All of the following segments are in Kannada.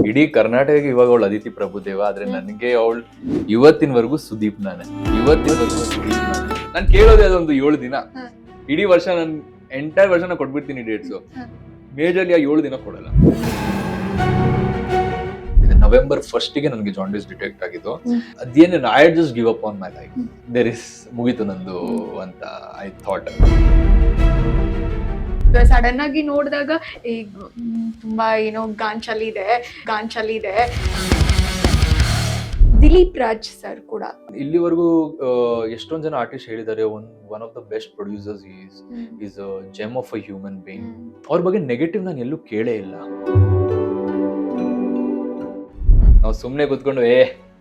ಇಡೀ ಕರ್ನಾಟಕಕ್ಕೆ ಇವಾಗ ಅವಳು ಅದಿತಿ ಪ್ರಭುದೇವ, ಆದ್ರೆ ನನಗೆ ಅವಳು ಇವತ್ತಿನವರೆಗೂ ಸುದೀಪ್ ನಾನೇ. ನಾನು ಕೇಳೋದೇ ಅದೊಂದು 7 ದಿನ. ಇಡೀ ವರ್ಷ ನಾನು ಎಂಟೈರ್ ವರ್ಷ ಕೊಟ್ಬಿಡ್ತೀನಿ ಡೇಟ್ಸ್. ಮೇಜರ್ಲಿ 7 ದಿನ ಕೊಡಲ್ಲ. ನವೆಂಬರ್ 1 ಗೆ ನನಗೆ ಜಾಂಡಿಸ್ ಡಿಟೆಕ್ಟ್ ಆಗಿದ್ದು. ಅದೇನು I just give up on my life. There is ಮುಗೀತು ನಂದು ಅಂತ ಐ ಥಾಟ್. ಸಡನ್ ಆಗಿ ನೋಡಿದಾಗ ಈಗ ತುಂಬಾ ಏನೋ ಗಾಂಚಲಿದೆ. ದಿಲೀಪ್ ರಾಜ್ ಸರ್ ಕೂಡ ಇಲ್ಲಿವರೆಗೂ ಎಷ್ಟೊಂದ್ ಜನ ಆರ್ಟಿಸ್ಟ್ ಹೇಳಿದ್ದಾರೆ one of the best producers is gem of a human being. ಅವ್ರ ಬಗ್ಗೆ ನೆಗೆಟಿವ್ ನಾನು ಎಲ್ಲೂ ಕೇಳೇ ಇಲ್ಲ. ನಾವು ಸುಮ್ಮನೆ ಕೂತ್ಕೊಂಡು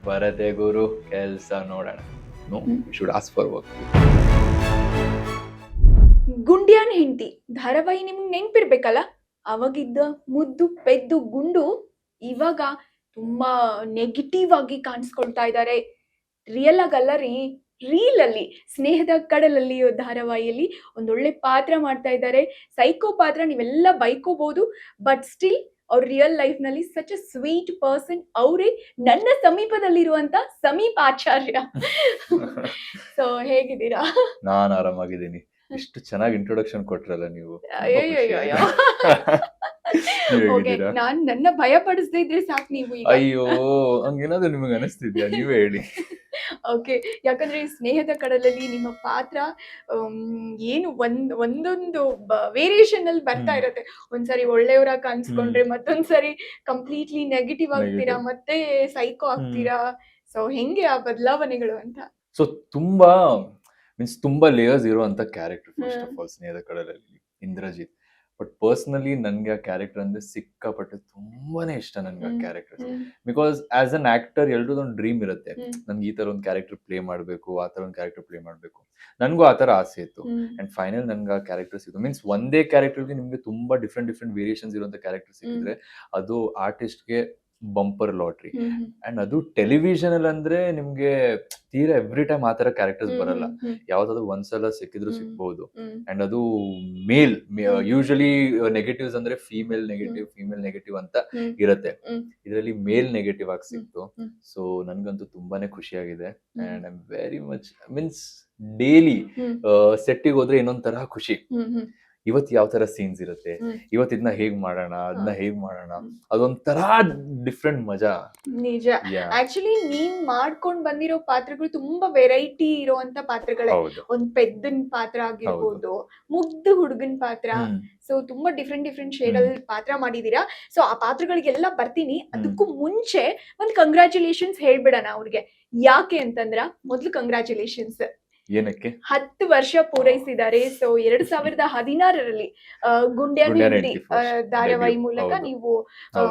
ಬರತ್ತೆ ಗುರು ಕೆಲ್ಸ ನೋಡೋಣ. No, we should ask for work. Gundyan Hendathi ಧಾರಾವಾಹಿ ನಿಮ್ಗೆ ನೆನ್ಪಿರ್ಬೇಕಲ್ಲ. ಅವಾಗಿದ್ದ ಮುದ್ದು ಪೆದ್ದು ಗುಂಡು ಇವಾಗ ತುಂಬಾ ನೆಗೆಟಿವ್ ಆಗಿ ಕಾಣಿಸ್ಕೊಳ್ತಾ ಇದ್ದಾರೆ. ರಿಯಲ್ ಆಗಲ್ಲ ರೀಲ್ ಅಲ್ಲಿ ಸ್ನೇಹದ ಕಡಲಲ್ಲಿ ಧಾರಾವಾಹಿಯಲ್ಲಿ ಒಂದೊಳ್ಳೆ ಪಾತ್ರ ಮಾಡ್ತಾ ಇದ್ದಾರೆ. ಸೈಕೋ ಪಾತ್ರ ನೀವೆಲ್ಲ ಬೈಕೋಬಹುದು, ಬಟ್ ಸ್ಟಿಲ್ ಅವ್ರ ರಿಯಲ್ ಲೈಫ್ ನಲ್ಲಿ ಸಚ್ ಅ ಸ್ವೀಟ್ ಪರ್ಸನ್. ಅವರೇ ನನ್ನ ಸಮೀಪದಲ್ಲಿರುವಂತ ಸಮೀಪ್ ಆಚಾರ್ಯ. ಸೊ ಹೇಗಿದ್ದೀರಾ? ನಾನು ಆರಾಮಾಗಿದ್ದೀನಿ. ಇಷ್ಟು ಚೆನ್ನಾಗಿ ಇಂಟ್ರೊಡಕ್ಷನ್ ಕೊಟ್ರಲ್ಲ ನೀವು. ಓಕೆ, ನಾನ್ ನನ್ನ ಭಯ ಪಡಿಸದೇ ಇದ್ರೆ ಸಾಕು ನೀವು ಈಗ. ಅಯ್ಯೋ, ಹಂಗೇನಾದ್ರು ನಿಮಗೆ ಅನಿಸ್ತಿದ್ಯಾ? ನೀವೇ ಹೇಳಿ. ಓಕೆ, ಯಾಕಂದ್ರೆ ಸ್ನೇಹದ ಕಡಲಲ್ಲಿ ನಿಮ್ಮ ಪಾತ್ರ ಏನು ಒಂದೊಂದು ವೇರಿಯೇಷನ್ ಅಲ್ಲಿ ಬರ್ತಾ ಇರತ್ತೆ. ಒಂದ್ಸರಿ ಒಳ್ಳೆಯವರಾಗಿ ಕಾಣಿಸ್ಕೊಂಡ್ರೆ ಮತ್ತೊಂದ್ಸರಿ ಕಂಪ್ಲೀಟ್ಲಿ ನೆಗೆಟಿವ್ ಆಗ್ತೀರಾ, ಮತ್ತೆ ಸೈಕೋ ಆಗ್ತೀರಾ. ಸೊ ಹೆಂಗೆ ಆ ಬದಲಾವಣೆಗಳು ಅಂತ? ಸೊ ತುಂಬಾ ಲೇಯರ್ಸ್ ಇರುವಂತ ಕ್ಯಾರೆಕ್ಟರ್. ಫಸ್ಟ್ ಆಫ್ ಆಲ್ ಸ್ನೇಹದ ಕಡಲಲ್ಲಿ ಇಂದ್ರಜಿತ್. ಬಟ್ ಪರ್ಸನಲಿ ನನ್ಗೆ ಆ ಕ್ಯಾರೆಕ್ಟರ್ ಅಂದ್ರೆ ಸಿಕ್ಕಾಪಟ್ಟೆ ತುಂಬಾನೇ ಇಷ್ಟ. ನನ್ಗೆ ಆ character because as an actor ಎಲ್ರದ್ದು ಒಂದು ಡ್ರೀಮ್ ಇರುತ್ತೆ. ನನ್ಗೆ ಈ ತರ ಒಂದು ಕ್ಯಾರೆಕ್ಟರ್ ಪ್ಲೇ ಮಾಡ್ಬೇಕು, ಆ ತರ ಒಂದು ಕ್ಯಾರೆಕ್ಟರ್ ಪ್ಲೇ ಮಾಡ್ಬೇಕು. ನನ್ಗೂ ಆ ತರ ಆಸೆ ಇತ್ತು. ಅಂಡ್ ಫೈನಲ್ ನನ್ಗೆ ಆ ಕ್ಯಾರೆಕ್ಟರ್ ಸಿಕ್ತು. ಮೀನ್ಸ್ ಒಂದೇ ಕ್ಯಾರೆಕ್ಟರ್ಗೆ ನಿಮ್ಗೆ ತುಂಬಾ ಡಿಫ್ರೆಂಟ್ ವೇರಿಯೇಷನ್ಸ್ ಇರುವಂತ ಕ್ಯಾರೆಕ್ಟರ್ ಸಿಕ್ಕಿದ್ರೆ ಅದು ಆರ್ಟಿಸ್ಟ್ಗೆ ಬಂಪರ್ ಲಾಟ್ರಿ. ಅಂಡ್ ಅದು ಟೆಲಿವಿಷನ್ ಅಲ್ಲಿ ಅಂದ್ರೆ ನಿಮ್ಗೆ ತೀರಾ ಎವ್ರಿ ಟೈಮ್ ಆ ತರ ಕ್ಯಾರೆಕ್ಟರ್ಸ್ ಬರಲ್ಲ. ಯಾವ್ದಾದ್ರು ಒಂದ್ಸಲ ಸಿಕ್ಕಿದ್ರು ಸಿಕ್ಬಹುದು. ಅಂಡ್ ಅದು ಮೇಲ್, ಯೂಶಲಿ ನೆಗೆಟಿವ್ಸ್ ಅಂದ್ರೆ ಫೀಮೇಲ್ ನೆಗೆಟಿವ್ ಅಂತ ಇರತ್ತೆ. ಇದರಲ್ಲಿ ಮೇಲ್ ನೆಗೆಟಿವ್ ಆಗಿ ಸಿಕ್ತು. ಸೊ ನನ್ಗಂತೂ ತುಂಬಾನೇ ಖುಷಿಯಾಗಿದೆ. And I am very much means daily ಸೆಟ್ಟಿಗೆ ಹೋದ್ರೆ ಇನ್ನೊಂದ್ ತರ ಖುಷಿ. ಇವತ್ತು ಯಾವ ತರ ಸೀನ್ಸ್ ಇರುತ್ತೆ, ಇವತ್ತು ಇದನ್ನ ಹೇಗ್ ಮಾಡೋಣ, ಅದನ್ನ ಹೇಗ್ ಮಾಡೋಣ, ಅದೊಂಥರ ಡಿಫ್ರೆಂಟ್ ಮಜಾ. ನಿಜ. ಆಕ್ಚುಲಿ ನೀವ್ ಮಾಡ್ಕೊಂಡ್ ಬಂದಿರೋ ಪಾತ್ರಗಳು ತುಂಬಾ ವೆರೈಟಿ ಇರುವಂತ ಪಾತ್ರಗಳೇ. ಒಂದ್ ಪೆದ್ದನ್ ಪಾತ್ರ ಆಗಿರ್ಬೋದು, ಮುಗ್ಧ ಹುಡುಗನ್ ಪಾತ್ರ. ಸೊ ತುಂಬಾ ಡಿಫ್ರೆಂಟ್ ಶೇಡ್ ಅಲ್ಲಿ ಪಾತ್ರ ಮಾಡಿದೀರಾ. ಸೊ ಆ ಪಾತ್ರಗಳಿಗೆಲ್ಲ ಬರ್ತೀನಿ. ಅದಕ್ಕೂ ಮುಂಚೆ ಒಂದ್ ಕಂಗ್ರಾಚುಲೇಷನ್ಸ್ ಹೇಳ್ಬಿಡಣ ಅವ್ರಿಗೆ. ಯಾಕೆ ಅಂತಂದ್ರ, ಮೊದ್ಲು ಕಂಗ್ರಾಚುಲೇಷನ್ಸ್ ಏನಕ್ಕೆ 10 ವರ್ಷ ಪೂರೈಸಿದ್ದಾರೆ. ಸೊ 2016ರಲ್ಲಿ ಗುಂಡ್ಯಾನ್ ಹೆಂಡತಿ ಧಾರಾವಾಹಿ ಮೂಲಕ ನೀವು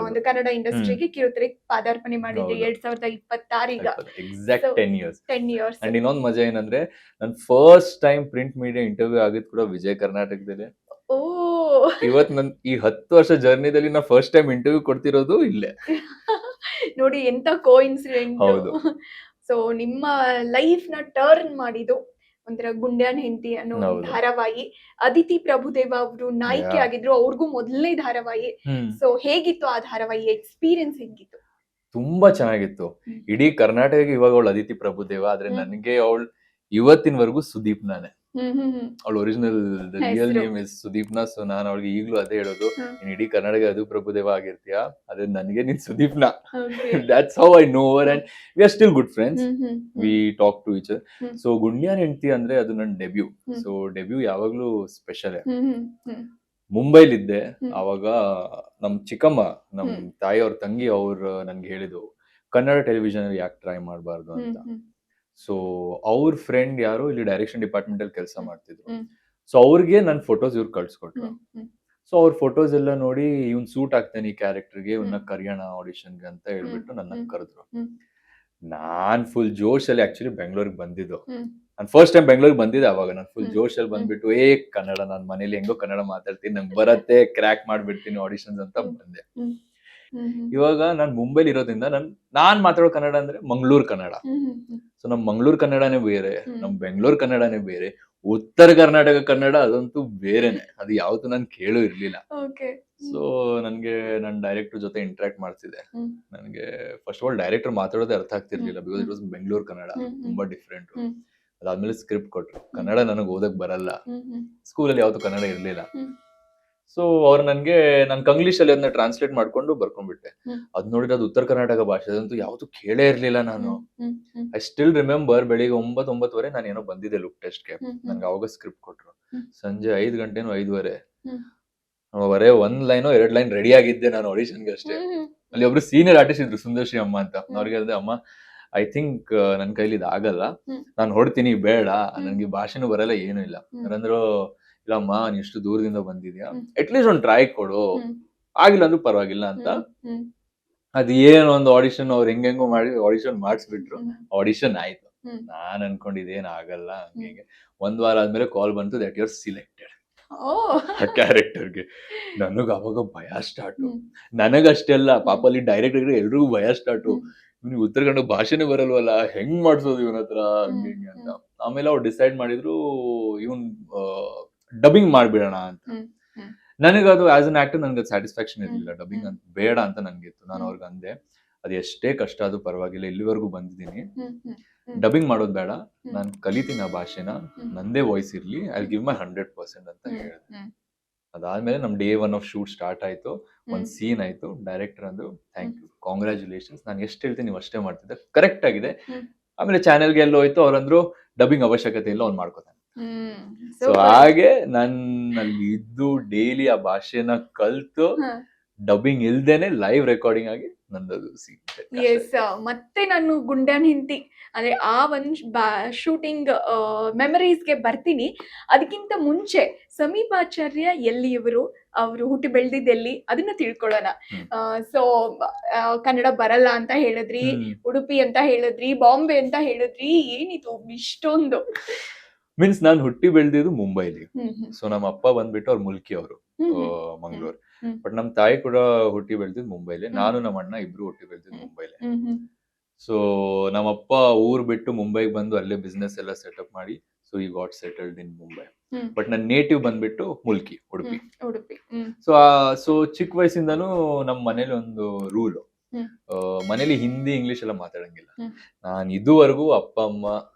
ಒಂದು ಕನ್ನಡ ಇಂಡಸ್ಟ್ರಿಗೆ ಕಿರುತೆರೆಗೆ ಪಾದಾರ್ಪಣೆ ಮಾಡಿದ್ರಿ 2026 ಈಗ. Exact 10 years. ಅಂಡ್ ಇನ್ನೊಂದು ಮಜಾ ಏನಂದ್ರೆ, ನನ್ first time print media interview ಆಗಿದ್ ಕೂಡ ವಿಜಯ ಕರ್ನಾಟಕದಲ್ಲಿ. ಇವತ್ ನನ್ ಈ 10 ವರ್ಷ ಜರ್ನಿದಲ್ಲಿ ನಾ ಫಸ್ಟ್ ಟೈಮ್ ಇಂಟರ್ವ್ಯೂ ಕೊಡ್ತಿರೋದು ಇಲ್ಲೇ. ನೋಡಿ ಎಂತ ಕೋಇನ್ಸಿಡೆಂಟ್. ಸೊ ನಿಮ್ಮ ಲೈಫ್ ನ ಟರ್ನ್ ಮಾಡಿದ್ದು ಒಂಥರ ಗುಂಡ್ಯಾನ್ ಹೆಂಡತಿ ಅನ್ನೋ ಧಾರಾವಾಹಿ. ಅದಿತಿ ಪ್ರಭುದೇವ ಅವರು ನಾಯಕಿ ಆಗಿದ್ರು. ಅವ್ರಿಗೂ ಮೊದಲನೇ ಧಾರಾವಾಹಿ. ಸೊ ಹೇಗಿತ್ತು ಆ ಧಾರಾವಾಹಿ ಎಕ್ಸ್ಪೀರಿಯನ್ಸ್? ಹೇಗಿತ್ತು? ತುಂಬಾ ಚೆನ್ನಾಗಿತ್ತು. ಇಡೀ ಕರ್ನಾಟಕಕ್ಕೆ ಇವಾಗ ಅವಳು ಅದಿತಿ ಪ್ರಭುದೇವ, ಆದ್ರೆ ನನಗೆ ಅವಳು ಇವತ್ತಿನವರೆಗೂ ಸುದೀಪ್ ನಾನೇ. ಅವಳ original real name is Sudeepna. So ನಾನು ಅವಳಿಗೆ ಈಗ್ಲೂ ಅದೇ ಹೇಳೋದು, ನೀನ್ ಇಡೀ ಕರ್ನಾಟಕ ಅದು ಪ್ರಭುದೇವ ಆಗಿರ್ತೀಯಾ, ಅದೇ ನನಗೆ ನೀನ್ Sudeepna. That's how I know her and we are still good friends. We talk to each other. So Gundyan Hendathi ಅಂದ್ರೆ ಅದು ನನ್ನ ಡೆಬ್ಯೂ. ಸೊ ಡೆಬ್ಯೂ ಯಾವಾಗ್ಲೂ ಸ್ಪೆಷಲ್. ಮುಂಬೈಲಿದ್ದೆ ಅವಾಗ. ನಮ್ ಚಿಕ್ಕಮ್ಮ, ನಮ್ ತಾಯಿ ಅವ್ರ ತಂಗಿ ಅವ್ರು ನನ್ಗೆ ಹೇಳಿದ್ರು, ಕನ್ನಡ ಟೆಲಿವಿಷನ್ ಅಲ್ಲಿ ಯಾಕೆ ಟ್ರೈ ಮಾಡಬಾರ್ದು ಅಂತ. ಸೊ ಅವ್ರ ಫ್ರೆಂಡ್ ಯಾರು ಇಲ್ಲಿ ಡೈರೆಕ್ಷನ್ ಡಿಪಾರ್ಟ್ಮೆಂಟ್ ಅಲ್ಲಿ ಕೆಲಸ ಮಾಡ್ತಿದ್ರು. ಸೊ ಅವ್ರಿಗೆ ನನ್ ಫೋಟೋಸ್ ಇವ್ರು ಕಳ್ಸಿಕೊಟ್ರು. ಸೊ ಅವ್ರ ಫೋಟೋಸ್ ಎಲ್ಲ ನೋಡಿ, ಇವ್ನ್ ಸೂಟ್ ಆಗ್ತಾನೆ ಈ ಕ್ಯಾರೆಕ್ಟರ್ಗೆ, ಇವನ್ನ ಕರಿಯೋಣ ಆಡಿಷನ್ಗೆ ಅಂತ ಹೇಳ್ಬಿಟ್ಟು ನನ್ನ ಕರೆದ್ರು. ನಾನ್ ಫುಲ್ ಜೋಶ್ ಅಲ್ಲಿ ಆಕ್ಚುಲಿ ಬೆಂಗಳೂರಿಗೆ ಬಂದಿದ್ದು. ನಾನು ಫಸ್ಟ್ ಟೈಮ್ ಬೆಂಗಳೂರಿಗೆ ಬಂದಿದ್ದೆ ಅವಾಗ. ನಾನು ಫುಲ್ ಜೋಶ್ ಅಲ್ಲಿ ಬಂದ್ಬಿಟ್ಟು ಕನ್ನಡ, ನಾನ್ ಮನೇಲಿ ಹೆಂಗೋ ಕನ್ನಡ ಮಾತಾಡ್ತೀನಿ, ನಂಗೆ ಬರತ್ತೆ, ಕ್ರ್ಯಾಕ್ ಮಾಡ್ಬಿಡ್ತೀನಿ ಆಡಿಷನ್ಸ್ ಅಂತ ಬಂದೆ. ಇವಾಗ ನಾನ್ ಮುಂಬೈಲಿ ಇರೋದ್ರಿಂದ ನಾನ್ ಮಾತಾಡೋ ಕನ್ನಡ ಅಂದ್ರೆ ಮಂಗಳೂರು ಕನ್ನಡ. ಸೊ ನಮ್ ಮಂಗಳೂರು ಕನ್ನಡನೇ ಬೇರೆ, ನಮ್ ಬೆಂಗಳೂರು ಕನ್ನಡನೇ ಬೇರೆ, ಉತ್ತರ ಕರ್ನಾಟಕ ಕನ್ನಡ ಅದಂತೂ ಬೇರೆನೆ, ಅದು ಯಾವತ್ತೂ ನಾನು ಕೇಳೂ ಇರ್ಲಿಲ್ಲ. ಓಕೆ. ಸೊ ನನ್ಗೆ ನನ್ ಡೈರೆಕ್ಟರ್ ಜೊತೆ ಇಂಟ್ರಾಕ್ಟ್ ಮಾಡ್ತಿದ್ದೆ. ಹ್ಮ್. ನನಗೆ ಫಸ್ಟ್ ಆಫ್ ಆಲ್ ಡೈರೆಕ್ಟರ್ ಮಾತಾಡೋದೇ ಅರ್ಥ ಆಗ್ತಿರ್ಲಿಲ್ಲ, because it hmm. Was Bengaluru Kannada, hmm. ತುಂಬಾ ಡಿಫ್ರೆಂಟ್. ಹ್ಮ್. ಅದಾದ್ಮೇಲೆ ಸ್ಕ್ರಿಪ್ಟ್ ಕೊಟ್ರು, ಕನ್ನಡ ನನಗೆ ಓದಕ್ ಬರಲ್ಲ, ಹ್ಮ್. ಸ್ಕೂಲಲ್ಲಿ ಯಾವತ್ತೂ ಕನ್ನಡ ಇರ್ಲಿಲ್ಲ. ಹ್ಮ್. ಸೊ ಅವ್ರು ನನ್ಗೆ ನಾನು ಕಂಗ್ಲೀಷಲ್ಲಿ ಅದನ್ನ ಟ್ರಾನ್ಸ್ಲೇಟ್ ಮಾಡ್ಕೊಂಡು ಬರ್ಕೊಂಡ್ಬಿಟ್ಟೆ. ಹ್ಮ್. ಅದ್ ನೋಡಿದ್ರೆ ಅದು ಉತ್ತರ ಕರ್ನಾಟಕ ಭಾಷೆ, ಅದಂತೂ ಯಾವತ್ತೂ ಕೇಳೇ ಇರ್ಲಿಲ್ಲ ನಾನು. ಹ್ಮ್. ಹ್ಮ್. ಐ ಸ್ಟಿಲ್ ರಿಮೆಂಬರ್, ಬೆಳಿಗ್ಗೆ 9-9:30 ನಾನು ಏನೋ ಬಂದಿದ್ದೆ ಲುಕ್ ಟೆಸ್ಟ್ಗೆ. ಹ್ಮ್. ನನ್ಗೆ ಅವಾಗ ಸ್ಕ್ರಿಪ್ಟ್ ಕೊಟ್ರು. ಹ್ಮ್. ಸಂಜೆ 5 ಗಂಟೆನೋ 5:15 ಹ್ಮ್. ಬರೇ 1 ಲೈನೋ 2 ಲೈನ್ ರೆಡಿ ಆಗಿದ್ದೆ ನಾನು ಆಡಿಷನ್ಗೆ ಅಷ್ಟೇ. ಹ್ಮ್. ಅಲ್ಲಿ ಒಬ್ರು ಸೀನಿಯರ್ ಆರ್ಟಿಸ್ಟ್ ಇದ್ರು, ಸುಂದರ್ಶ್ರೀ ಅಮ್ಮ ಅಂತ. ಹ್ಮ್. ಅವ್ರಿಗೆ ಹೇಳಿದೆ, ಅಮ್ಮ ಐ ಥಿಂಕ್ ನನ್ ಕೈಲಿ ಇದು ಆಗಲ್ಲ, ಹ್ಮ್. ನಾನು ಹೊಡ್ತೀನಿ, ಬೇಡ, ಹ್ಮ್. ನನ್ಗೆ ಈ ಭಾಷೆನೂ ಬರಲ್ಲ, ಏನೂ ಇಲ್ಲ. ಹ್ಮ್. ಯಾರಂದ್ರು, ಇಲ್ಲಮ್ಮ ನೀನ್ ಇಷ್ಟು ದೂರದಿಂದ ಬಂದಿದ್ಯಾ, ಹ್ಮ್. ಅಟ್ಲೀಸ್ಟ್ ಒಂದು ಟ್ರೈ ಕೊಡು, ಹ್ಮ್. ಆಗಿಲ್ಲ ಅಂದ್ರೂ ಪರವಾಗಿಲ್ಲ ಅಂತ. ಹ್ಮ್. ಹ್ಮ್. ಅದ್ ಏನು ಒಂದು ಆಡಿಷನ್ ಅವ್ರು ಹೆಂಗೆಂಗೋ ಮಾಡಿ ಆಡಿಷನ್ ಮಾಡಿಸ್ಬಿಟ್ರು. ಹ್ಮ್. ಆಡಿಷನ್ ಆಯ್ತು. ಹ್ಮ್. ನಾನ್ ಅನ್ಕೊಂಡಿದ್ದೇನ್ ಆಗಲ್ಲ ಹ್ಮ್. ಹಂಗೆ. 1 ವಾರ ಆದ್ಮೇಲೆ ಕಾಲ್ ಬಂತು ದಟ್ ಯು ಆರ್ ಸಿಲೆಕ್ಟೆಡ್ ಓ. ಆ ಕ್ಯಾರೆಕ್ಟರ್ಗೆ. ನನಗ ಅವಾಗ ಭಯ ಸ್ಟಾರ್ಟು. ಹ್ಮ್. ನನಗಷ್ಟೇ ಅಲ್ಲ, ಪಾಪ ಅಲ್ಲಿ ಡೈರೆಕ್ಟರ್ ಎಲ್ರಿಗೂ ಭಯ ಸ್ಟಾರ್ಟು. ಹ್ಮ್. ಇವ್ನಿಗೆ ಉತ್ತರ ಕನ್ನಡ ಭಾಷೆನೇ ಬರಲ್ವಲ್ಲ, ಹೆಂಗ್ ಮಾಡ್ಸೋದು ಇವನ ಹತ್ರ, ಹ್ಮ್. ಹಂಗೆ ಅಂತ. ಹ್ಮ್. ಆಮೇಲೆ ಅವ್ರು ಡಿಸೈಡ್ ಮಾಡಿದ್ರು, ಇವನ್ ಡಬ್ಬಿಂಗ್ ಮಾಡ್ಬಿಡೋಣ ಅಂತ. ಹ್ಮ್. ಹ್ಮ್. ನನಗದು ಆಸ್ ಅನ್ ಆಕ್ಟರ್ ನನ್ಗೆ ಸ್ಯಾಟಿಸ್ಫ್ಯಾಕ್ಷನ್ ಇರ್ಲಿಲ್ಲ, ಹ್ಮ್. ಡಬ್ಬಿಂಗ್ ಹ್ಮ್. ಅಂತ ಬೇಡ ಅಂತ ನನ್ಗಿತ್ತು. ನಾನು ಹ್ಮ್. ಅವ್ರಿಗೆ ಅಂದೆ, ಅದು ಎಷ್ಟೇ ಕಷ್ಟ ಆದ್ರೂ ಪರವಾಗಿಲ್ಲ, ಇಲ್ಲಿವರೆಗೂ ಬಂದಿದ್ದೀನಿ, ಹ್ಮ್. ಹ್ಮ್. ಹ್ಮ್. ಡಬ್ಬಿಂಗ್ ಮಾಡೋದು ಬೇಡ, ಹ್ಮ್. ನಾನು ಕಲಿತೀನಿ ಆ ಭಾಷೆನ, ಹ್ಮ್. ನಂದೇ ವಾಯ್ಸ್ ಇರ್ಲಿ, ಐ ಗಿವ್ ಮೈ 100% ಅಂತ ಹ್ಮ್. ಹೇಳಿದೆ. ಹ್ಮ್. ಅದಾದ್ಮೇಲೆ ನಮ್ ಡೇ 1 ಆಫ್ ಶೂಟ್ ಸ್ಟಾರ್ಟ್ ಆಯ್ತು. ಒಂದ್ ಹ್ಮ್. ಸೀನ್ ಆಯ್ತು. ಡೈರೆಕ್ಟರ್ ಅಂದ್ರು, ಥ್ಯಾಂಕ್ ಯು, ಕಾಂಗ್ರ್ಯಾಚುಲೇಷನ್ಸ್, ನಾನು ಎಷ್ಟು ಹೇಳ್ತೀನಿ ನೀವು ಅಷ್ಟೇ ಮಾಡ್ತಿದ್ದೆ, ಕರೆಕ್ಟ್ ಆಗಿದೆ. ಹ್ಮ್. ಆಮೇಲೆ ಚಾನೆಲ್ಗೆ ಎಲ್ಲ ಹೋಯ್ತು, ಅವ್ರಂದ್ರು ಡಬ್ಬಿಂಗ್ ಅವಶ್ಯಕತೆ ಇಲ್ಲ, ಅವ್ನು ಮಾಡ್ಕೊತಾನೆ. ಹ್ಮ್. So Super. ಹಾಗೆ ಅಲ್ಲಿ ಇದ್ದು ಡೈಲಿ ಆ ಭಾಷೆನ ಕಲ್ತು, ಹ. ಡಬ್ಬಿಂಗ್ ಇಲ್ದೇನೆ ಲೈವ್ ರೆಕಾರ್ಡಿಂಗ್ ಆಗಿ ನಂದದು ಸಿಗುತ್ತೆ. ಎಸ್, ಮತ್ತೆ ನಾನು ಗುಂಡ್ಯಾನ್ ಹೆಂಡತಿ ಅಂದ್ರೆ ಆ ಒಂದ್ ಶೂಟಿಂಗ್ ಮೆಮರೀಸ್ಗೆ ಬರ್ತೀನಿ. ಅದಕ್ಕಿಂತ ಮುಂಚೆ ಸಮೀಪಾಚಾರ್ಯ ಎಲ್ಲಿಯವರು, ಅವರು ಹುಟ್ಟಿ ಬೆಳೆದಿದ್ದು ಎಲ್ಲಿ, ಅದನ್ನ ತಿಳ್ಕೊಳ್ಳೋಣ. ಹ್ಮ್. ಸೊ ಕನ್ನಡ ಬರಲ್ಲ ಅಂತ ಹೇಳಿದ್ರಿ, ಉಡುಪಿ ಅಂತ ಹೇಳಿದ್ರಿ, ಬಾಂಬೆ ಅಂತ ಹೇಳಿದ್ರಿ, ಏನಿದು ಇಷ್ಟೊಂದು? ಮೀನ್ಸ್ ನಾನು ಹುಟ್ಟಿ ಬೆಳೆದಿದ್ದು ಮುಂಬೈಲಿ. ಹ್ಮ್. ಹ್ಮ್. ಸೊ ನಮ್ಮ ಅಪ್ಪ ಬಂದ್ಬಿಟ್ಟು ಅವ್ರು ಮುಲ್ಕಿ ಅವರು, ಹ್ಮ್. ಹ್ಮ್. ಮಂಗಳೂರು. ಹ್ಮ್. ಬಟ್ ನಮ್ ತಾಯಿ ಕೂಡ ಹುಟ್ಟಿ ಬೆಳೆದಿದ್ದು ಮುಂಬೈಲಿ. ಹ್ಮ್. ನಾನು ನಮ್ಮ ಅಣ್ಣ ಇಬ್ರು ಹುಟ್ಟಿ ಬೆಳೆದಿದ್ದು ಹ್ಮ್. ಮುಂಬೈಲಿ. ಹ್ಮ್. ಹ್ಮ್. ಸೊ ನಮ್ಮಪ್ಪ ಊರ್ ಬಿಟ್ಟು ಮುಂಬೈಗೆ ಬಂದು ಅಲ್ಲೇ ಬಿಸ್ನೆಸ್ ಎಲ್ಲ ಸೆಟಪ್ ಮಾಡಿ, ಸೊ ಈ got settled in Mumbai. Hmm. But ನನ್ನ ನೇಟಿವ್ ಬಂದ್ಬಿಟ್ಟು ಮುಲ್ಕಿ, ಉಡುಪಿ. ಹ್ಮ್. ಉಡುಪಿ. ಹ್ಮ್. ಸೊ ಚಿಕ್ಕ ವಯಸ್ಸಿಂದನೂ ನಮ್ಮ ಮನೇಲಿ ಒಂದು ರೂಲು, ಹ್ಮ್. ಮನೇಲಿ ಹಿಂದಿ ಇಂಗ್ಲಿಷ್ ಎಲ್ಲ ಮಾತಾಡಂಗಿಲ್ಲ. ಹ್ಮ್. ನಾನು ಇದುವರೆಗೂ ಅಪ್ಪ ಅಮ್ಮ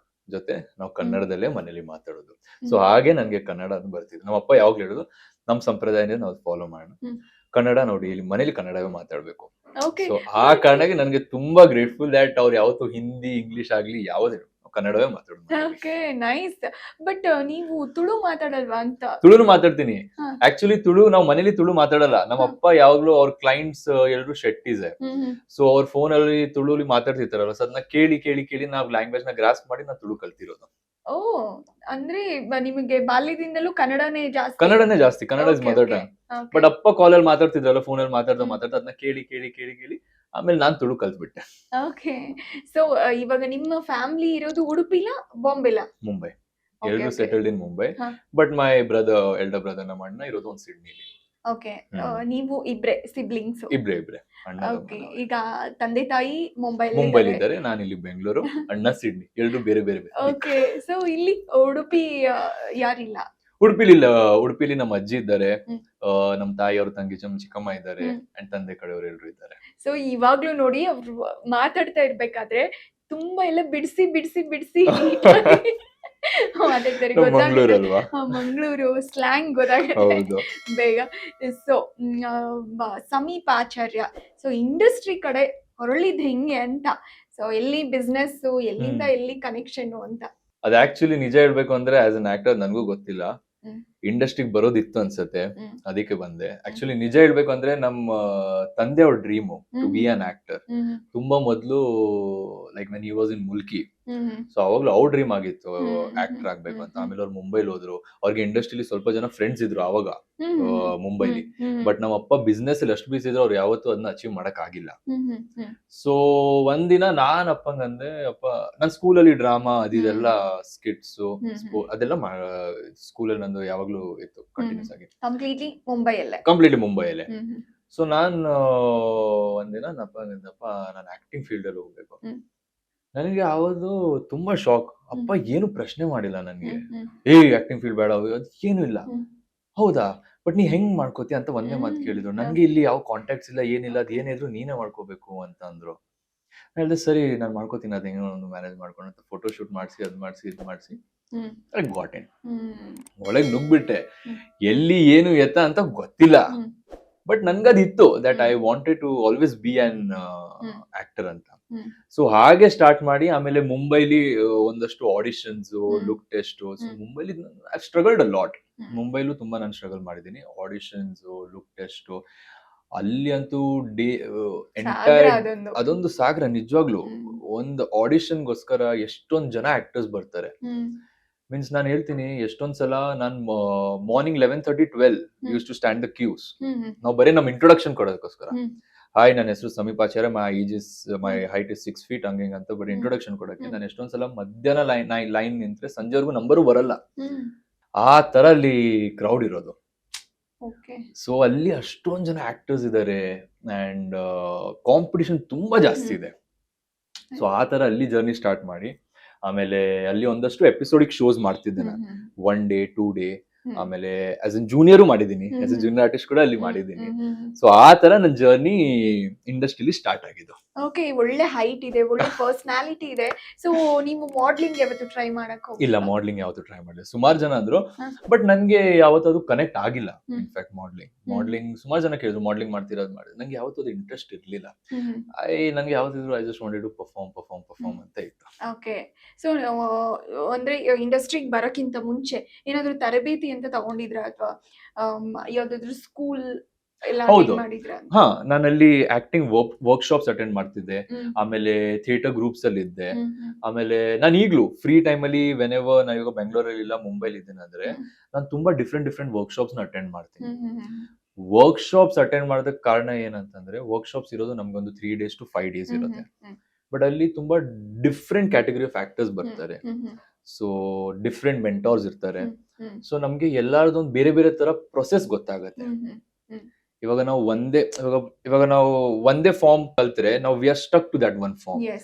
ಜೊತೆ ನಾವು ಕನ್ನಡದಲ್ಲೇ ಮನೇಲಿ ಮಾತಾಡೋದು. ಸೊ ಹಾಗೆ ನನ್ಗೆ ಕನ್ನಡ ಅಂತ ಬರ್ತಿದ್ದು. ನಮ್ಮ ಅಪ್ಪ ಯಾವಾಗ್ಲೂ ಹೇಳೋದು, ನಮ್ ಸಂಪ್ರದಾಯದಿಂದ ನಾವು ಫಾಲೋ ಮಾಡೋಣ, ಹ್ಮ್. ಕನ್ನಡ ನೋಡಿ ಇಲ್ಲಿ ಮನೇಲಿ ಕನ್ನಡವೇ ಮಾತಾಡ್ಬೇಕು. ಓಕೆ. ಸೊ ಆ ಕಾರಣಕ್ಕೆ ನನ್ಗೆ ತುಂಬಾ ಗ್ರೇಟ್ಫುಲ್ ದಟ್ ಅವ್ರು ಯಾವತ್ತು ಹಿಂದಿ ಇಂಗ್ಲಿಷ್ ಆಗ್ಲಿ ಯಾವುದೇ ಕನ್ನಡವೇ ಮಾತಾಡೋದು. Okay, nice. ಬಟ್ ನೀವು ತುಳು ಮಾತಾಡಲ್ವಾ ಅಂತ? ತುಳುನು ಮಾತಾಡ್ತೀನಿ. ಹಾ. ಆಕ್ಚುಲಿ ತುಳು ನಾವು ಮನೇಲಿ ತುಳು ಮಾತಾಡಲ್ಲ. ನಮ್ಮ ಹಾ. ಅಪ್ಪ ಯಾವಾಗ್ಲೂ ಅವ್ರ ಕ್ಲೈಂಟ್ಸ್ ಎಲ್ರು ಶೆಟ್ಟಿಸ್. ಹ್ಮ್. ಹ್ಮ್. ಸೊ ಅವ್ರ ಫೋನ್ ಅಲ್ಲಿ ತುಳುಲಿ ಮಾತಾಡ್ತಿರ್ತಾರಲ್ಲ, ಸೊ ಅದನ್ನ ಕೇಳಿ ಕೇಳಿ ಕೇಳಿ ನಾವು ಲ್ಯಾಂಗ್ವೇಜ್ ನ ಗ್ರಾಸ್ ಮಾಡಿ ನಾವು ತುಳು ಕಲ್ತಿರೋದು. ಓ, ಅಂದ್ರೆ ನಿಮಗೆ ಬಾಲ್ಯದಿಂದಲೂ ಕನ್ನಡನೇ ಜಾಸ್ತಿ? ಕನ್ನಡನೇ ಜಾಸ್ತಿ, Kannada is mother tongue. But ಅಪ್ಪ ಕಾಲಲ್ಲಿ ಮಾತಾಡ್ತಿದ್ರಲ್ಲ, ಫೋನಲ್ಲಿ ಮಾತಾಡ್ತಾ ಮಾತಾಡ್ತಾ ಅದನ್ನ ಕೇಳಿ ಕೇಳಿ ಕೇಳಿ ಕೇಳಿ ಆಮೇಲೆ ನಾನ್ ತುಳು ಕಲ್ತ್ಬಿಟ್ಟೆ. ಓಕೆ. ಸೊ ಇವಾಗ ನಿಮ್ಮ ಫ್ಯಾಮಿಲಿ ಇರೋದು ಉಡುಪಿಲ, ಬಾಂಬೆಲ? ಮುಂಬೈ. Okay, ಎಲ್ರು okay. Settled in Mumbai. ಹಾ. ಬಟ್ ಮೈ ಎಲ್ಡರ್ ಬ್ರದರ್ ನಮ್ಮ ಅಣ್ಣ ಇರೋದು ಒಂದು ಸಿಡ್ನಿಲಿ. ಓಕೆ. ಹ್ಮ್. ನೀವು ಇಬ್ರೆ ಸಿಬ್ಲಿಂಗ್ಸ್? ಇಬ್ರೇ ಅಣ್ಣ ಓಕೆ. ತಮ್ಮ. ಈಗ ತಂದೆ ತಾಯಿ ಮುಂಬೈಲಿ ಮುಂಬೈಲಿ ಇದ್ದಾರೆ, ನಾನು ಇಲ್ಲಿ ಬೆಂಗಳೂರು, ಅಣ್ಣ ಸಿಡ್ನಿ, ಎಲ್ರು ಬೇರೆ ಬೇರೆ ಬೇರೆ. ಓಕೆ. ಸೊ ಇಲ್ಲಿ ಉಡುಪಿ ಯಾರಿಲ್ಲ? ಉಡುಪಿಲಿ ನಮ್ಮ ಅಜ್ಜಿ ಇದ್ದಾರೆ, ಹ್ಮ್. ನಮ್ಮ ತಾಯಿಯವ್ರ ತಂಗಿ ಚಿಕ್ಕಮ್ಮ ಇದ್ದಾರೆ, ಹ್ಮ್. ಅಂಡ್ ತಂದೆ ಕಡೆಯವರು ಎಲ್ರು ಇದ್ದಾರೆ. ಸೊ ಇವಾಗ್ಲೂ ನೋಡಿ ಅವ್ರು ಮಾತಾಡ್ತಾ ಇರ್ಬೇಕಾದ್ರೆ ತುಂಬಾ ಎಲ್ಲ ಬಿಡಿಸಿ ಬಿಡಿಸಿ ಬಿಡಿಸಿ ಮಾತಾಡ್ತಾರೆ. ನಮ್ಮ ಮಂಗ್ಳೂರ್ ಅಲ್ವಾ? ಮಂಗಳೂರು ಸ್ಲ್ಯಾಂಗ್ ಗೊತ್ತಾಗುತ್ತೆ ಹೌದು. ಬೇಗ. ಸೊ ಸಮೀಪಾಚಾರ್ಯ, ಸೊ ಇಂಡಸ್ಟ್ರಿ ಕಡೆ ಹೊರಳಿದ್ ಹೆಂಗೆ ಅಂತ, ಸೊ ಎಲ್ಲಿ ಬಿಸ್ನೆಸ್, ಎಲ್ಲಿಂದ ಎಲ್ಲಿ ಕನೆಕ್ಷನ್ ಅಂತ? ಅದ್ ಆಕ್ಚುಲಿ ನಿಜ ಹೇಳ್ಬೇಕು ಅಂದ್ರೆ ಆಸ್ ಅನ್ ಆಕ್ಟರ್ ನನ್ಗೂ ಗೊತ್ತಿಲ್ಲ. ಹ್ಮ್. ಇಂಡಸ್ಟ್ರಿಗೆ ಬರೋದಿತ್ತು ಅನ್ಸತ್ತೆ, ಹ್ಮ್. ಅದಕ್ಕೆ ಬಂದೆ. ಆಕ್ಚುಲಿ ನಿಜ ಹೇಳ್ಬೇಕು ಅಂದ್ರೆ ನಮ್ಮ ತಂದೆ ಅವ್ರ dream to be an actor. Hmm. ತುಂಬಾ ಮೊದ್ಲು like when he was in Mulki, hmm. So ಅವಾಗ್ಲೂ ಅವ್ರ ಡ್ರೀಮ್ ಆಗಿತ್ತು ಹ್ಮ್. ಆಕ್ಟರ್ ಆಗ್ಬೇಕು ಅಂತ. ಹ್ಮ್. ಆಮೇಲೆ ಅವ್ರು ಮುಂಬೈಲಿ ಹೋದ್ರು. ಅವ್ರಿಗೆ ಇಂಡಸ್ಟ್ರಿಲಿ ಸ್ವಲ್ಪ ಜನ ಫ್ರೆಂಡ್ಸ್ ಇದ್ರು ಆವಾಗ ಹ್ಮ್. ಮುಂಬೈಲಿ. ಹ್ಮ್. ಬಟ್ ನಮ್ಮ ಅಪ್ಪ ಬಿಸ್ನೆಸ್ ಅಲ್ಲಿ ಅಷ್ಟು ಬಿಸಿ ಇದ್ರು, ಅವ್ರು ಯಾವತ್ತೂ ಅದನ್ನ ಅಚೀವ್ ಮಾಡಕ್ ಆಗಿಲ್ಲ. ಹ್ಮ್. ಹ್ಮ್. ಸೊ ಒಂದಿನ ನಾನ್ ಅಪ್ಪಂಗಂದೆ, ಅಪ್ಪ ನನ್ ಸ್ಕೂಲಲ್ಲಿ ಡ್ರಾಮಾ ಅದೆಲ್ಲ ಸ್ಕಿಟ್ಸ್ ಹ್ಮ್. ಅದೆಲ್ಲ ಸ್ಕೂಲಲ್ಲಿ ನಂದು ಯಾವಾಗ್ಲೂ ಇತ್ತು ಕಂಟಿನ್ಯೂಸ್ ಆಗಿ, ಕಂಪ್ಲೀಟ್ಲಿ ಮುಂಬೈಯಲ್ಲೇ? ಕಂಪ್ಲೀಟ್ಲಿ ಮುಂಬೈಯಲ್ಲೇ. ಹ್ಮ್. ಹ್ಮ್. ಸೊ ನಾನ್ ಒಂದಿನ ನನ್ನಪ್ಪ ನಾನು ಆಕ್ಟಿಂಗ್ ಫೀಲ್ಡ್ ಅಲ್ಲಿ ಹೋಗ್ಬೇಕು. ಹ್ಮ್. ನನಗೆ ಅವತ್ತು ತುಂಬಾ ಶಾಕ್. ಅಪ್ಪ ಏನು ಪ್ರಶ್ನೆ ಮಾಡಿಲ್ಲ ನನ್ಗೆ. ಹ್ಮ್ ಆಕ್ಟಿಂಗ್ ಫೀಲ್ಡ್ ಬೇಡ ಅದು ಏನು ಇಲ್ಲ. ಹ್ಮ್ ಹೌದಾ, ಬಟ್ ನೀ ಹೆಂಗ್ ಮಾಡ್ಕೋತಿ ಅಂತ ಒಂದೇ ಮಾತು ಹ್ಮ್ ಕೇಳಿದ್ರು. ನನ್ಗೆ ಇಲ್ಲಿ ಯಾವ ಕಾಂಟ್ಯಾಕ್ಟ್ಸ್ ಇಲ್ಲ, ಏನಿಲ್ಲ, ಅದ್ ಏನಿದ್ರು ನೀನೇ ಮಾಡ್ಕೋಬೇಕು ಅಂತ ಅಂದ್ರು. ಹೇಳ್ದೆ ಸರಿ ನಾನು ಮಾಡ್ಕೋತೀನಿ, ಅದ್ ಹೆಂಗೋ ಒಂದು ಮ್ಯಾನೇಜ್ ಮಾಡ್ಕೊಂಡು ಅಂತ ಫೋಟೋ ಶೂಟ್ ಮಾಡಿಸಿ, ಅದ್ ಮಾಡಿಸಿ, ಇದ್ ಮಾಡಿಸಿ ಹ್ಮ್ ಐ ಗಾಟ್ ಇನ್. ಹ್ಮ್ ಒಳಗ್ ನುಗ್ಬಿಟ್ಟೆ. ಹ್ಮ್. ಎಲ್ಲಿ ಏನು ಎತ್ತ ಅಂತ ಗೊತ್ತಿಲ್ಲ. ಹ್ಮ್ ಬಟ್ ನನ್ಗದಿತ್ತು that I hmm. Wanted to always be an hmm. Actor ಅಂತ. ಹ್ಮ್. ಸೊ ಹಾಗೆ ಸ್ಟಾರ್ಟ್ ಮಾಡಿ ಆಮೇಲೆ ಮುಂಬೈಲಿ ಒಂದಷ್ಟು auditions, hmm. Look test. So hmm. ಮುಂಬೈಲಿ I struggled a lot. Hmm. ಮುಂಬೈಲು ತುಂಬಾ ನಾನು ಸ್ಟ್ರಗಲ್ ಮಾಡಿದ್ದೀನಿ. ಆಡಿಷನ್ಸ್, ಲುಕ್ ಟೆಸ್ಟ್, ಅಲ್ಲಿ ಅಂತೂ ಡೇ ಸಾಗರ ಎಂಟೈರ್ ಅದೊಂದು. ಅದೊಂದು ಸಾಗರ ನಿಜವಾಗ್ಲು. ಹ್ಮ್. ಒಂದು ಆಡಿಷನ್ಗೋಸ್ಕರ ಎಷ್ಟೊಂದ್ ಜನ ಆಕ್ಟರ್ಸ್ ಬರ್ತಾರೆ. ಹ್ಮ್. ಮೀನ್ಸ್ ನಾನು ಹೇಳ್ತೀನಿ, ಎಷ್ಟೊಂದ್ ಸಲ ನಾನು morning 11:30-12 use to stand the queues. Hmm. Hmm. ನಾವು ಬರೀ ನಮ್ ಇಂಟ್ರೊಡಕ್ಷನ್ ಕೊಡೋದಕ್ಕೋಸ್ಕರ. ಹ್ಮ್. ಹಾಯ್, ನನ್ನ ಹೆಸರು Sameep Acharya, my height is 6 feet ಹಂಗೆ ಅಂತ ಬರೀ ಹ್ಮ್. ಇಂಟ್ರೊಡಕ್ಷನ್ ಕೊಡಕ್ಕೆ ಹ್ಮ್. ನಾನು ಎಷ್ಟೊಂದ್ ಸಲ ಮಧ್ಯಾಹ್ನ ಲೈನ್ ನಿಂತ್ರೆ ಸಂಜೆವರೆಗೂ ನಂಬರು ಬರಲ್ಲ. ಹ್ಮ್. ಆ ತರ ಅಲ್ಲಿ ಕ್ರೌಡ್ ಇರೋದು. ಓಕೆ. ಸೊ ಅಲ್ಲಿ ಅಷ್ಟೊಂದ್ ಜನ ಆಕ್ಟರ್ಸ್ ಇದಾರೆ ಅಂಡ್ ಕಾಂಪಿಟಿಷನ್ ತುಂಬಾ ಜಾಸ್ತಿ ಇದೆ. ಸೊ ಆ ತರ ಅಲ್ಲಿ ಜರ್ನಿ ಸ್ಟಾರ್ಟ್ ಮಾಡಿ ಆಮೇಲೆ ಅಲ್ಲಿ ಒಂದಷ್ಟು ಎಪಿಸೋಡಿಕ್ ಶೋಸ್ ಮಾಡ್ತಿದ್ದೆ ನಾನು. 1 day 2 day. ಆಮೇಲೆ ಆಸ್ ಎನ್ ಜೂನಿಯರು ಮಾಡಿದ್ದೀನಿ, ಆಸ್ ಎ ಜೂನಿಯರ್ ಆರ್ಟಿಸ್ಟ್ ಕೂಡ ಅಲ್ಲಿ ಮಾಡಿದ್ದೀನಿ. ಸೊ ಆ ತರ ನನ್ನ ಜರ್ನಿ ಇಂಡಸ್ಟ್ರಿಲಿ ಸ್ಟಾರ್ಟ್ ಆಗಿದ್ದು. ಓಕೆ, ಒಳ್ಳೆ ಹೈಟ್ ಇದೆ, ಒಳ್ಳೆ ಪರ್ಸನಾಲಿಟಿ ಇದೆ. ಸೊ ನೀವು ಮಾಡ್ಲಿಂಗ್ ಯಾವತ್ತು ಟ್ರೈ ಮಾಡಕ್ ಇಲ್ಲ, ಹೋಗಿಲ್ಲ? ಮಾಡ್ಲಿಂಗ್ ಯಾವತ್ತೂ ಟ್ರೈ ಮಾಡಿಲ್ಲ. ಸುಮಾರು ಜನ ಅಂದ್ರು, ಹ. ಬಟ್ ನನ್ಗೆ ಯಾವತ್ತೂ ಅದು ಕನೆಕ್ಟ್ ಆಗಿಲ್ಲ. ಹ್ಮ್. ಇನ್ಫ್ಯಾಕ್ಟ್ ಮಾಡ್ಲಿಂಗ್ ಸುಮಾರು ಜನ ಕೇಳಿದ್ರು, ಮಾಡ್ಲಿಂಗ್ ಮಾಡ್ತಿರೋದು ಮಾಡಿ. ನಂಗೆ ಯಾವತ್ತೂ ಅದು ಇಂಟ್ರೆಸ್ಟ್ ಇರ್ಲಿಲ್ಲ. ಹ್ಮ್. ನನ್ಗೆ ಯಾವತ್ತಿದ್ರು I just wanted to perform ಅಂತ ಇತ್ತು. ಓಕೆ. ಸೊ ಅಂದ್ರೆ ಇಂಡಸ್ಟ್ರಿಗೆ ಬರಕ್ಕಿಂತ ಮುಂಚೆ ಏನಾದ್ರು ತರಬೇತಿ ಅಂತ ತಗೊಂಡಿದ್ರ ಅಥವಾ ಯಾವ್ದಾದ್ರು ಸ್ಕೂಲ್ ಎಲ್ಲ ಹೌದು. attend ಮಾಡಿದ್ರಾ? ಹಾ, ನಾನಲ್ಲಿ ಆಕ್ಟಿಂಗ್ ವರ್ಕ್ಶಾಪ್ಸ್ ಅಟೆಂಡ್ ಮಾಡ್ತಿದ್ದೆ. ಹ್ಮ್. ಆಮೇಲೆ ಥಿಯೇಟರ್ ಗ್ರೂಪ್ಸ್ ಅಲ್ಲಿ ಇದ್ದೆ. ಹ್ಮ್. ಹ್ಮ್. ಆಮೇಲೆ ನಾನು ಈಗ್ಲೂ ಫ್ರೀ ಟೈಮ್ ಅಲ್ಲಿ ವೆನೆವರ್ ನಾನು ಇವಾಗ ಬೆಂಗಳೂರಲ್ಲಿ ಇಲ್ಲ, ಮುಂಬೈಲಿ ಇದ್ದೇನೆ ಅಂದ್ರೆ ಹ್ಮ್. ನಾನು ತುಂಬಾ ಡಿಫ್ರೆಂಟ್ ವರ್ಕ್ಶಾಪ್ಸ್ ನ ಅಟೆಂಡ್ ಮಾಡ್ತೀನಿ. ಹ್ಮ್. ಹ್ಮ್. ವರ್ಕ್ಶಾಪ್ಸ್ ಅಟೆಂಡ್ ಮಾಡೋದಕ್ಕೆ ಕಾರಣ ಏನಂತಂದ್ರೆ, ವರ್ಕ್ಶಾಪ್ಸ್ ಇರೋದು ನಮ್ಗೊಂದು 3 days to 5 days ಹ್ಮ್. ಇರುತ್ತೆ. ಹ್ಮ್. ಬಟ್ ಅಲ್ಲಿ ತುಂಬಾ ಡಿಫ್ರೆಂಟ್ ಕ್ಯಾಟಗರಿ ಆಫ್ ಆಕ್ಟರ್ಸ್ ಬರ್ತಾರೆ. ಹ್ಮ್. ಹ್ಮ್. ಸೊ ಡಿಫ್ರೆಂಟ್ ಮೆಂಟೋರ್ಸ್ ಇರ್ತಾರೆ. ಹ್ಮ್. ಸೊ ನಮ್ಗೆ ಎಲ್ಲಾರ್ದೊಂದು ಬೇರೆ ಬೇರೆ ತರ ಪ್ರೊಸೆಸ್ ಗೊತ್ತಾಗತ್ತೆ. ಹ್ಮ್. ಹ್ಮ್. ಇವಾಗ ನಾವು ಒಂದೇ ಫಾರ್ಮ್ ಕಲ್ತ್ರೆ ನಾವು we are stuck to that one form. Yes.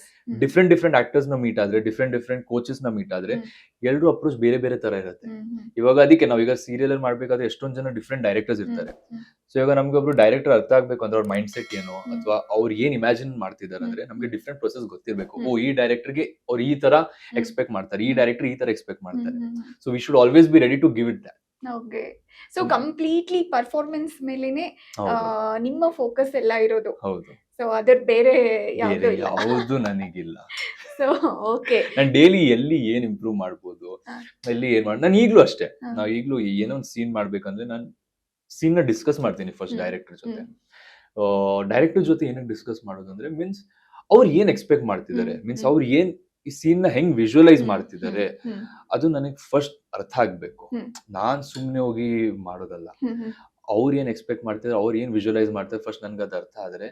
Different actors ನ ಮೀಟ್ ಆದ್ರೆ, ಡಿಫ್ರೆಂಟ್ ಕೋಚಸ್ ನ ಮೀಟ್ ಆದ್ರೆ ಎಲ್ರು ಅಪ್ರೋಚ್ ಬೇರೆ ಬೇರೆ ತರ ಇರುತ್ತೆ. ಇವಾಗ ಅದಕ್ಕೆ ನಾವೀಗ ಸೀರಿಯಲ್ ಅಲ್ಲಿ ಮಾಡ್ಬೇಕಾದ್ರೆ ಎಷ್ಟೊಂದ್ ಜನ ಡಿಫ್ರೆಂಟ್ ಡೈರೆಕ್ಟರ್ಸ್ ಇರ್ತಾರೆ. ಸೊ ಇವಾಗ ನಮ್ಗೆ ಒಬ್ರು ಡೈರೆಕ್ಟರ್ ಅರ್ಥ ಆಗ್ಬೇಕು ಅಂದ್ರೆ ಅವ್ರ ಮೈಂಡ್ ಸೆಟ್ ಏನು, ಅಥವಾ ಅವ್ರು ಏನ್ ಇಮ್ಯಾಜಿನ್ ಮಾಡ್ತಿದ್ದಾರೆ ಅಂದ್ರೆ ನಮ್ಗೆ ಡಿಫ್ರೆಂಟ್ ಪ್ರೊಸೆಸ್ ಗೊತ್ತಿರ್ಬೇಕು. ಓ, ಈ ಡೈರೆಕ್ಟರ್ಗೆ ಅವ್ರು ಈ ತರ ಎಕ್ಸ್ಪೆಕ್ಟ್ ಮಾಡ್ತಾರೆ, ಈ ಡೈರೆಕ್ಟರ್ ಈ ತರ ಎಕ್ಸ್ಪೆಕ್ಟ್ ಮಾಡ್ತಾರೆ. So we should always be ready to give it that. Okay. So completely performance ಮೇಲೇನೆ ನಿಮ್ಮ ಫೋಕಸ್ ಎಲ್ಲ ಇರೋದು. ಹೌದು. ಸೊ ಅದರ ಬೇರೆ ಯಾವ್ದು ಇಲ್ಲ. ಯಾವುದು ನನಗಿಲ್ಲ. So okay. ನಾನು ಡೈಲಿ ಎಲ್ಲಿ ಏನ್ ಇಂಪ್ರೂವ್ ಮಾಡ್ಬೋದು, ಎಲ್ಲಿ ಏನ್ ನಾನು ಈಗ್ಲೂ ಅಷ್ಟೇ. ನಾವು ಈಗ್ಲೂ ಏನೋ ಒಂದು ಸೀನ್ ಮಾಡ್ಬೇಕಂದ್ರೆ ನಾನು ಸೀನ್ ನ ಡಿಸ್ಕಸ್ ಮಾಡ್ತೀನಿ ಫಸ್ಟ್ ಡೈರೆಕ್ಟರ್ ಜೊತೆ. ಡೈರೆಕ್ಟರ್ ಜೊತೆ ಏನಕ್ಕೆ ಡಿಸ್ಕಸ್ ಮಾಡೋದು ಅಂದ್ರೆ, ಮೀನ್ಸ್ ಅವ್ರು ಏನ್ ಎಕ್ಸ್ಪೆಕ್ಟ್ ಮಾಡ್ತಿದ್ದಾರೆ, ಮೀನ್ಸ್ ಅವ್ರು ಏನ್ ಈ ಸೀನ್ ನ ಹೆಂಗ್ ವಿಜುವಲೈಸ್ ಮಾಡ್ತಿದ್ದಾರೆ, ಅದು ನನಗೆ ಫಸ್ಟ್ ಅರ್ಥ ಆಗ್ಬೇಕು. ನಾನ್ ಸುಮ್ನೆ ಹೋಗಿ ಮಾಡೋದಲ್ಲ. ಅವ್ರು ಏನ್ ಎಕ್ಸ್ಪೆಕ್ಟ್ ಮಾಡ್ತಿದ್ದಾರೆ, ಅವ್ರು ಏನ್ ವಿಜುವಲೈಸ್ ಮಾಡ್ತಾರೆ, ಫಸ್ಟ್ ನನ್ಗೆ ಅದು ಅರ್ಥ ಆದ್ರೆ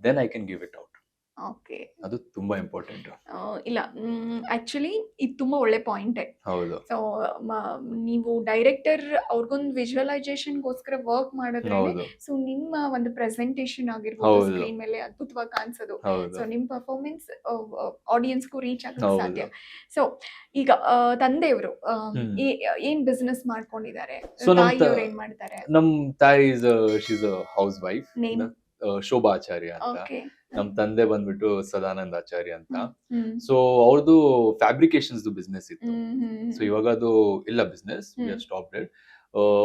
then I can give it out. Okay. ಅದು ತುಂಬಾ ಇಂಪಾರ್ಟೆಂಟ್. ಇಲ್ಲ, ಆಕ್ಚುಲಿ ಇದು ತುಂಬಾ ಒಳ್ಳೆ ಪಾಯಿಂಟ್. ಹೌದು. ಸೊ ನೀವು ಡೈರೆಕ್ಟರ್ ಅವ್ರಿಗೊಂದು ವಿಜುವಲೈಸೇಷನ್ಗೋಸ್ಕರ ವರ್ಕ್ ಮಾಡಿದ್ರೆ, ಸೊ ನಿಮ್ಮ ಒಂದು ಪ್ರೆಸೆಂಟೇಷನ್ ಆಗಿರ್ಬೋದು ಸ್ಕ್ರೀನ್ ಮೇಲೆ ಅದ್ಭುತವಾಗಿ ಕಾಣಿಸೋದು. ಸೊ ನಿಮ್ ಪರ್ಫಾರ್ಮೆನ್ಸ್ ಆಡಿಯನ್ಸ್ಗೂ ರೀಚ್ ಆಗೋದು ಸಾಧ್ಯ. ಸೊ ಈಗ ತಂದೆಯವರು ಏನ್ ಬಿಸ್ನೆಸ್ ಮಾಡ್ಕೊಂಡಿದ್ದಾರೆ? ತಾಯಿಯವರು ಏನ್ ಮಾಡ್ತಾರೆ? ನಮ್ ತಾಯಿ she's a housewife. Name? Shobha Acharya ಅಂತ. ಓಕೆ. ನಮ್ ತಂದೆ ಬಂದ್ಬಿಟ್ಟು ಸದಾನಂದ ಆಚಾರ್ಯ ಅಂತ. ಸೊ ಅವ್ರದ್ದು ಫ್ಯಾಬ್ರಿಕೇಶನ್ಸ್ ಬಿಸ್ನೆಸ್ ಇತ್ತು. ಸೊ ಇವಾಗ ಅದು ಇಲ್ಲ business, we are stopped it.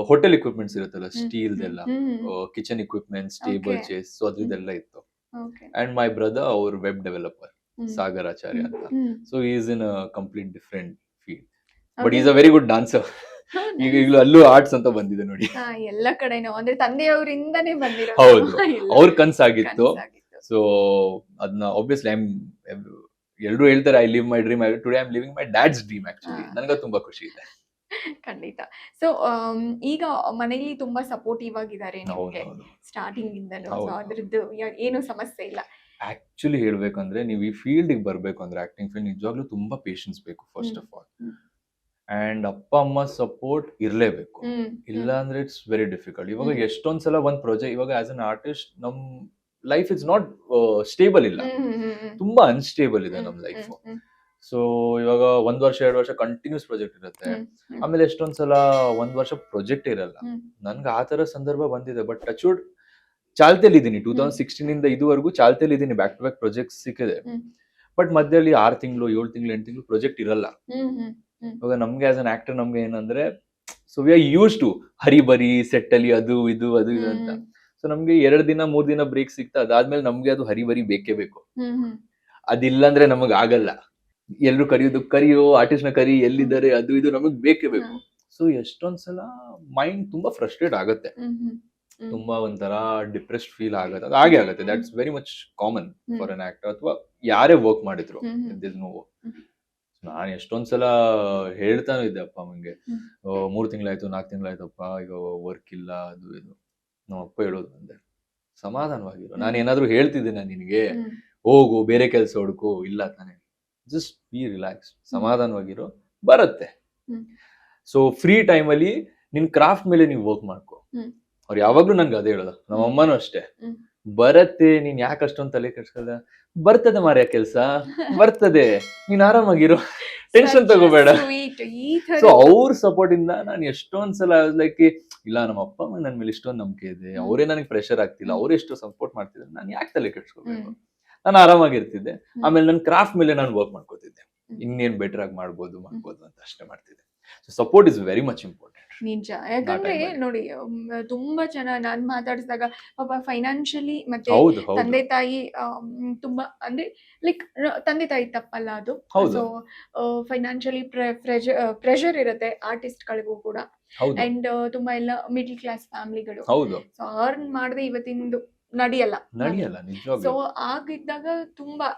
Hotel equipments ಇರುತ್ತಲ್ಲ, ಸ್ಟೀಲ್ ಎಲ್ಲ, kitchen equipments, table chairs, so ಅದ್ರದ್ದೆಲ್ಲ ಇತ್ತು. ಅಂಡ್ ಮೈ ಬ್ರದರ್ ಅವ್ರ ವೆಬ್ ಡೆವಲಪರ್ ಸಾಗರ್ ಆಚಾರ್ಯ ಅಂತ. So is in a complete different field, but is a very good dancer. ಈಗಲೂ ಅಲ್ಲೂ ಆರ್ಟ್ಸ್ ಅಂತ ಬಂದಿದೆ ನೋಡಿ. ಎಲ್ಲ ಕಡೆನೂ ಅಂದ್ರೆ ತಂದೆಯವರಿಂದಾನೇ ಬಂದಿರೋ. ಹೌದು, ಅವ್ರ ಕನ್ಸಾಗಿತ್ತು. ಸೊ ಅದನ್ನ ಆಬ್ವಿಯಸ್ಲಿ ಎಲ್ರು ಹೇಳ್ತಾರೆ I live my dream. Today I am living my dad's dream. Actually ನನಗೆ ತುಂಬಾ ಖುಷಿ ಇದೆ. ಖಂಡಿತ. ಸೊ ಈಗ ಮನೇಲಿ ತುಂಬಾ ಸಪೋರ್ಟಿವ್ ಆಗಿದ್ದಾರೆ ನಿಮ್ಗೆ ಸ್ಟಾರ್ಟಿಂಗ್ ಇಂದಲೂ. ಸೊ ಅದ್ರದ್ದು ಏನು ಸಮಸ್ಯೆ ಇಲ್ಲ. ಆಕ್ಚುಲಿ ಹೇಳ್ಬೇಕಂದ್ರೆ, ನೀವು ಈ ಫೀಲ್ಡ್ ಬರ್ಬೇಕು ಅಂದ್ರೆ, ಆಕ್ಟಿಂಗ್ ಫೀಲ್ಡ್, ನಿಜವಾಗ್ಲೂ ತುಂಬಾ ಪೇಷನ್ಸ್ ಬೇಕು ಫಸ್ಟ್ ಆಫ್ ಆಲ್. ಅಂಡ್ ಅಪ್ಪ ಅಮ್ಮ ಸಪೋರ್ಟ್ ಇರ್ಲೇಬೇಕು. ಇಲ್ಲ ಅಂದ್ರೆ ಇಟ್ಸ್ ವೆರಿ ಡಿಫಿಕಲ್ಟ್. ಇವಾಗ ಎಷ್ಟೊಂದ್ಸಲ ಒಂದ್ ಪ್ರಾಜೆಕ್ಟ್, ಇವಾಗ ಆಸ್ ಅನ್ ಆರ್ಟಿಸ್ಟ್ ನಮ್ ಲೈಫ್ ಇಸ್ ನಾಟ್ ಸ್ಟೇಬಲ್ ಇಲ್ಲ, ತುಂಬಾ ಅನ್ಸ್ಟೇಬಲ್ ಇದೆ ನಮ್ ಲೈಫ್. ಸೊ ಇವಾಗ 1 ವರ್ಷ 2 ವರ್ಷ ಕಂಟಿನ್ಯೂಸ್ ಪ್ರಾಜೆಕ್ಟ್ ಇರುತ್ತೆ. ಆಮೇಲೆ ಎಷ್ಟೊಂದ್ಸಲ 1 ವರ್ಷ ಪ್ರಾಜೆಕ್ಟ್ ಇರಲ್ಲ. ನನ್ಗೆ ಆ ತರ ಸಂದರ್ಭ ಬಂದಿದೆ. ಬಟ್ ಟಚ್ವುಡ್ ಚಾಲ್ತಿಯಲ್ಲಿ ಇದ್ದೀನಿ. 2016 ಇಂದ ಇದುವರೆಗೂ ಚಾಲ್ತಿಯಲ್ಲಿ ಇದ್ದೀನಿ. ಬ್ಯಾಕ್ ಟು ಬ್ಯಾಕ್ ಪ್ರಾಜೆಕ್ಟ್ ಸಿಕ್ಕಿದೆ. ಬಟ್ ಮಧ್ಯದಲ್ಲಿ 6 ತಿಂಗಳು 7 ತಿಂಗಳು 8 ತಿಂಗಳು ಪ್ರಾಜೆಕ್ಟ್ ಇರಲ್ಲ. ಇವಾಗ ನಮ್ಗೆ ಆಸ್ ಅನ್ ಆಕ್ಟರ್ ನಮ್ಗೆ ಏನಂದ್ರೆ, so we are use to ಹರಿಬರಿ ಸೆಟ್ ಅಲ್ಲಿ ಅದು ಇದು ಅಂತ. ಸೊ ನಮ್ಗೆ 2 ದಿನ 3 ದಿನ ಬ್ರೇಕ್ ಸಿಗ್ತಾ, ಅದಾದ್ಮೇಲೆ ನಮ್ಗೆ ಅದು ಹರಿಬರಿ ಬೇಕೇ ಬೇಕು. ಅದಿಲ್ಲ ಅಂದ್ರೆ ನಮಗ್ ಆಗಲ್ಲ. ಎಲ್ರು ಕರಿಯೋ ಆರ್ಟಿಸ್ಟ್ ನ ಕರಿ, ಎಲ್ಲಿದ್ದಾರೆ ಅದು ಇದು ನಮಗ್ ಬೇಕೇ ಬೇಕು. ಸೊ ಎಷ್ಟೊಂದ್ಸಲ ಮೈಂಡ್ ತುಂಬಾ ಫ್ರಸ್ಟ್ರೇಟ್ ಆಗತ್ತೆ. ತುಂಬಾ ಒಂಥರ ಡಿಪ್ರೆಸ್ಡ್ ಫೀಲ್ ಆಗತ್ತೆ. ಅದು ಹಾಗೆ ಆಗತ್ತೆ. That's very much common for an actor, ಅಥವಾ ಯಾರೇ ವರ್ಕ್ ಮಾಡಿದ್ರು. ನಾನು ಎಷ್ಟೊಂದ್ಸಲ ಹೇಳ್ತಾನು ಇದ್ದೆ ಅಪ್ಪ ಅಮ್ಮಂಗೆ, 3 ತಿಂಗಳಾಯ್ತು 4 ತಿಂಗಳಾಯ್ತಪ್ಪ ಈಗ ವರ್ಕ್ ಇಲ್ಲ ಅದು ಇದು. ನಮ್ಮಪ್ಪ ಹೇಳೋದು ಅಂದೆ, ಸಮಾಧಾನವಾಗಿರು. ನಾನು ಏನಾದ್ರು ಹೇಳ್ತಿದ್ದೇನೆ ನಿನಗೆ, ಹೋಗು ಬೇರೆ ಕೆಲಸ ಹುಡುಕು, ಇಲ್ಲ ತಾನೆ, ಜಸ್ಟ್ ಬಿ ರಿಲ್ಯಾಕ್ಸ್, ಸಮಾಧಾನವಾಗಿರೋ, ಬರುತ್ತೆ. ಸೊ ಫ್ರೀ ಟೈಮ್ ಅಲ್ಲಿ ನಿನ್ ಕ್ರಾಫ್ಟ್ ಮೇಲೆ ನೀವು ವರ್ಕ್ ಮಾಡ್ಕೋ. ಅವ್ರು ಯಾವಾಗ್ಲೂ ನನ್ಗೆ ಅದೇ ಹೇಳೋದು, ನಮ್ಮ ಅಮ್ಮನೂ ಅಷ್ಟೇ, ಬರತ್ತೆ, ನೀನ್ ಯಾಕೆ ಅಷ್ಟೊಂದ್ ತಲೆ ಕೆಡ್ಸ್ಕೊಳ್ದ, ಬರ್ತದೆ ಮಾರ್ಯ ಕೆಲ್ಸ, ಬರ್ತದೆ, ನೀನ್ ಆರಾಮಾಗಿರೋ, ಟೆನ್ಷನ್ ತಗೋಬೇಡ. ಸೊ ಅವ್ರ ಸಪೋರ್ಟ್ ಇಂದ ನಾನು ಎಷ್ಟೊಂದ್ಸಲ ಲೈಕ್, ಇಲ್ಲ ನಮ್ಮ ಅಪ್ಪ ಅಮ್ಮ ನನ್ ಮೇಲೆ ಇಷ್ಟೊಂದು ನಂಬಿಕೆ ಇದೆ, ಅವರೇ ನನಗೆ ಪ್ರೆಷರ್ ಆಗ್ತಿಲ್ಲ, ಅವ್ರೇ ಎಷ್ಟು ಸಪೋರ್ಟ್ ಮಾಡ್ತಿದ್ದಾರೆ, ನಾನು ಯಾಕೆ ತಲೆ ಕೆಡ್ಸ್ಕೋಬೇಕು, ನಾನು ಆರಾಮಾಗಿರ್ತಿದ್ದೆ. ಆಮೇಲೆ ನನ್ನ ಕ್ರಾಫ್ಟ್ ಮೇಲೆ ನಾನು ವರ್ಕ್ ಮಾಡ್ಕೋತಿದ್ದೆ, ಇನ್ನೇನ್ ಬೆಟರ್ ಆಗಿ ಮಾಡ್ಬೋದು ಅಂತ ಅಷ್ಟೇ ಮಾಡ್ತಿದ್ದೆ. So support is very much important. ನಿಜ. ಯಾಕಂದ್ರೆ ನೋಡಿ, ತುಂಬಾ ಜನ ನಾನ್ ಮಾತಾಡಿಸಿದಾಗ ಪಾಪ ಫೈನಾನ್ಷಿಯಲಿ ಮತ್ತೆ ತಂದೆ ತಾಯಿ ತುಂಬಾ ಅಂದ್ರೆ ಲೈಕ್ ತಂದೆ ತಾಯಿ ತಪ್ಪಲ್ಲ ಅದು. ಸೊ ಫೈನಾನ್ಷಿಯಲಿ ಪ್ರೆಷರ್ ಇರುತ್ತೆ ಆರ್ಟಿಸ್ಟ್ ಗಳಿಗೂ ಕೂಡ. ಅಂಡ್ ತುಂಬಾ ಎಲ್ಲ ಮಿಡ್ಲ್ ಕ್ಲಾಸ್ ಫ್ಯಾಮಿಲಿಗಳು. ಸೊ ಅರ್ನ್ ಮಾಡದೆ ಇವತ್ತಿಂದು ನಡೆಯಲ್ಲ. ಸೊ ಆಗಿದ್ದಾಗ ತುಂಬಾ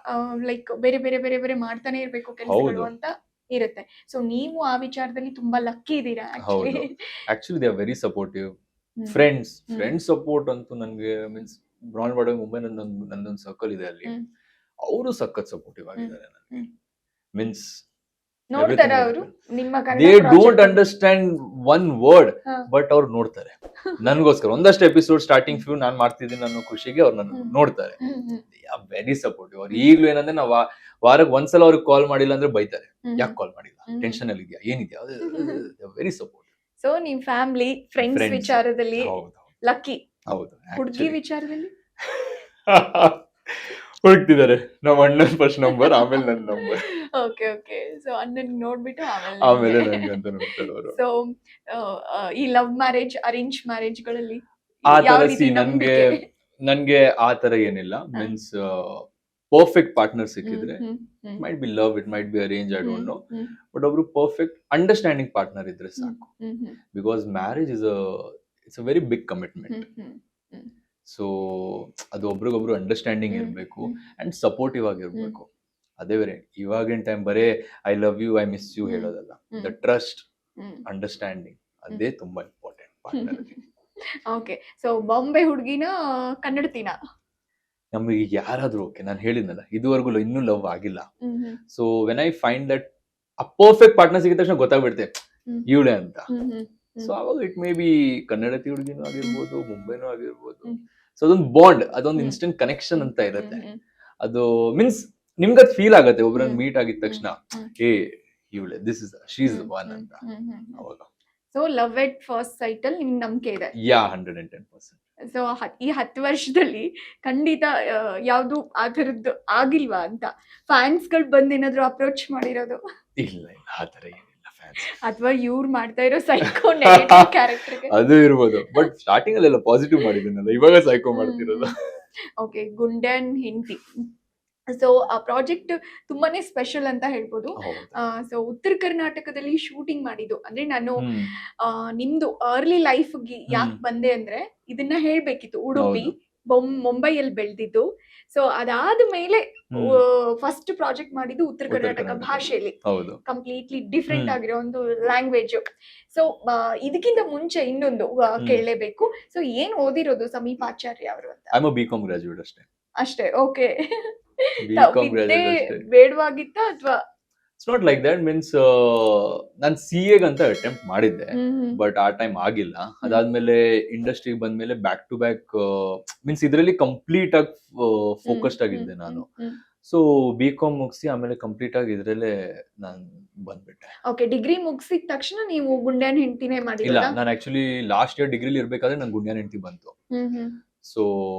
ಲೈಕ್ ಬೇರೆ ಬೇರೆ ಬೇರೆ ಬೇರೆ ಮಾಡ್ತಾನೆ ಇರ್ಬೇಕು ಕೆಲಸಗಳು ಅಂತ ಇರುತ್ತೆ. ಸೊ ನೀವು ಆ ವಿಚಾರದಲ್ಲಿ ತುಂಬಾ ಲಕ್ಕಿ ಇದ್ದೀರಾ. Actually they are very supportive. Friends support ಅಂತೂ ನನ್ಗೆ ಮೀನ್ಸ್ ಬ್ರಾಂಡ್ ಬಾರ್ಡರ್ ಮುಂಬೈ ನಂದೊಂದು ಸರ್ಕಲ್ ಇದೆ, ಅಲ್ಲಿ ಅವರು ಸಖತ್ ಸಪೋರ್ಟಿವ್ ಆಗಿದ್ದಾರೆ ನನಗೆ. ಮೀನ್ಸ್ ನೋಡ್ತಾರ ಅವರು ನಿಮ್ಮ they don't understand one word, but ಅವ್ರು ನೋಡ್ತಾರೆ ನನ್ಗೋಸ್ಕರ. ಒಂದಷ್ಟು ಎಪಿಸೋಡ್ ಸ್ಟಾರ್ಟಿಂಗ್ ಫ್ಯೂ ನಾನ್ ಮಾಡ್ತಿದ್ದೀನಿ ಅನ್ನೋ ಖುಷಿಗೆ ಅವ್ರು ನನ್ನ ನೋಡ್ತಾರೆ. Very supportive. ಅವ್ರು ಈಗ್ಲೂ ಏನಂದ್ರೆ ನಾವು ವಾರಕ್ಕೆ ಒಂದ್ಸಲ ಅವ್ರಿಗೆ ಕಾಲ್ ಮಾಡಿಲ್ಲ ಅಂದ್ರೆ ಬೈತಾರೆ, ಯಾಕೆ ಕಾಲ್ ಮಾಡಿಲ್ಲ, ಟೆನ್ಷನ್ ಅಲ್ಲಿ ಇದೆಯಾ, ಏನಿದ್ಯಾ, ವೆರಿ ಸಪೋರ್ಟ್. ಸೊ ನಿಮ್ ಫ್ಯಾಮಿಲಿ ಫ್ರೆಂಡ್ಸ್ ವಿಚಾರದಲ್ಲಿ ಲಕ್ಕಿ. ಹೌದು. ಹುಡುಗಿ ವಿಚಾರದಲ್ಲಿ ಹುಡುಕ್ತಿದ್ದಾರೆ. ನಮ್ಮ ಅಣ್ಣನ್ ಫಸ್ಟ್ ನಂಬರ್, ಆಮೇಲೆ ನನ್ನ ನಂಬರ್. Okay okay. ಸೊ ಅಣ್ಣನ್ ನೋಡ್ಬಿಟ್ಟು ಆಮೇಲೆ ನಂಗೆ ಅಂತ ನೋಡ್ತಾರೆ ಅವರು. ಸೊ ಈ ಲವ್ ಮ್ಯಾರೇಜ್ ಅರೇಂಜ್ ಮ್ಯಾರೇಜ್ ಗಳಲ್ಲಿ ಆ ತರ ನನ್ಗೆ ಆ ತರ ಏನಿಲ್ಲ. ಮೀನ್ಸ್ ಪರ್ಫೆಕ್ಟ್ ಪಾರ್ಟ್ನರ್ ಸಿಕ್ಕಿದ್ರೆ, might be love, it might be arrange, I don't know, but ಒಬ್ರು ಪರ್ಫೆಕ್ಟ್ ಅಂಡರ್ಸ್ಟ್ಯಾಂಡಿಂಗ್ ಪಾರ್ಟ್ನರ್ ಇದ್ರೆ ಸಾಕು. Because marriage it's a very big commitment. So ಅದು ಒಬ್ರಿಗೊಬ್ರು ಅಂಡರ್ಸ್ಟ್ಯಾಂಡಿಂಗ್ ಇರಬೇಕು ಅಂಡ್ ಸಪೋರ್ಟಿವ್ ಆಗಿರ್ಬೇಕು. ಅದೇ ಬೇರೆ ಇವಾಗಿನ ಟೈಮ್ ಬರೇ I love you, I miss you ಹೇಳೋದಲ್ಲ. ದ ಟ್ರಸ್ಟ್, ಅಂಡರ್ಸ್ಟ್ಯಾಂಡಿಂಗ್, ಅದೇ ತುಂಬಾ important partner. Okay. So Bombay ಹುಡುಗಿನ ಕನ್ನಡತಿನ ನಮಗೆ ಯಾರಾದ್ರೂ ಓಕೆ. ನಾನು ಹೇಳಿದ್ನಲ್ಲ, ಇದುವರೆಗೂ ಇನ್ನೂ ಲವ್ ಆಗಿಲ್ಲ. So when I find that a perfect partner ಸಿಗಿದ ತಕ್ಷಣ ಗೊತ್ತಾಗ್ಬಿಡುತ್ತೆ ಇವಳೆ ಅಂತ. ಸೊ ಅವಾಗ ಇಟ್ ಮೇ ಬಿ ಕನ್ನಡತಿ ಹುಡುಗಿನೂ ಆಗಿರ್ಬೋದು, ಮುಂಬೈನೂ ಆಗಿರ್ಬೋದು. ಸೊ ಅದೊಂದು ಬಾಂಡ್, ಅದೊಂದು ಇನ್ಸ್ಟೆಂಟ್ ಕನೆಕ್ಷನ್ ಅಂತ ಇರುತ್ತೆ. ಅದು ಮೀನ್ಸ್ ನಿಮ್ಗೆ ಅದು ಫೀಲ್ ಆಗತ್ತೆ ಒಬ್ರನ್ನ ಮೀಟ್ ಆಗಿದ ತಕ್ಷಣ, ಏ ಇವಳೆ, this is she is the one ಅಂತ. ಅವಾಗ so love at first sight ಅಲ್ಲಿ ನಿಮ್ಗೆ ನಂಬಿಕೆ ಇದೆ? ಯಾ, 110%. ಸೊ ಈ 10 ವರ್ಷದಲ್ಲಿ ಖಂಡಿತ ಯಾವ್ದು ಆ ಥರದ್ದು ಆಗಿಲ್ವಾ ಅಂತ ಫ್ಯಾನ್ಸ್ ಗಳು ಬಂದ್ ಏನಾದ್ರು ಅಪ್ರೋಚ್ ಮಾಡಿರೋದು? ಇಲ್ಲ, ಆ ತರ ಏನಿಲ್ಲ ಫ್ಯಾನ್ಸ್. ಅಥವಾ ಇವ್ರು ಮಾಡ್ತಾ ಇರೋ ಸೈಕೋ ನೆಗೆಟಿವ್ ಕ್ಯಾರೆಕ್ಟರ್ ಅದು ಇರ್ಬೋದು. ಬಟ್ ಸ್ಟಾರ್ಟಿಂಗ್ ಅಲ್ಲೆಲ್ಲ ಪಾಸಿಟಿವ್ ಮಾಡಿದ್ದೀನಲ್ಲ, ಇವಾಗ ಸೈಕೋ ಮಾಡ್ತಿರೋದು. ಓಕೆ. ಗುಂಡನ್ ಹೆಂಡತಿ. ಸೊ ಆ ಪ್ರಾಜೆಕ್ಟ್ ತುಂಬಾನೇ ಸ್ಪೆಷಲ್ ಅಂತ ಹೇಳ್ಬೋದು. ಸೊ ಉತ್ತರ ಕರ್ನಾಟಕದಲ್ಲಿ ಶೂಟಿಂಗ್ ಮಾಡಿದ್ದು ಅಂದ್ರೆ ನಾನು ನಿಮ್ದು ಅರ್ಲಿ ಲೈಫ್ಗೆ ಯಾಕೆ ಬಂದೆ ಅಂದ್ರೆ ಇದನ್ನ ಹೇಳ್ಬೇಕಿತ್ತು. ಉಡುಪಿ, ಮುಂಬೈಯಲ್ಲಿ ಬೆಳೆದಿದ್ದು. ಸೊ ಅದಾದ ಮೇಲೆ ಫಸ್ಟ್ ಪ್ರಾಜೆಕ್ಟ್ ಮಾಡಿದ್ದು ಉತ್ತರ ಕರ್ನಾಟಕ ಭಾಷೆಯಲ್ಲಿ, ಕಂಪ್ಲೀಟ್ಲಿ ಡಿಫ್ರೆಂಟ್ ಆಗಿರೋ ಒಂದು ಲ್ಯಾಂಗ್ವೇಜ್. ಸೊ ಇದಕ್ಕಿಂತ ಮುಂಚೆ ಇನ್ನೊಂದು ಕೇಳಲೇಬೇಕು. ಸೊ ಏನ್ ಓದಿರೋದು ಸಮೀಪಾಚಾರ್ಯ ಅವರು ಅಂತ? I am a BCom graduate ಅಷ್ಟೇ. ಓಕೆ. ಬೇಡವಾಗಿತ್ತ ಅಥವಾ? It's not like that. Means ನಾನು CA ಅಂತ ಅಟೆಂಪ್ಟ್ ಮಾಡಿದ್ದೆ, ಬಟ್ ಆ ಟೈಮ್ ಆಗಿಲ್ಲ. ಅದಾದ್ಮೇಲೆ ಇಂಡಸ್ಟ್ರಿಗೆ ಬಂದ್ಮೇಲೆ ಬ್ಯಾಕ್ ಟು ಬ್ಯಾಕ್ ಮೀನ್ಸ್ ಇದರಲ್ಲಿ ಕಂಪ್ಲೀಟ್ ಆಗಿ ಫೋಕಸ್ಡ್ ಆಗಿದ್ದೆ ನಾನು. ಸೊ B.Com ಮುಗಿಸಿ ಆಮೇಲೆ ಕಂಪ್ಲೀಟ್ ಆಗಿ ಇದ್ರಲ್ಲೇ ನಾನು ಬಂದ್ಬಿಟ್ಟೆ. ಓಕೆ, ಡಿಗ್ರಿ ಮುಗಿಸಿದ ತಕ್ಷಣ ನೀವು ಗುಂಡ್ಯಾನ್ ಹೆಂಡ್ತಿನೇ ಇಲ್ಲ, ಮಾಡಿರೋದಾ? ನಾನು ಆಕ್ಚುಲಿ ಲಾಸ್ಟ್ ಇಯರ್ ಡಿಗ್ರಿಲಿ ಇರ್ಬೇಕಾದ್ರೆ ನಂಗೆ ಗುಂಡ್ಯಾನ್ ಹೆಂಡ್ತಿ ಬಂತು. ಹ್ಮ್. ಸೊ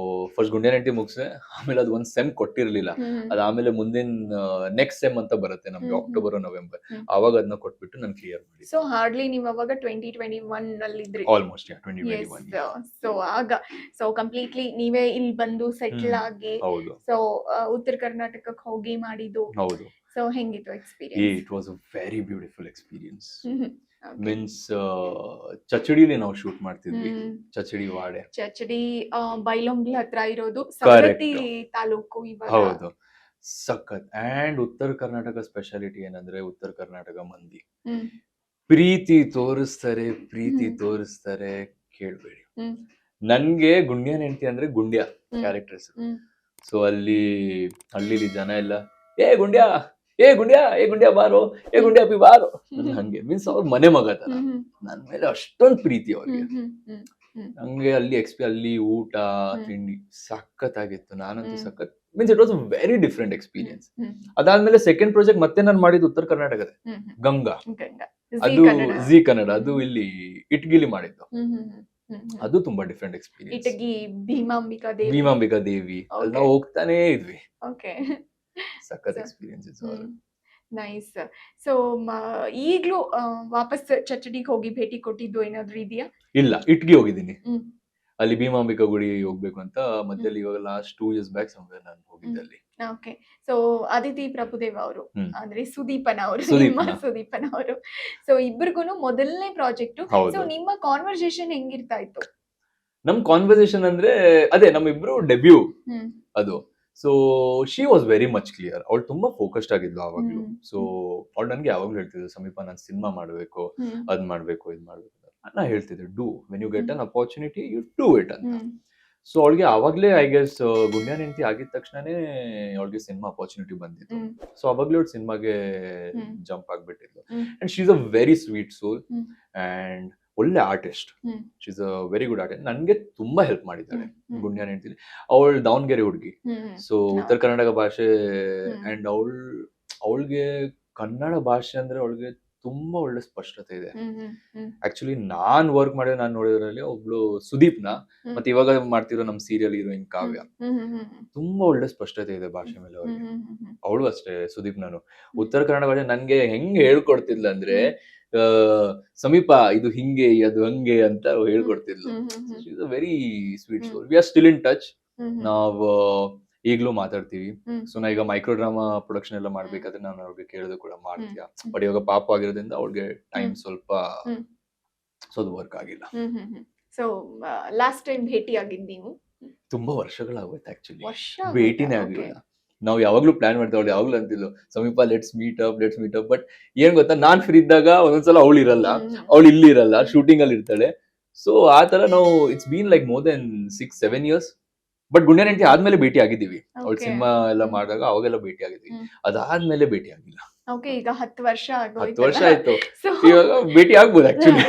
ಫಸ್ಟ್ ಗುಂಡ್ಯಾನ್ ಹೆಂಡ್ತಿ ಮುಗಿಸೆ, ಆಮೇಲೆ ಅದು ಒಂದ್ ಸೆಮ್ ಕೊಟ್ಟಿರ್ಲಿಲ್ಲ. ಅದಾದ್ಮೇಲೆ ಮುಂದಿನ ನೆಕ್ಸ್ಟ್ ಸೆಮ್ ಅಂತ ಬರುತ್ತೆ ನಮ್ಗೆ, ಅಕ್ಟೋಬರ್ ನವೆಂಬರ್, ಅವಾಗ ಅದನ್ನ ಕೊಟ್ಬಿಟ್ಟು ನಾನು ಕ್ಲಿಯರ್ ಮಾಡಿ. ಸೊ ಹಾರ್ಡ್ಲಿ ನೀವು ಅವಾಗ 2021 ಅಲ್ಲಿ ಇದ್ರಿ. ಆಲ್ಮೋಸ್ಟ್ 2021. ಸೊ ಆಗ ಕಂಪ್ಲೀಟ್ಲಿ ನೀವೇ ಇಲ್ಲಿ ಬಂದು ಸೆಟ್ಲ್ ಆಗಿ, ಹೌದು ಸೊ ಉತ್ತರ ಕರ್ನಾಟಕಕ್ಕೆ ಹೋಗಿ ಮಾಡಿದ್ದು. ಹೌದು. ಸೊ ಹೆಂಗಿತ್ತು experience? It was a very beautiful experience. Means ಚಚಡಿಲಿ ನಾವು ಶೂಟ್ ಮಾಡ್ತಿದ್ವಿ, ಚಚಡಿ ವಾಡೆ, ಚಚಡಿ ಬೈಲೊಂಗ್ಲ ಹತ್ರ ಇರೋದು, ಸವದತ್ತಿ ತಾಲೂಕು ಇವಾಗ. ಹೌದು, ಸಖತ್. ಅಂಡ್ ಉತ್ತರ ಕರ್ನಾಟಕ ಸ್ಪೆಷಾಲಿಟಿ ಏನಂದ್ರೆ, ಉತ್ತರ ಕರ್ನಾಟಕ ಮಂದಿ ಪ್ರೀತಿ ತೋರಿಸ್ತಾರೆ ಕೇಳ್ಬೇಡಿ. ನನ್ಗೆ ಗುಂಡ್ಯಾನ್ ಹೆಂಡ್ತಿ ಅಂದ್ರೆ ಗುಂಡ್ಯ ಕ್ಯಾರೆಕ್ಟರ್ಸ್. ಸೊ ಅಲ್ಲಿ ಹಳ್ಳಿಲಿ ಜನ ಎಲ್ಲ ಏ ಗುಂಡ್ಯ ಬಾರೋ, ಏ ಗುಂಡ್ಯ ಅಪ್ಪಿ ಬಾರೋ, ಹಂಗೆ. ಮೀನ್ಸ್ ಅವ್ರ ಮನೆ ಮಗ ತರ. ನನ್ ಮೇಲೆ ಅಷ್ಟೊಂದ್ ಪ್ರೀತಿ ಅವ್ರಿಗೆ. ಹಂಗೆ ಅಲ್ಲಿ ಊಟ ತಿಂಡಿ ಸಖತ್ ಆಗಿತ್ತು. ನಾನಂತೂ ಸಖತ್, means it was a very different experience. ಅದಾದ್ಮೇಲೆ ಸೆಕೆಂಡ್ ಪ್ರಾಜೆಕ್ಟ್ ಮತ್ತೆ ನಾನು ಮಾಡಿದ್ದು ಉತ್ತರ ಕರ್ನಾಟಕದ ಗಂಗಾ, ಅದು ಜಿ ಕನ್ನಡ, ಅದು ಇಲ್ಲಿ ಇಟ್ಗಿಲಿ ಮಾಡಿದ್ದು. ಅದು ತುಂಬಾ ಡಿಫ್ರೆಂಟ್ ಎಕ್ಸ್ಪೀರಿಯನ್ಸ್. ಇಟಗಿ ಭೀಮಾಂಬಿಕಾ ದೇವಿ ಅಲ್ಲಿ ನಾವು ಹೋಗ್ತಾನೆ ಇದ್ವಿ. ಸಖತ್ ಎಕ್ಸ್ಪೀರಿಯನ್ಸ್. ನೈಸ್. ಸೊ ಈಗ್ಲೂ ವಾಪಸ್ ಚಚಡಿಗೆ ಹೋಗಿ ಭೇಟಿ ಕೊಟ್ಟಿದ್ದು ಏನಾದ್ರು ಇದೆಯಾ? ಇಲ್ಲ, ಇಟ್ಗಿ ಹೋಗಿದ್ದೀನಿ. ಅಲ್ಲಿ ಭೀಮಾಂಬಿಕಾ ಗುಡಿ ಹೋಗ್ಬೇಕು ಅಂತ ಮಧ್ಯದಲ್ಲಿ ಇವಾಗ ಲಾಸ್ಟ್ 2 years ಬ್ಯಾಕ್ ಸಮಯ ನಾನು ಹೋಗಿದ್ದಲ್ಲಿ. ಓಕೆ. ಸೊ ಅದಿತಿ ಪ್ರಭುದೇವ ಅವರು ಅಂದ್ರೆ ಸುದೀಪನ್ ಅವರು. ಸೊ ಇಬ್ಬರಿಗೂ ಮೊದಲನೇ ಪ್ರಾಜೆಕ್ಟ್. ಸೊ ನಿಮ್ಮ ಕಾನ್ವರ್ಸೇಷನ್ ಹೆಂಗಿರ್ತಾ ಇತ್ತು? ನಮ್ ಕಾನ್ವರ್ಸೇಷನ್ ಅಂದ್ರೆ ಅದೇ ನಮ್ಮಿಬ್ರು ಡೆಬ್ಯೂ ಅದು. So she was very much clear. ಅವಳು ತುಂಬಾ ಫೋಕಸ್ಡ್ ಆಗಿದ್ಲು ಆವಾಗ್ಲೂ. ಸೊ ಅವಳು ನನ್ಗೆ ಯಾವಾಗ್ಲೂ ಹೇಳ್ತಿದ್ರು, ಸಮೀಪ ನಾನು ಸಿನಿಮಾ ಮಾಡ್ಬೇಕು, ಅದ್ ಮಾಡ್ಬೇಕು, ಇದ್ ಮಾಡ್ಬೇಕು. ನಾ ಹೇಳ್ತಿದ್ದೆ, do when you get an opportunity you do it ಅಂತ. ಸೊ ಅವಳಿಗೆ ಆವಾಗ್ಲೇ ಐ ಗೆಸ್ ಗುಂಡ್ಯಾನ್ ಹೆಂಡ್ತಿ ಆಗಿದ ತಕ್ಷಣನೇ ಅವಳಿಗೆ ಸಿನಿಮಾ ಅಪರ್ಚುನಿಟಿ ಬಂದಿತ್ತು. ಸೊ ಅವಾಗ್ಲೇ ಅವಳು ಸಿನಿಮಾಗೆ ಜಂಪ್ ಆಗ್ಬಿಟ್ಟಿದ್ಲು. And she is a very sweet soul and ಒಳ್ಳೆ artist. She is a very good artist. ನನ್ಗೆ ತುಂಬಾ ಹೆಲ್ಪ್ ಮಾಡಿದ್ದಾಳೆ ಗುಂಡ್ಯಾನ್ ಹೆಂಡ್ತಿ. ಅವಳು ದಾವಣಗೆರೆ ಹುಡುಗಿ. ಸೊ ಉತ್ತರ ಕರ್ನಾಟಕ ಭಾಷೆ ಅಂಡ್ ಅವಳಿಗೆ ಕನ್ನಡ ಭಾಷೆ ಅಂದ್ರೆ ಅವಳಿಗೆ ತುಂಬಾ ಒಳ್ಳೆ ಸ್ಪಷ್ಟತೆ ಇದೆ. ಆಕ್ಚುಲಿ ನಾನ್ ವರ್ಕ್ ಮಾಡಿದ್ರೆ ನಾನು ನೋಡಿದ್ರಲ್ಲಿ ಒಬ್ಳು ಸುದೀಪ್ನ, ಮತ್ತೆ ಇವಾಗ ಮಾಡ್ತಿರೋ ನಮ್ ಸೀರಿಯಲ್ ಹೀರೋಯಿನ್ ಕಾವ್ಯ, ತುಂಬಾ ಒಳ್ಳೆ ಸ್ಪಷ್ಟತೆ ಇದೆ ಭಾಷೆ ಮೇಲೆ ಅವ್ರಿಗೆ. ಅವಳು ಅಷ್ಟೇ, ಸುದೀಪ್. ನಾನು ಉತ್ತರ ಕನ್ನಡ ಭಾಷೆ ನನ್ಗೆ ಹೆಂಗ್ ಹೇಳ್ಕೊಡ್ತಿದ್ಲ ಅಂದ್ರೆ, ಸಮೀಪ ಇದು ಹಿಂಗೆ ಅದು ಹಂಗೆ ಅಂತ ಹೇಳ್ಕೊಡ್ತಿದ್ಲು. Very sweet soul. We are still in touch. ನಾವ್ ಈಗ್ಲೂ ಮಾತಾಡ್ತೀವಿ. ಸೊ ನಾ ಈಗ ಮೈಕ್ರೋ ಡ್ರಾಮಾ ಪ್ರೊಡಕ್ಷನ್ ಎಲ್ಲ ಮಾಡ್ಬೇಕಾದ್ರೆ ನಾನು ಅವ್ರಿಗೆ ಕೇಳಿದ್ರು ಕೂಡ, ಮಾಡ್ತೀಯಾ? ಬಟ್ ಇವಾಗ ಪಾಪ ಆಗಿರೋದ್ರಿಂದ ಅವ್ರಿಗೆ ಟೈಮ್ ಸ್ವಲ್ಪ ಅದು ವರ್ಕ್ ಆಗಿಲ್ಲ. ಸೊ ಲಾಸ್ಟ್ ಟೈಮ್ ಭೇಟಿ ಆಗಿದ್ದು ನೀವು? ತುಂಬಾ ವರ್ಷಗಳಾಗೋಯ್ತು ಆಕ್ಚುಲಿ, ಭೇಟಿನೇ ಆಗಿಲ್ಲ. ನಾವು ಯಾವಾಗ್ಲೂ ಪ್ಲಾನ್ ಮಾಡ್ತೇವೆ, ಯಾವಾಗ್ಲೂ ಅಂತಿದ್ಲು ಸಮೀಪ ಲೆಟ್ಸ್ ಮೀಟ್ ಅಪ್. ಬಟ್ ಏನ್ ಗೊತ್ತಾ, ನಾನ್ ಫ್ರೀ ಇದ್ದಾಗ ಒಂದೊಂದ್ಸಲ ಅವಳು ಇರಲ್ಲ, ಅವಳು ಇಲ್ಲಿ ಇರಲ್ಲ, ಶೂಟಿಂಗ್ ಅಲ್ಲಿ ಇರ್ತಾಳೆ. ಸೊ ಆ ತರ ನಾವು it's been like more than 6-7 years. But Gundyan Hendathi ಆದ್ಮೇಲೆ ಭೇಟಿ ಆಗಿದ್ದೀವಿ. ಅವಳು ಸಿನಿಮಾ ಎಲ್ಲ ಮಾಡಿದಾಗ ಅವಾಗೆಲ್ಲ ಭೇಟಿ ಆಗಿದ್ದೀವಿ. ಅದಾದ್ಮೇಲೆ ಭೇಟಿ ಆಗಿಲ್ಲ. ಈಗ 10 ವರ್ಷ ಆಯ್ತು. ಇವಾಗ ಭೇಟಿ ಆಗ್ಬೋದು ಆಕ್ಚುಲಿ.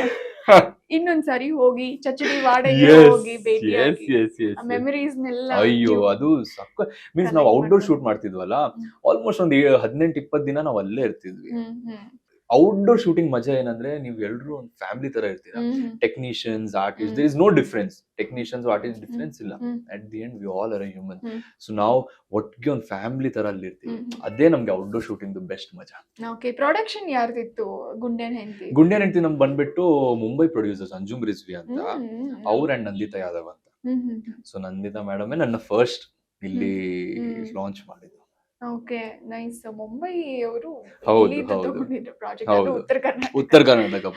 ಇನ್ನೊಂದ್ಸರಿ ಹೋಗಿ ಚಚಡಿ ವಾಡೆಗೆ ಹೋಗಿ ಭೇಟಿ ಆಗಿ ಮೆಮರೀಸ್ನೆಲ್ಲ. ಅಯ್ಯೋ, ಅದು ಸಕ್ಕ. ಮೀನ್ಸ್ ನಾವು ಔಟ್ಡೋರ್ ಶೂಟ್ ಮಾಡ್ತಿದ್ವಲ್ಲ, ಆಲ್ಮೋಸ್ಟ್ ಒಂದು 18-20 ದಿನ ನಾವು ಅಲ್ಲೇ ಇರ್ತಿದ್ವಿ. ಔಟ್ಡೋರ್ ಶೂಟಿಂಗ್ ಮಜಾ ಏನಂದ್ರೆ, ನೀವು ಎಲ್ರು ಒಂದು ಫ್ಯಾಮಿಲಿ ತರ ಇರ್ತೀರಾ. Technicians, artist, there is no difference. Technicians artist difference ಇಲ್ಲ. At the end we all are human. So ನಾವು ಒಟ್ಟಿಗೆ ಒಂದು ಫ್ಯಾಮಿಲಿ ತರ ಅಲ್ಲಿ ಇರ್ತೀವಿ. ಅದೇ ನಮ್ಗೆ ಔಟ್ಡೋರ್ ಶೂಟಿಂಗ್ ಬೆಸ್ಟ್ ಮಜಾ. ಓಕೆ. ಪ್ರೊಡಕ್ಷನ್ ಯಾರ್ದಿತ್ತು ಗುಂಡ್ಯಾನ್ ಹೆಂಡ್ತಿ? ಗುಂಡ್ಯಾನ್ ಹೆಂಡ್ತಿ ನಮ್ಗೆ ಬಂದ್ಬಿಟ್ಟು ಮುಂಬೈ ಪ್ರೊಡ್ಯೂಸರ್ಸ್ ಅಂಜುಮ್ ರಿಜ್ವಿ ಅಂತ, ಅವ್ರ ಅಂಡ್ ನಂದಿತಾ ಯಾದವ್ ಅಂತ. ಸೊ ನಂದಿತಾ ಮೇಡಮ್ ನನ್ನ ಫಸ್ಟ್ ಇಲ್ಲಿ ಲಾಂಚ್ ಮಾಡಿದ್ದು. Okay, nice. ಮುಂಬೈ ಅವರು ಉತ್ತರ ಕರ್ನಾಟಕ.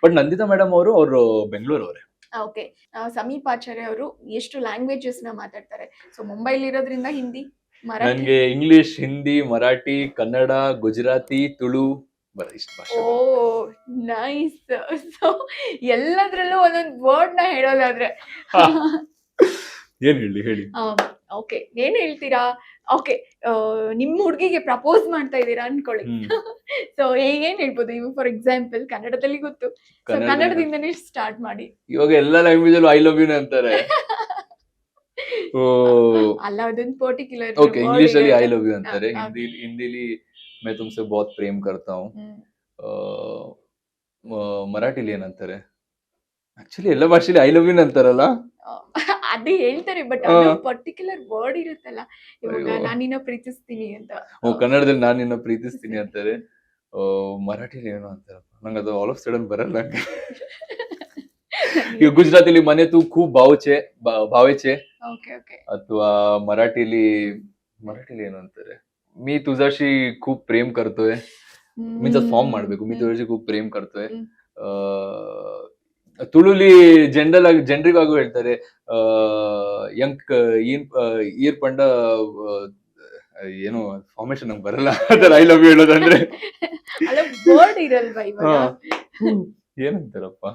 ಬಟ್ ನಂದಿತಾ ಮೇಡಮ್ ಅವರು ಬೆಂಗಳೂರು ಅವರೇ. ಓಕೆ. ಸಮೀಪಾಚಾರ್ಯ ಅವರು ಎಷ್ಟು ಲ್ಯಾಂಗ್ವೇಜಸ್ ನ ಮಾತಾಡ್ತಾರೆ? ಸೊ ಮುಂಬೈಲಿ ಇರೋದ್ರಿಂದ ಹಿಂದಿ, ಮರಾಠಿ. ನನ್ಗೆ ಇಂಗ್ಲಿಷ್, ಹಿಂದಿ, ಮರಾಠಿ, ಕನ್ನಡ, ಗುಜರಾತಿ, ತುಳು ಇಷ್ಟು ಭಾಷೆ. ಓ ನೈಸ್. ಸೊ ಎಲ್ಲದ್ರಲ್ಲೂ ಒಂದೊಂದು ವರ್ಡ್ ನ ಹೇಳೋದಾದ್ರೆ ಏನ್ ಹೇಳಿ. ಓಕೆ, ಏನ್ ಹೇಳ್ತೀರಾ? ಓಕೆ, ನಿಮ್ ಹುಡುಗಿಗೆ ಪ್ರಪೋಸ್ ಮಾಡ್ತಾ ಇದೀರಾ ಅನ್ಕೊಳ್ಳಿ. ಸೊ ಏನ್ ಹೇಳ್ಬೋದು? ಇವಾಗ ಫಾರ್ ಎಕ್ಸಾಂಪಲ್ ಕನ್ನಡದಲ್ಲಿ ಗೊತ್ತು, ಕನ್ನಡದಿಂದನೇ ಸ್ಟಾರ್ಟ್ ಮಾಡಿ. ಇವಾಗ ಎಲ್ಲ ಲ್ಯಾಂಗ್ವೇಜ್ ಅಲ್ಲೂ ಐ ಲವ್ ಯು ಅಂತಾರೆ. ಓ ಅಲ್ಲ ಅದೊಂದು ಪರ್ಟಿಕ್ಯುಲರ್ ಓಕೆ, ಇಂಗ್ಲಿಷ್ ಅಲ್ಲಿ ಐ ಲವ್ ಯು ಅಂತಾರೆ, ಹಿಂದಿಲಿ मैं तुमसे बहुत प्रेम करता हूँ. ಮರಾಠಿಲಿ ಏನಂತಾರೆ? ಆಕ್ಚುಲಿ ಎಲ್ಲ ಭಾಷೆಲಿ ಐ ಲವ್ ಯು ಅಂತಾರಲ್ಲ. ಅದೇ ಹೇಳ್ತಾರೆ, ಬಟ್ ಹಾ. ಅದು ಪರ್ಟಿಕ್ಯುಲರ್ ವರ್ಡ್ ಇರುತ್ತಲ್ಲ, ಇವಾಗ ಅಯ್ಯೋ. ನಾನು ನಿನ್ನ ಪ್ರೀತಿಸ್ತೀನಿ ಅಂತ. ಕನ್ನಡದಲ್ಲಿ ನಾನು ನಿನ್ನ ಪ್ರೀತಿಸ್ತೀನಿ ಅಂತಾರೆ. ಮರಾಠಿಲಿ ಏನೋ ಅಂತಾರಪ್ಪ, ನಂಗೆ ಅದು ಆಲ್ ಆಫ್ ಸಡನ್ ಬರಲ್ಲ. ಈಗ ಗುಜರಾತಿಲಿ ಮನೆ ತು ಖೂಬ್ ಭಾವೇಚೆ ಓಕೆ ಓಕೆ. ಅಥವಾ ಮರಾಠಿಲಿ ಏನು ಅಂತಾರೆ, मी तुझाशी खूप प्रेम करतोय, ಮೀನ್ಸ್ ಅದು ಫಾರ್ಮ್ ಮಾಡ್ಬೇಕು, मी तुझाशी खूप प्रेम करतोय. ತುಳುಲಿ ಜನರಿಗ್ ಆಗು ಹೇಳ್ತಾರೆ, ಯಂಕ್ ಈರ್ ಪಂಡ ಏನು ಫಾರ್ಮೇಶನ್ ನಂಗೆ ಬರಲ್ಲ ಅದರ ಐ ಲವ್ ಯು ಹೇಳೋದಂದ್ರೆ. ಅಲ್ಲ ವರ್ಡ್ ಇರಲ್ವಾ ಇವಾಗ? ಏನಂತಾರಪ್ಪ,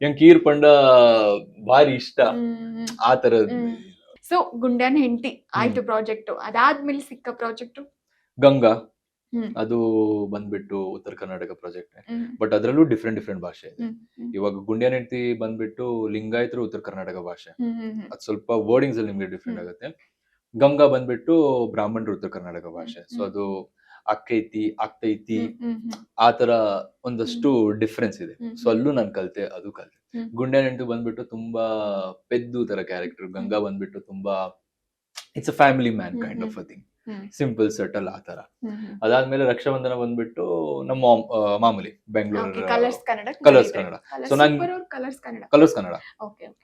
ಯಂಕ್ ಈರ್ ಪಂಡ ಭಾರಿ ಇಷ್ಟ ಆ ತರದ್. ಸೊ ಗುಂಡ್ಯಾನ್ ಹೆಂಡತಿ ಆಯ್ತು ಪ್ರಾಜೆಕ್ಟ್, ಅದಾದ್ಮೇಲೆ ಸಿಕ್ಕ ಪ್ರಾಜೆಕ್ಟ್ ಗಂಗಾ, ಅದು ಬಂದ್ಬಿಟ್ಟು ಉತ್ತರ ಕರ್ನಾಟಕ ಪ್ರಾಜೆಕ್ಟ್, ಬಟ್ ಅದ್ರಲ್ಲೂ ಡಿಫ್ರೆಂಟ್ ಭಾಷೆ ಇದೆ. ಇವಾಗ ಗುಂಡ್ಯಾನ್ ಹೆಂಡತಿ ಬಂದ್ಬಿಟ್ಟು ಲಿಂಗಾಯತರು ಉತ್ತರ ಕರ್ನಾಟಕ ಭಾಷೆ, ಅದು ಸ್ವಲ್ಪ ವರ್ಡಿಂಗ್ಸ್ ಅಲ್ಲಿ ನಿಮ್ಗೆ ಡಿಫ್ರೆಂಟ್ ಆಗುತ್ತೆ. ಗಂಗಾ ಬಂದ್ಬಿಟ್ಟು ಬ್ರಾಹ್ಮಣರು ಉತ್ತರ ಕರ್ನಾಟಕ ಭಾಷೆ, ಸೊ ಅದು ಅಕ್ಕೈತಿ ಆಗ್ತೈತಿ ಆ ತರ ಒಂದಷ್ಟು ಡಿಫ್ರೆನ್ಸ್ ಇದೆ. ಸೊ ಅಲ್ಲೂ ನಾನು ಕಲ್ತೆ, ಅದು ಕಲ್ತೆ. ಗುಂಡ್ಯಾನ್ ಹೆಂಡತಿ ಬಂದ್ಬಿಟ್ಟು ತುಂಬಾ ಪೆದ್ದು ತರ ಕ್ಯಾರೆಕ್ಟರ್, ಗಂಗಾ ಬಂದ್ಬಿಟ್ಟು ತುಂಬಾ it's a family man kind of a thing, simple settle ಆ ತರ. ಅದಾದ್ಮೇಲೆ ರಕ್ಷಾಬಂಧನ ಬಂದ್ಬಿಟ್ಟು ನಮ್ಮ ಮಾಮೂಲಿ ಬೆಂಗಳೂರು ಕಲರ್ಸ್ ಕನ್ನಡ. ಸೊ ನಾನು ಕಲರ್ಸ್ ಕನ್ನಡ,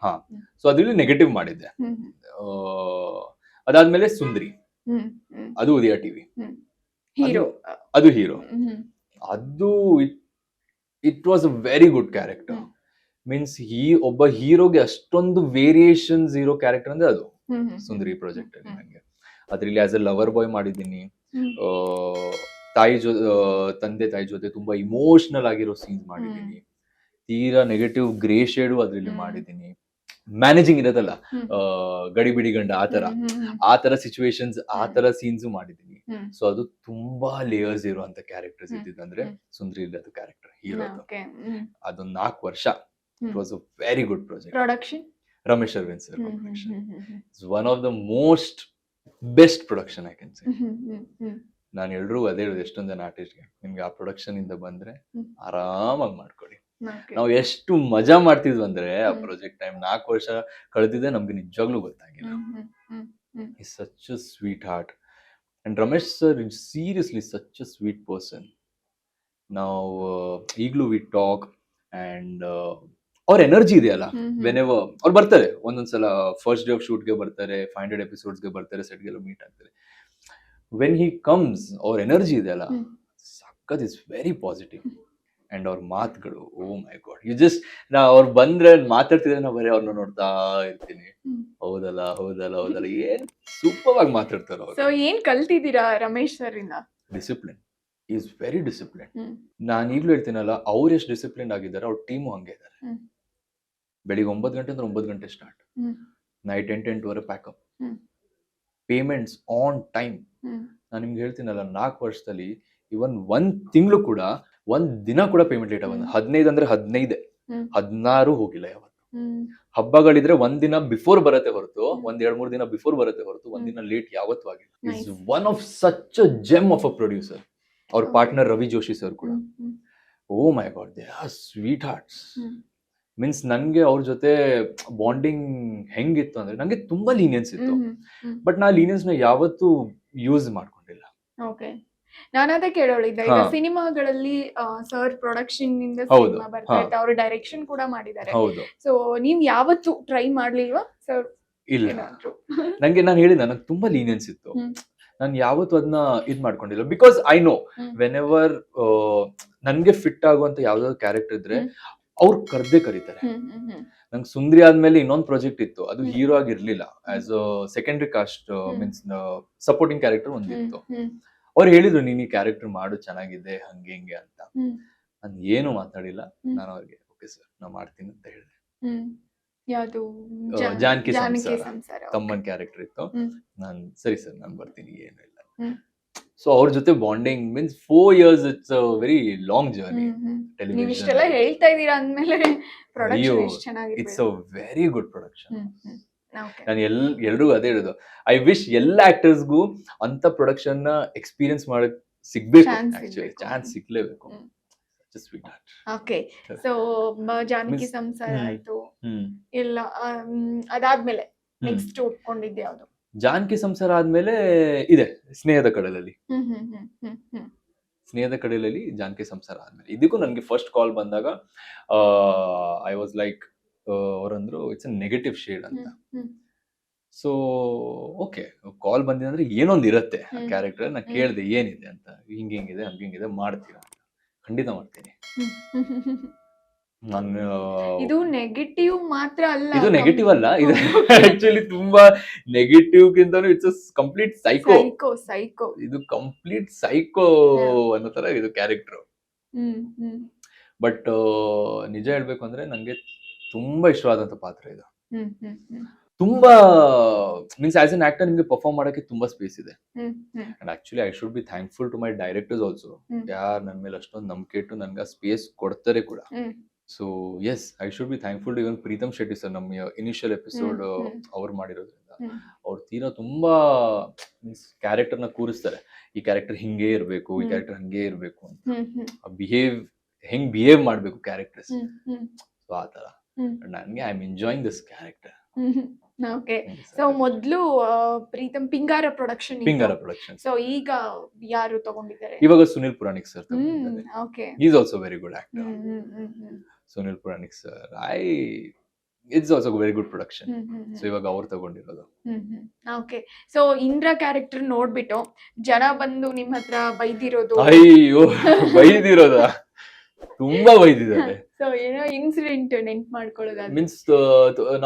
ಹಾ. ಸೊ ಅದ್ರಲ್ಲಿ ನೆಗೆಟಿವ್ ಮಾಡಿದ್ದೆ. ಅದಾದ್ಮೇಲೆ ಸುಂದ್ರಿ, ಅದು ಉದಯ ಟಿವಿ, ಹೀರೋ, ಅದು ಹೀರೋ. ಅದು it was a very good character. Means ಒಬ್ಬ ಹೀರೋಗೆ ಅಷ್ಟೊಂದು ವೇರಿಯೇಷನ್ಸ್ ಇರೋ ಕ್ಯಾರೆಕ್ಟರ್ ಅಂದ್ರೆ ಅದು ಸುಂದರಿ ಪ್ರಾಜೆಕ್ಟ್ ಅಲ್ಲಿ. ನಂಗೆ ಅದ್ರಲ್ಲಿ ಆಸ್ ಎ ಲವರ್ ಬಾಯ್ ಮಾಡಿದ್ದೀನಿ, ತಂದೆ ತಾಯಿ ಜೊತೆ ತುಂಬಾ ಇಮೋಷನಲ್ ಆಗಿರೋ ಸೀನ್ಸ್ ಮಾಡಿದ್ದೀನಿ, ತೀರಾ ನೆಗೆಟಿವ್ ಗ್ರೇ ಶೇಡು ಅದ್ರಲ್ಲಿ ಮಾಡಿದ್ದೀನಿ, ಮ್ಯಾನೇಜಿಂಗ್ ಇರೋದಲ್ಲ, ಗಡಿಬಿಡಿ ಗಂಡ ಆ ತರ ಸಿಚುವೇಶನ್ಸ್, ಆ ತರ ಸೀನ್ಸ್ ಮಾಡಿದ್ದೀನಿ. ಸೊ ಅದು ತುಂಬಾ ಲೇಯರ್ಸ್ ಇರುವಂತ ಕ್ಯಾರೆಕ್ಟರ್ಸ್ ಇದ್ದಿದ್ದಂದ್ರೆ ಸುಂದರಿ ಅದು ಕ್ಯಾರೆಕ್ಟರ್ ಹೀರೋ. ಅದೊಂದು 4 ವರ್ಷ. It was a very good project. Production Ramesh Aravind sir production. It's one of the most best production I can say. ನಾನು ಎಲ್ರಿಗೂ ಅದೇ ಹೇಳುದು, ಎಷ್ಟೊಂದ್ ಜನ ಆರ್ಟಿಸ್ಟ್ಗೆ, ನಿಮ್ಗೆ ಆ ಪ್ರೊಡಕ್ಷನ್ ಇಂದ ಬಂದ್ರೆ ಆರಾಮಾಗಿ ಮಾಡ್ಕೊಡಿ. ನಾವು ಎಷ್ಟು ಮಜಾ ಮಾಡ್ತಿದ್ವಿ ಅಂದ್ರೆ ಆ ಪ್ರಾಜೆಕ್ಟ್ ಟೈಮ್ 4 ವರ್ಷ ಕಳೆದಿದೆ ನಮ್ಗೆ ನಿಜವಾಗ್ಲೂ ಗೊತ್ತಾಗಿಲ್ಲ. Is such a sweet heart and Ramesh sir is seriously such a sweet person. ನಾವು ಈಗಲೂ ವಿ ಟಾಕ್ ಅಂಡ್ ಅವ್ರ ಎನರ್ಜಿ ಇದೆಯಲ್ಲ, ವೆನೆವರ್ ಅವ್ರು ಬರ್ತಾರೆ, ಒಂದೊಂದ್ಸಲ ಫಸ್ಟ್ ಡೇ ಆಫ್ ಶೂಟ್ ಗೆ ಬರ್ತಾರೆ, 500 episodes ಗೆ ಬರ್ತಾರೆ, ಸೆಟ್ ಗೆಲ್ಲ ಮೀಟ್ ಆಗ್ತಾರೆ. ವೆನ್ ಹಿ ಕಮ್ಸ್, ಅವ್ರ ಎನರ್ಜಿ ಇದೆಯಲ್ಲ ಸಖತ್, ಇಸ್ ವೆರಿ ಪಾಸಿಟಿವ್. ಅಂಡ್ ಅವ್ರ ಮಾತುಗಳು, ಓ ಮೈ ಗಾಡ್, ಯು ಜಸ್ಟ್ ಅವ್ರು ಬಂದ್ರೆ ಮಾತಾಡ್ತಿದ್ರೆ ನಾವು ಬರೀ ಅವ್ರನ್ನ ನೋಡ್ತಾ ಇರ್ತೀನಿ. ಹೌದಲ್ಲ ಹೌದಲ್ಲ ಹೌದಲ್ಲ, ಏನ್ ಸೂಪರ್ ಆಗಿ ಮಾತಾಡ್ತಾರ ಅವ್ರು. ಸೊ ಏನ್ ಕಲ್ತಿದ್ದೀರಾ ರಮೇಶ್ ಸರ್ ಇಂದ? Discipline, is very discipline. ನಾನು ಈಗ್ಲೂ ಹೇಳ್ತೀನಲ್ಲ, ಅವ್ರು ಎಷ್ಟು ಡಿಸಿಪ್ಲಿನ್ ಆಗಿದ್ದಾರೆ, ಅವ್ರ ಟೀಮು ಹಂಗೆ ಇದ್ದಾರೆ. ಬೆಳಿಗ್ಗೆ 9 ಗಂಟೆ ಅಂದ್ರೆ 9 ಗಂಟೆ start, night 8-8 pack up, payments on time. ನಾನು ನಿಮ್ಗೆ ಹೇಳ್ತೀನಲ್ಲ, 4 ವರ್ಷದಲ್ಲಿ ಇವನ್ 1 ತಿಂಗಳು ಕೂಡ, 1 ದಿನ ಕೂಡ ಪೇಮೆಂಟ್ ಲೇಟ್ ಆಗ 15 ಅಂದ್ರೆ 15, 16 ಹೋಗಿಲ್ಲ ಯಾವತ್ತು. ಹಬ್ಬಗಳಿದ್ರೆ 1 ದಿನ ಬಿಫೋರ್ ಬರತ್ತೆ ಹೊರತು, 1-2-3 ದಿನ ಬಿಫೋರ್ ಬರತ್ತೆ ಹೊರತು 1 ದಿನ ಲೇಟ್ ಯಾವತ್ತೂ ಆಗಿಲ್ಲ. Is one of such a gem of a producer. ಅವ್ರ ಪಾರ್ಟ್ನರ್ ರವಿ ಜೋಶಿ ಸರ್ ಕೂಡ, oh my god, they are sweethearts. Means ನನ್ಗೆ ಅವ್ರ ಜೊತೆ ಬಾಂಡಿಂಗ್ ಹೆಂಗಿತ್ತು ಅಂದ್ರೆ, ನಂಗೆ ತುಂಬಾ ಲೀನಿಯನ್ಸ್ ಇತ್ತು, ಬಟ್ ನಾ ಲೀನಿಯನ್ಸ್ ನ ಯಾವತ್ತೂ ಯೂಸ್ ಮಾಡ್ಕೊಂಡಿಲ್ಲ. ಓಕೆ, ನಾನು ಅದೇ ಕೇಳೋಳಿದ್ದೆ. ಈಗ ಸಿನಿಮಾಗಳಲ್ಲಿ ಸರ್ ಪ್ರೊಡಕ್ಷನ್ ಇಂದ ಸಿನಿಮಾ ಬರ್ತಾ ಇತ್ತು, ಅವರು ಡೈರೆಕ್ಷನ್ ಕೂಡ ಮಾಡಿದ್ದಾರೆ. ಸೊ ನೀವ್ ಯಾವತ್ತು ಟ್ರೈ ಮಾಡ್ಲಿಲ್ವಾ ಸರ್? ಇಲ್ಲ, ನಂಗೆ ನಾನು ಹೇಳಿದ ನಂಗೆ ತುಂಬಾ ಲೀನಿಯನ್ಸ್ ಇತ್ತು, ನಾನು ಯಾವತ್ತು ಅದನ್ನ ಇದ್ ಮಾಡ್ಕೊಂಡಿಲ್ಲ. Because I know when ever ನನ್ಗೆ ಫಿಟ್ ಆಗುವಂತ ಯಾವ್ದಾದ್ರು ಕ್ಯಾರೆಕ್ಟರ್ ಇದ್ರೆ ಅವ್ರು ಕರ್ದೇ ಕರೀತಾರೆ. ನಂಗೆ ಸುಂದರಿ ಆದ್ಮೇಲೆ ಇನ್ನೊಂದು ಪ್ರಾಜೆಕ್ಟ್ ಇತ್ತು, ಅದು ಹೀರೋ ಆಗಿರ್ಲಿಲ್ಲ, as a secondary cast, means supporting character ಒಂದಿತ್ತು. ಅವ್ರು ಹೇಳಿದ್ರು, ನೀನ್ ಈ ಕ್ಯಾರೆಕ್ಟರ್ ಮಾಡು, ಚೆನ್ನಾಗಿದೆ, ಹಂಗೆ ಹಿಂಗೆ ಅಂತ. ನಾನು ಏನು ಮಾತಾಡಿಲ್ಲ, ನಾನು ಅವ್ರಿಗೆ ಓಕೆ ಸರ್ ನಾ ಮಾಡ್ತೀನಿ ಅಂತ ಹೇಳಿದೆ. ಜಾನಕಿ ಸಂಸಾರ ತಮ್ಮನ್ ಕ್ಯಾರೆಕ್ಟರ್ ಇತ್ತು, ನಾನ್ ಸರಿ ಸರ್ ನಾನು ಬರ್ತೀನಿ, ಏನು ಇಲ್ಲ. ಸೊ ಅವ್ರ ಜೊತೆ bonding means 4 years, it's a very long journey. ನೀವು ಇಷ್ಟೆಲ್ಲ ಹೇಳ್ತಾ ಇದೀರಾ ಅಂದ್ಮೇಲೆ ಪ್ರೊಡಕ್ಷನ್ ಎಷ್ಟು ಚೆನ್ನಾಗಿದೆ. It's a very good production. Okay. ನಾನು ಎಲ್ರಿಗೂ ಅದೇ ಹೇಳೋದು, ಐ ವಿಶ್ ಎಲ್ಲ ಆಕ್ಟರ್ಸ್ಗೂ ಅಂತ ಪ್ರೊಡಕ್ಷನ್ ನ ಎಕ್ಸ್ಪೀರಿಯನ್ಸ್ ಮಾಡಕ್ ಸಿಗ್ಬೇಕು. Chance ಆಕ್ಚುಲಿ ಸಿಗ್ಬೇಕು. ಚಾನ್ಸ್ ಸಿಗ್ಲೇಬೇಕು. Hmm. Just with that. Okay. So Janaki Miss- Samsara ಹ್ಮ್. ಆಯ್ತು, ಹ್ಮ್. ಇಲ್ಲ ಅದಾದ್ಮೇಲೆ ಹ್ಮ್. ನೆಕ್ಸ್ಟ್ ಒಪ್ಕೊಂಡಿದ್ದೆ ಯಾವ್ದು? ಜಾನಕಿ ಸಂಸಾರ ಆದ್ಮೇಲೆ ಇದೆ ಸ್ನೇಹದ ಕಡಲಲ್ಲಿ. ಹ್ಮ್ ಹ್ಮ್ ಹ್ಮ್ ಹ್ಮ್ ಹ್ಮ್ ಸ್ನೇಹದ ಕಡಲಲ್ಲಿ ಜಾನಕಿ ಸಂಸಾರ ಆದ್ಮೇಲೆ ಇದಕ್ಕೂ ನನಗೆ ಫಸ್ಟ್ ಕಾಲ್ ಬಂದಾಗ ಐ ವಾಸ್ ಲೈಕ್, ಅವರಂದ್ರು ಇಟ್ಸ್ ಅ ನೆಗೆಟಿವ್ ಶೇಡ್ ಅಂತ. ಹ್ಮ್ ಸೊ ಓಕೆ, ಕಾಲ್ ಬಂದಿದೆ ಅಂದ್ರೆ ಏನೊಂದು ಇರುತ್ತೆ ಆ ಹ್ಮ್. ಕ್ಯಾರೆಕ್ಟರ್. ನಾನು ಹ್ಮ್. ಕೇಳಿದೆ ಏನಿದೆ ಅಂತ, ಹಿಂಗಿದೆ ಹಂಗಿಂಗಿದೆ ಮಾಡ್ತೀರಾ ಅಂತ. ಖಂಡಿತ ಮಾಡ್ತೀನಿ ಹ್ಮ್. ನಾನು. ಇದು ನೆಗೆಟಿವ್ ಮಾತ್ರ ಅಲ್ಲ, ಇದು ನೆಗೆಟಿವ್ ಅಲ್ಲ, ಇದು ಆಕ್ಚುಲಿ ತುಂಬಾ ನೆಗೆಟಿವ್ ಗಿಂತನೂ ಇಟ್ಸ್ ಕಂಪ್ಲೀಟ್ ಸೈಕೋ. ಸೈಕೋ. ಇದು ಕಂಪ್ಲೀಟ್ ಸೈಕೋ Yeah. ಅನ್ನೋ ತರ ಇದು ಕ್ಯಾರೆಕ್ಟರ್. ಹ್ಮ್ ಹ್ಮ್ ಬಟ್ ನಿಜ ಹೇಳ್ಬೇಕು ಅಂದ್ರೆ ನಂಗೆ ತುಂಬಾ ಇಷ್ಟವಾದಂತ ಪಾತ್ರ ಇದು. ಹ್ಮ್ ಹ್ಮ್ ಹ್ಮ್ ತುಂಬಾ ಮೀನ್ಸ್ ಆಸ್ ಅನ್ ಆಕ್ಟರ್ ನಿಮ್ಗೆ ಪರ್ಫಾರ್ಮ್ ಮಾಡಕ್ಕೆ ತುಂಬಾ ಸ್ಪೇಸ್ ಇದೆ. Hmm hmm and actually I should be thankful to my directors also, hmm. ಯಾರು ನನ್ನ ಮೇಲೆ ಅಷ್ಟೊಂದು ನಂಬಿಕೆ ಇಟ್ಟು ನನ್ಗೆ ಸ್ಪೇಸ್ ಕೊಡ್ತಾರೆ ಕೂಡ. Hmm. So yes, I should be thankful to even Preetham Shetty sir. ನಮ್ಮ ಇನಿಷಿಯಲ್ ಎಪಿಸೋಡ್ ಹ್ಮ್. ಅವ್ರು ಮಾಡಿರೋದ್ರಿಂದ ಹ್ಮ್. ಅವ್ರು ತೀರಾ ತುಂಬಾ ಮೀನ್ಸ್ ಕ್ಯಾರೆಕ್ಟರ್ ನ ಕೂರಿಸ್ತಾರೆ. ಈ ಕ್ಯಾರೆಕ್ಟರ್ ಹಿಂಗೆ ಇರ್ಬೇಕು, ಈ ಹ್ಮ್. ಕ್ಯಾರೆಕ್ಟರ್ ಹಂಗೆ ಇರ್ಬೇಕು ಅಂತ. ಹ್ಮ್ ಹ್ಮ್ ಹೆಂಗ್ ಬಿಹೇವ್ ಮಾಡ್ಬೇಕು ಕ್ಯಾರೆಕ್ಟರ್ಸ್, ಹ್ಮ್ ಹ್ಮ್ ಸೊ ಆ ತರ. ಹ್ಮ್. ನನ್ಗೆ I am enjoying this character. Okay. So ಮೊದ್ಲು ಪ್ರೀತಮ್ ಪಿಂಗಾರ ಪ್ರೊಡಕ್ಷನ್. ಪಿಂಗಾರ ಪ್ರೊಡಕ್ಷನ್. ಸೊ ಈಗ ಯಾರು ತಗೊಂಡಿದ್ದಾರೆ? ಇವಾಗ ಸುನಿಲ್ ಪುರಾಣಿಕ್ ಸರ್ ತಗೊಂಡಿದ್ದಾರೆ. Okay. Is also very good actor. Sunil Puranik sir, it's also very good production. So ಇವಾಗ ಅವ್ರು ತಗೊಂಡಿರೋದು. ಓಕೆ. ಸೊ ಇಂದ್ರ ಕ್ಯಾರೆಕ್ಟರ್ ನೋಡ್ಬಿಟ್ಟು ಜನ ಬಂದು ನಿಮ್ ಹತ್ರ ಬೈದಿರೋದು? ಅಯ್ಯೋ, ಬೈದಿರೋದ ತುಂಬಾ ಬೈದಿದ್ದಾರೆ. ಸೊ ಏನೋ ಇನ್ಸಿಡೆಂಟ್ ನೆನ್ಪ್ ಮಾಡ್ಕೊಳ್ಳೋದಾದ್ರೆ? ಮೀನ್ಸ್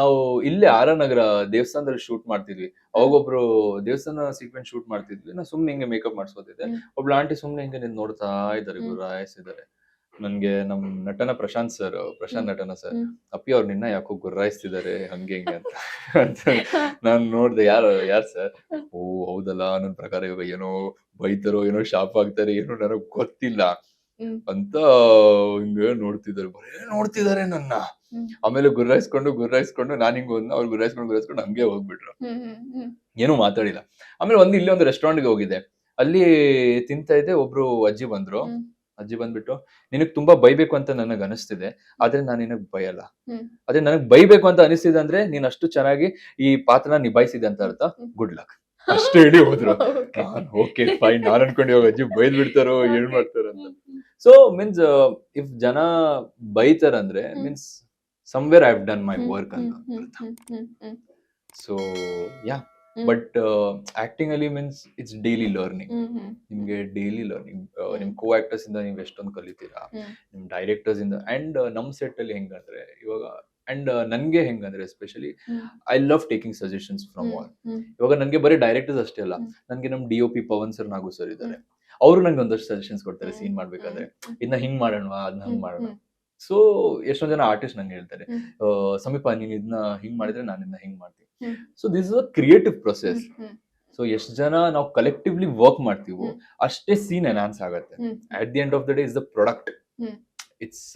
ನಾವು ಇಲ್ಲೇ ಆರ್ ನಗರ ದೇವಸ್ಥಾನದಲ್ಲಿ ಶೂಟ್ ಮಾಡ್ತಿದ್ವಿ. ಅವಾಗ ಒಬ್ರು ದೇವಸ್ಥಾನ ಸೀಕ್ವೆನ್ಸ್ ಶೂಟ್ ಮಾಡ್ತಿದ್ವಿ. ನಾ ಸುಮ್ನೆ ಹಿಂಗೆ ಮೇಕಪ್ ಮಾಡ್ಸ್ಕೊತಿದ್ದೆ. ಒಬ್ಳು ಆಂಟಿ ಸುಮ್ನೆ ಹಿಂಗೆ ನಿಂತ್ ನೋಡ್ತಾ ಇದ್ದಾರೆ, ಗುರಾಯಿಸಿದ್ದಾರೆ. ನನ್ಗೆ ನಮ್ ನಟನ ಪ್ರಶಾಂತ್ ನಟನ ಸರ್, ಅಪ್ಪಿ ಅವ್ರು ನಿನ್ನ ಯಾಕೋ ಗುರಾಯಿಸ್ತಿದ್ದಾರೆ ಹಂಗೆ ಹಿಂಗೆ ಅಂತ ನಾನ್ ನೋಡ್ದೆ. ಯಾರ್ ಸರ್? ಓ ಹೌದಲ್ಲ, ನನ್ ಪ್ರಕಾರ ಇವಾಗ ಏನೋ ಬೈತಾರೋ, ಏನೋ ಶಾಪ್ ಆಗ್ತಾರೆ, ಏನೋ ನನಗ್ ಗೊತ್ತಿಲ್ಲ ಅಂತ ಹಿಂಗೆ ನೋಡ್ತಿದ್ದಾರೆ ನನ್ನ. ಆಮೇಲೆ ಗುರ್ರಾಯಿಸ್ಕೊಂಡು ನಾನ್ ಹಿಂಗ್ ಹೋದ್ನ, ಅವ್ರು ಗುರ್ರಾಯಿಸ್ಕೊಂಡು ಹಂಗೆ ಹೋಗ್ಬಿಟ್ರು. ಏನು ಮಾತಾಡಿಲ್ಲ. ಆಮೇಲೆ ಇಲ್ಲಿ ಒಂದು ರೆಸ್ಟೋರೆಂಟ್ಗೆ ಹೋಗಿದ್ದೆ. ಅಲ್ಲಿ ತಿಂತಾ ಇದ್ದೆ, ಒಬ್ರು ಅಜ್ಜಿ ಬಂದ್ಬಿಟ್ಟು, ನಿನಗ್ ತುಂಬಾ ಬೈಬೇಕು ಅಂತ ನನಗ್ ಅನಿಸ್ತಿದೆ, ಆದ್ರೆ ನಾನು ನಿನಗ್ ಬೈಯಲ್ಲ. ಅದೇ ನನಗ್ ಬೈಬೇಕು ಅಂತ ಅನಿಸ್ತಿದೆ ಅಂದ್ರೆ ನೀನ್ ಅಷ್ಟು ಚೆನ್ನಾಗಿ ಈ ಪಾತ್ರನ ನಿಭಾಯಿಸಿದೆ ಅಂತ ಅರ್ಥ, ಗುಡ್ ಲಕ್ ಅಷ್ಟು ಹೇಳಿ ಹೋದ್ರು. ಓಕೆ ಫೈನ್, ನಾನ್ ಅನ್ಕೊಂಡು ಇವಾಗ ಅಜ್ಜಿ ಬೈದ್ ಬಿಡ್ತಾರೋ ಏನ್ ಮಾಡ್ತಾರೋ ಅಂತ. ಸೊ ಮೀನ್ಸ್ ಇಫ್ ಜನ ಬೈತಾರಂದ್ರೆ means somewhere I have done my work ಅಂತ ಅರ್ಥ. ಸೊ ಯಾ, ಬಟ್ ಆಕ್ಟಿಂಗ್ ಅಲ್ಲಿ ಮೀನ್ಸ್ ಇಟ್ಸ್ ಡೈಲಿ ಲರ್ನಿಂಗ್. ನಿಮ್ಗೆ ಡೈಲಿ ಲರ್ನಿಂಗ್. ನಿಮ್ ಕೋ ಆಕ್ಟರ್ಸ್ ಇಂದ ನೀವು ಎಷ್ಟೊಂದು ಕಲಿತೀರಾ, ನಿಮ್ ಡೈರೆಕ್ಟರ್ಸ್ ಇಂದ. ಅಂಡ್ ನಮ್ ಸೆಟ್ ಅಲ್ಲಿ ಹೆಂಗಂದ್ರೆ ಇವಾಗ, ಅಂಡ್ ನನ್ಗೆ ಹೆಂಗಂದ್ರೆ especially I love taking suggestions from all. ಇವಾಗ ನನ್ಗೆ ಬರೀ ಡೈರೆಕ್ಟರ್ಸ್ ಅಷ್ಟೇ ಅಲ್ಲ, ನನ್ಗೆ ನಮ್ DOP ಪವನ್ ಸರ್, ನಾಗು ಸರ್ ಇದ್ದಾರೆ. ಅವರು ನಂಗೆ ಒಂದಷ್ಟು ಸಜೆಷನ್ಸ್ ಕೊಡ್ತಾರೆ ಸೀನ್ ಮಾಡ್ಬೇಕಾದ್ರೆ, ಇದನ್ನ ಹಿಂಗ್ ಮಾಡೋಣ, ಅದನ್ನ ಹಂಗ್ ಮಾಡೋಣ. ಸೊ ಎಷ್ಟೊಂದ್ ಜನ ಆರ್ಟಿಸ್ಟ್ ನಂಗೆ ಹೇಳ್ತಾರೆ, ಸಮೀಪ ನೀನ್ ಇದನ್ನ ಹಿಂಗ್ ಮಾಡಿದ್ರೆ ನಾನು ಇದನ್ನ ಹಿಂಗ್ ಮಾಡ್ತೀನಿ. So this is a creative process. So ಎಷ್ಟ್ ಜನ ನಾವು ಕಲೆಕ್ಟಿವ್ಲಿ ವರ್ಕ್ ಮಾಡ್ತೀವೋ ಅಷ್ಟೇ ಸೀನ್ ಎನ್ಹಾನ್ಸ್ ಆಗುತ್ತೆ. At the end of the day is the product. It's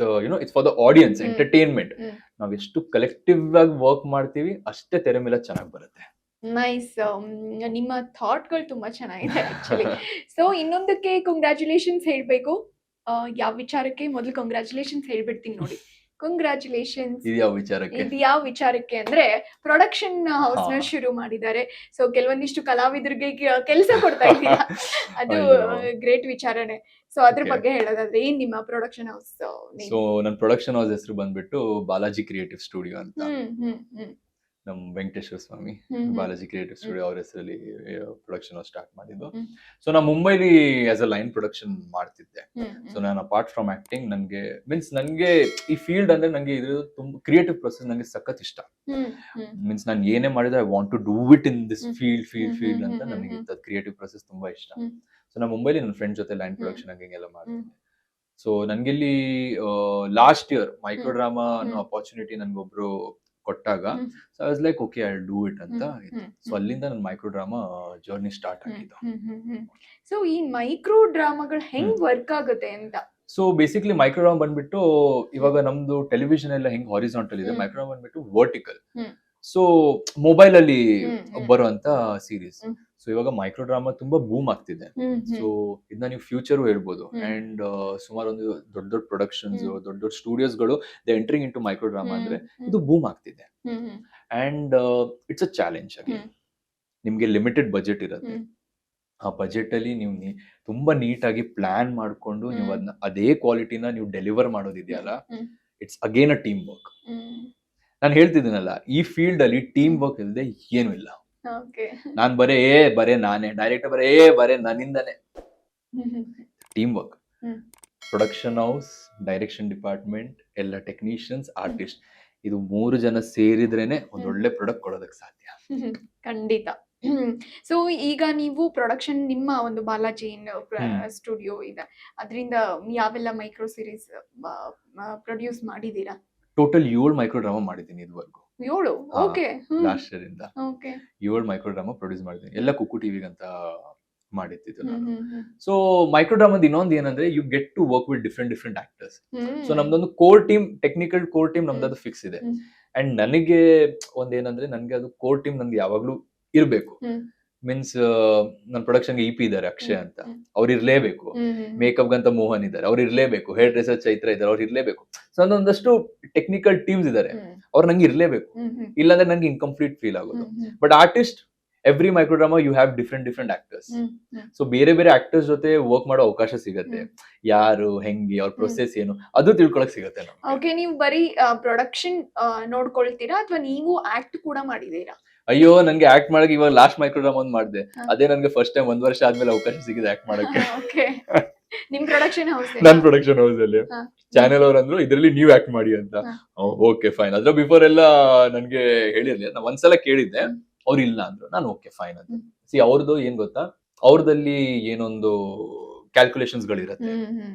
it's for the audience, entertainment. ನಾವ್ ಎಷ್ಟು ಕಲೆಕ್ಟಿವ್ ಆಗಿ ವರ್ಕ್ ಮಾಡ್ತೀವಿ ಅಷ್ಟೇ ತೆರೆ ಮೇಲೆ ಚೆನ್ನಾಗಿ ಬರುತ್ತೆ. ನೈಸ್. ನಿಮ್ಮ ಥಾಟ್ಗಳು ತುಂಬಾ ಚೆನ್ನಾಗಿದೆ ಆಕ್ಚುಲಿ. ಸೊ ಇನ್ನೊಂದಕ್ಕೆ ಕಂಗ್ರ್ಯಾಚುಲೇಷನ್ಸ್ ಹೇಳ್ಬೇಕು. ಯಾವ ವಿಚಾರಕ್ಕೆ? ಮೊದಲು ಕಂಗ್ರ್ಯಾಚುಲೇಷನ್ಸ್ ಹೇಳ್ಬಿಡ್ತೀನಿ ನೋಡಿ. ಕಂಗ್ರ್ಯಾಚುಲೇಷನ್ಸ್. ಇದು ಯಾವ ವಿಚಾರಕ್ಕೆ ಅಂದ್ರೆ ಪ್ರೊಡಕ್ಷನ್ ಹೌಸ್ ನ ಶುರು ಮಾಡಿದ್ದಾರೆ. ಸೊ ಕೆಲವೊಂದಿಷ್ಟು ಕಲಾವಿದರಿಗೆ ಕೆಲಸ ಕೊಡ್ತಾ ಇದ್ದೀರಾ, ಅದು ಗ್ರೇಟ್ ವಿಚಾರನೆ. ಸೊ ಅದ್ರ ಬಗ್ಗೆ ಹೇಳೋದಾದ್ರೆ ಏನ್ ನಿಮ್ಮ ಪ್ರೊಡಕ್ಷನ್ ಹೌಸ್? ಸೊ ನನ್ನ ಪ್ರೊಡಕ್ಷನ್ ಹೌಸ್ ಹೆಸರು ಬಂದ್ಬಿಟ್ಟು ಬಾಲಾಜಿ ಕ್ರಿಯೇಟಿವ್ ಸ್ಟುಡಿಯೋ ಅಂತ. ನಮ್ ವೆಂಕಟೇಶ್ವರ ಸ್ವಾಮಿ ಬಾಲಾಜಿ ಕ್ರಿಯೇಟಿವ್ ಸ್ಟುಡಿಯೋ ಅವ್ರ ಹೆಸರಲ್ಲಿ ಪ್ರೊಡಕ್ಷನ್ ಸ್ಟಾರ್ಟ್ ಮಾಡಿದ್ದು. ಸೊ ನಾ ಮುಂಬೈಲಿ ಆಸ್ ಅ ಲೈನ್ ಪ್ರೊಡಕ್ಷನ್ ಮಾಡ್ತಿದ್ದೆ. ಸೊ ನಾನು ಅಪಾರ್ಟ್ ಫ್ರಮ್ ಆಕ್ಟಿಂಗ್, ನನ್ಗೆ ಈ ಫೀಲ್ಡ್ ಅಂದ್ರೆ ನಂಗೆ ಇದು ತುಂಬಾ ಕ್ರಿಯೇಟಿವ್ ಪ್ರೊಸೆಸ್ ನಂಗೆ ಸಖತ್ ಇಷ್ಟ. ಮೀನ್ಸ್ ನಾನು ಏನೇ ಮಾಡಿದ್ರೆ I want to do it in this field ಅಂತ ನನಗೆ ಕ್ರಿಯೇಟಿವ್ ಪ್ರೊಸೆಸ್ ತುಂಬಾ ಇಷ್ಟ. ಸೊ ನಾ ಮುಂಬೈಲಿ ನನ್ನ ಫ್ರೆಂಡ್ ಜೊತೆ ಲೈನ್ ಪ್ರೊಡಕ್ಷನ್ ಹಂಗೆಲ್ಲ ಮಾಡ್ತಿದ್ದೆ. ಸೊ ನನ್ಗಿಲ್ಲಿ ಲಾಸ್ಟ್ ಇಯರ್ ಮೈಕ್ರೋ ಡ್ರಾಮಾ ಅನ್ನೋ ಅಪಾರ್ಚುನಿಟಿ ನನ್ಗೊಬ್ರು ಕೊಟ್ಟಾಗ, so I was like okay I will do it ಅಂತ. ಸೊ ಅಲ್ಲಿಂದ ನನ್ನ ಮೈಕ್ರೋ ಡ್ರಾಮಾ ಜರ್ನಿ ಸ್ಟಾರ್ಟ್ ಆಗಿದ್ದು. ಸೊ ಈ ಮೈಕ್ರೋ ಡ್ರಾಮಾಗಳು ಹೆಂಗ್ ವರ್ಕ್ ಆಗುತ್ತೆ ಅಂತ? ಸೊ ಬೇಸಿಕ್ಲಿ ಮೈಕ್ರೋ ಡ್ರಾಮಾ ಬಂದ್ಬಿಟ್ಟು, ಇವಾಗ ನಮ್ದು ಟೆಲಿವಿಷನ್ ಎಲ್ಲ ಹೆಂಗ್ ಹಾರಿಜಾಂಟಲ್ ಇದೆ, ಮೈಕ್ರೋ ಡ್ರಾಮಾ ಬಂದ್ಬಿಟ್ಟು ವರ್ಟಿಕಲ್. ಸೊ ಮೊಬೈಲ್ ಅಲ್ಲಿ ಹ್ಮ್. ಬರುವಂತ ಸೀರೀಸ್. ಹ್ಮ್. ಸೊ ಇವಾಗ ಮೈಕ್ರೋ ಡ್ರಾಮಾ ತುಂಬಾ ಬೂಮ್ ಆಗ್ತಿದೆ. ಸೊ ಇದನ್ನ ನೀವು ಫ್ಯೂಚರ್ ಹೇಳ್ಬೋದು. ಅಂಡ್ ಸುಮಾರು ಒಂದು ದೊಡ್ಡ ದೊಡ್ಡ ಪ್ರೊಡಕ್ಷನ್ಸ್, ದೊಡ್ಡ ದೊಡ್ಡ ಸ್ಟುಡಿಯೋಸ್ಗಳು they entering into micro drama ಅಂದ್ರೆ ಇದು ಬೂಮ್ ಆಗ್ತಿದೆ. ಅಂಡ್ ಇಟ್ಸ್ ಅ ಚಾಲೆಂಜ್ ಆಗಿ. ನಿಮ್ಗೆ ಲಿಮಿಟೆಡ್ ಬಜೆಟ್ ಇರುತ್ತೆ. ಆ ಬಜೆಟ್ ಅಲ್ಲಿ ನೀವು ತುಂಬಾ ನೀಟಾಗಿ ಪ್ಲಾನ್ ಮಾಡ್ಕೊಂಡು ನೀವು ಅದನ್ನ ಅದೇ ಕ್ವಾಲಿಟಿನ ನೀವು ಡೆಲಿವರ್ ಮಾಡೋದಿದೆಯಲ್ಲ, it's again a team work. ನಾನು ಹೇಳ್ತಿದ್ದೀನಲ್ಲ, ಈ ಫೀಲ್ಡ್ ಅಲ್ಲಿ ಟೀಮ್ ವರ್ಕ್ ಇಲ್ಲದೆ ಏನು ಇಲ್ಲ. ನಾನ್ ಬರೇ ನಾನೇ ಡೈರೆಕ್ಟರ್, ಬರೇ ನನ್ನಿಂದಾನೆ. Team work, production house, direction department, ಎಲ್ಲ ಟೆಕ್ನಿಷಿಯನ್ಸ್, ಆರ್ಟಿಸ್ಟ್, ಇದು 3 ಜನ ಸೇರಿದ್ರೇನೆ ಒಂದ್ ಒಳ್ಳೆ ಪ್ರಾಡಕ್ಟ್ ಕೊಡೋದಕ್ಕೆ ಸಾಧ್ಯ. ಖಂಡಿತ. ಸೊ ಈಗ ನೀವು ಪ್ರೊಡಕ್ಷನ್ ನಿಮ್ಮ ಒಂದು ಬಾಲಾಜಿ ಸ್ಟುಡಿಯೋ ಇದೆ, ಅದರಿಂದ ಯಾವೆಲ್ಲ ಮೈಕ್ರೋ ಸೀರೀಸ್ ಪ್ರೊಡ್ಯೂಸ್ ಮಾಡಿದೀರಾ? ಟೋಟಲ್ 7 ಮೈಕ್ರೋ ಡ್ರಾಮಾ ಮಾಡಿದ್ದೀನಿ ಇದುವರೆಗೂ. 7? ಓಕೆ. ಲಾಸ್ಟ್ ಇಯರ್ ಇಂದ 7 ಮೈಕ್ರೋ ಡ್ರಾಮಾ ಪ್ರೊಡ್ಯೂಸ್ ಮಾಡಿದ್ದೀನಿ. ಎಲ್ಲ ಕುಕ್ಕು ಟಿವಿಗೆ ಅಂತ ಮಾಡಿದ್ದು ನಾನು. ಸೊ ಮೈಕ್ರೋ ಡ್ರಾಮಾದ ಇನ್ನೊಂದು ಏನಂದ್ರೆ, you get to work with different actors. So ನಮ್ದೊಂದು core team, technical core team ನಮ್ದು ಫಿಕ್ಸ್ ಇದೆ. ಅಂಡ್ ನನಗೆ ಒಂದೇನಂದ್ರೆ, ನನ್ಗೆ ಅದು ಕೋರ್ ಟೀಮ್ ನನ್ಗೆ ಯಾವಾಗ್ಲೂ ಇರ್ಬೇಕು. ಮೀನ್ಸ್ ನನ್ನ ಪ್ರೊಡಕ್ಷನ್ಗೆ ಇಪಿ ಇದ್ದಾರೆ ಅಕ್ಷಯ್ ಅಂತ, ಅವ್ರು ಇರ್ಲೇಬೇಕು. ಮೇಕಪ್ ಗಂತ ಮೋಹನ್ ಇದ್ದಾರೆ, ಅವ್ರು ಇರ್ಲೇಬೇಕು. ಹೇರ್ ಡ್ರೆಸರ್ ಚೈತ್ರ ಇದ್ದಾರೆ, ಅವ್ರು ಇರ್ಲೇಬೇಕು. ಸೊ ಒಂದಷ್ಟು ಟೆಕ್ನಿಕಲ್ ಟೀಮ್ಸ್ ಇದ್ದಾರೆ, ಅವ್ರು ನಂಗೆ ಇರ್ಲೇಬೇಕು. ಇಲ್ಲಾಂದ್ರೆ ನಂಗೆ ಇನ್ಕಂಪ್ಲೀಟ್ ಫೀಲ್ ಆಗೋದು. But artist, every micro drama you have different actors. So ಬೇರೆ ಆಕ್ಟರ್ಸ್ ಜೊತೆ ವರ್ಕ್ ಮಾಡೋ ಅವಕಾಶ ಸಿಗತ್ತೆ. ಯಾರು, ಹೆಂಗೆ, ಅವ್ರ ಪ್ರೊಸೆಸ್ ಏನು, ಅದು ತಿಳ್ಕೊಳಕ್ ಸಿಗತ್ತೆ. ಓಕೆ, ನೀವು ಬರೀ ಪ್ರೊಡಕ್ಷನ್ ನೋಡ್ಕೊಳ್ತೀರಾ ಅಥವಾ ನೀವು ಆಕ್ಟ್ ಕೂಡ ಮಾಡಿದೀರಾ? ಅಯ್ಯೋ, ನನ್ಗೆ ಆಕ್ಟ್ ಮಾಡಕ್ಕೆ ಇವಾಗ ಲಾಸ್ಟ್ ಮೈಕ್ರೋ ಡ್ರಾಮಾ ಒಂದು ಮಾಡಿದೆ. ಅದೇ ನನ್ಗೆ ಫಸ್ಟ್ ಟೈಮ್ 1 ವರ್ಷ ಆದ್ಮೇಲೆ ಅವಕಾಶ ಸಿಗಿದೆ ಆಕ್ಟ್ ಮಾಡಕ್ಕೆ. ನಿಮ್ ಪ್ರೊಡಕ್ಷನ್ ಹೌಸ್? ನನ್ ಪ್ರೊಡಕ್ಷನ್ ಹೌಸ್ ಅಲ್ಲಿ ಚಾನೆಲ್ ಅವ್ರು ಅಂದ್ರು, ಇದ್ರಲ್ಲಿ ನೀವ್ ಆಕ್ಟ್ ಮಾಡಿ ಅಂತ. Okay fine. ಅದ್ರ ಬಿಫೋರ್ ಎಲ್ಲ ನನ್ಗೆ ಹೇಳಿರ್ಲಿಲ್ಲ. ನಾನು ಒಂದ್ಸಲ ಕೇಳಿದ್ದೆ, ಅವ್ರು ಇಲ್ಲ ಅಂದ್ರು. ನಾನು ಓಕೆ ಫೈನ್ ಅಂತ. ಸಿ ಅವ್ರದ್ದು ಏನ್ ಗೊತ್ತಾ, ಅವ್ರದಲ್ಲಿ ಏನೊಂದು ಕ್ಯಾಲ್ಕುಲೇಷನ್ಸ್ ಗಳಿರುತ್ತೆ.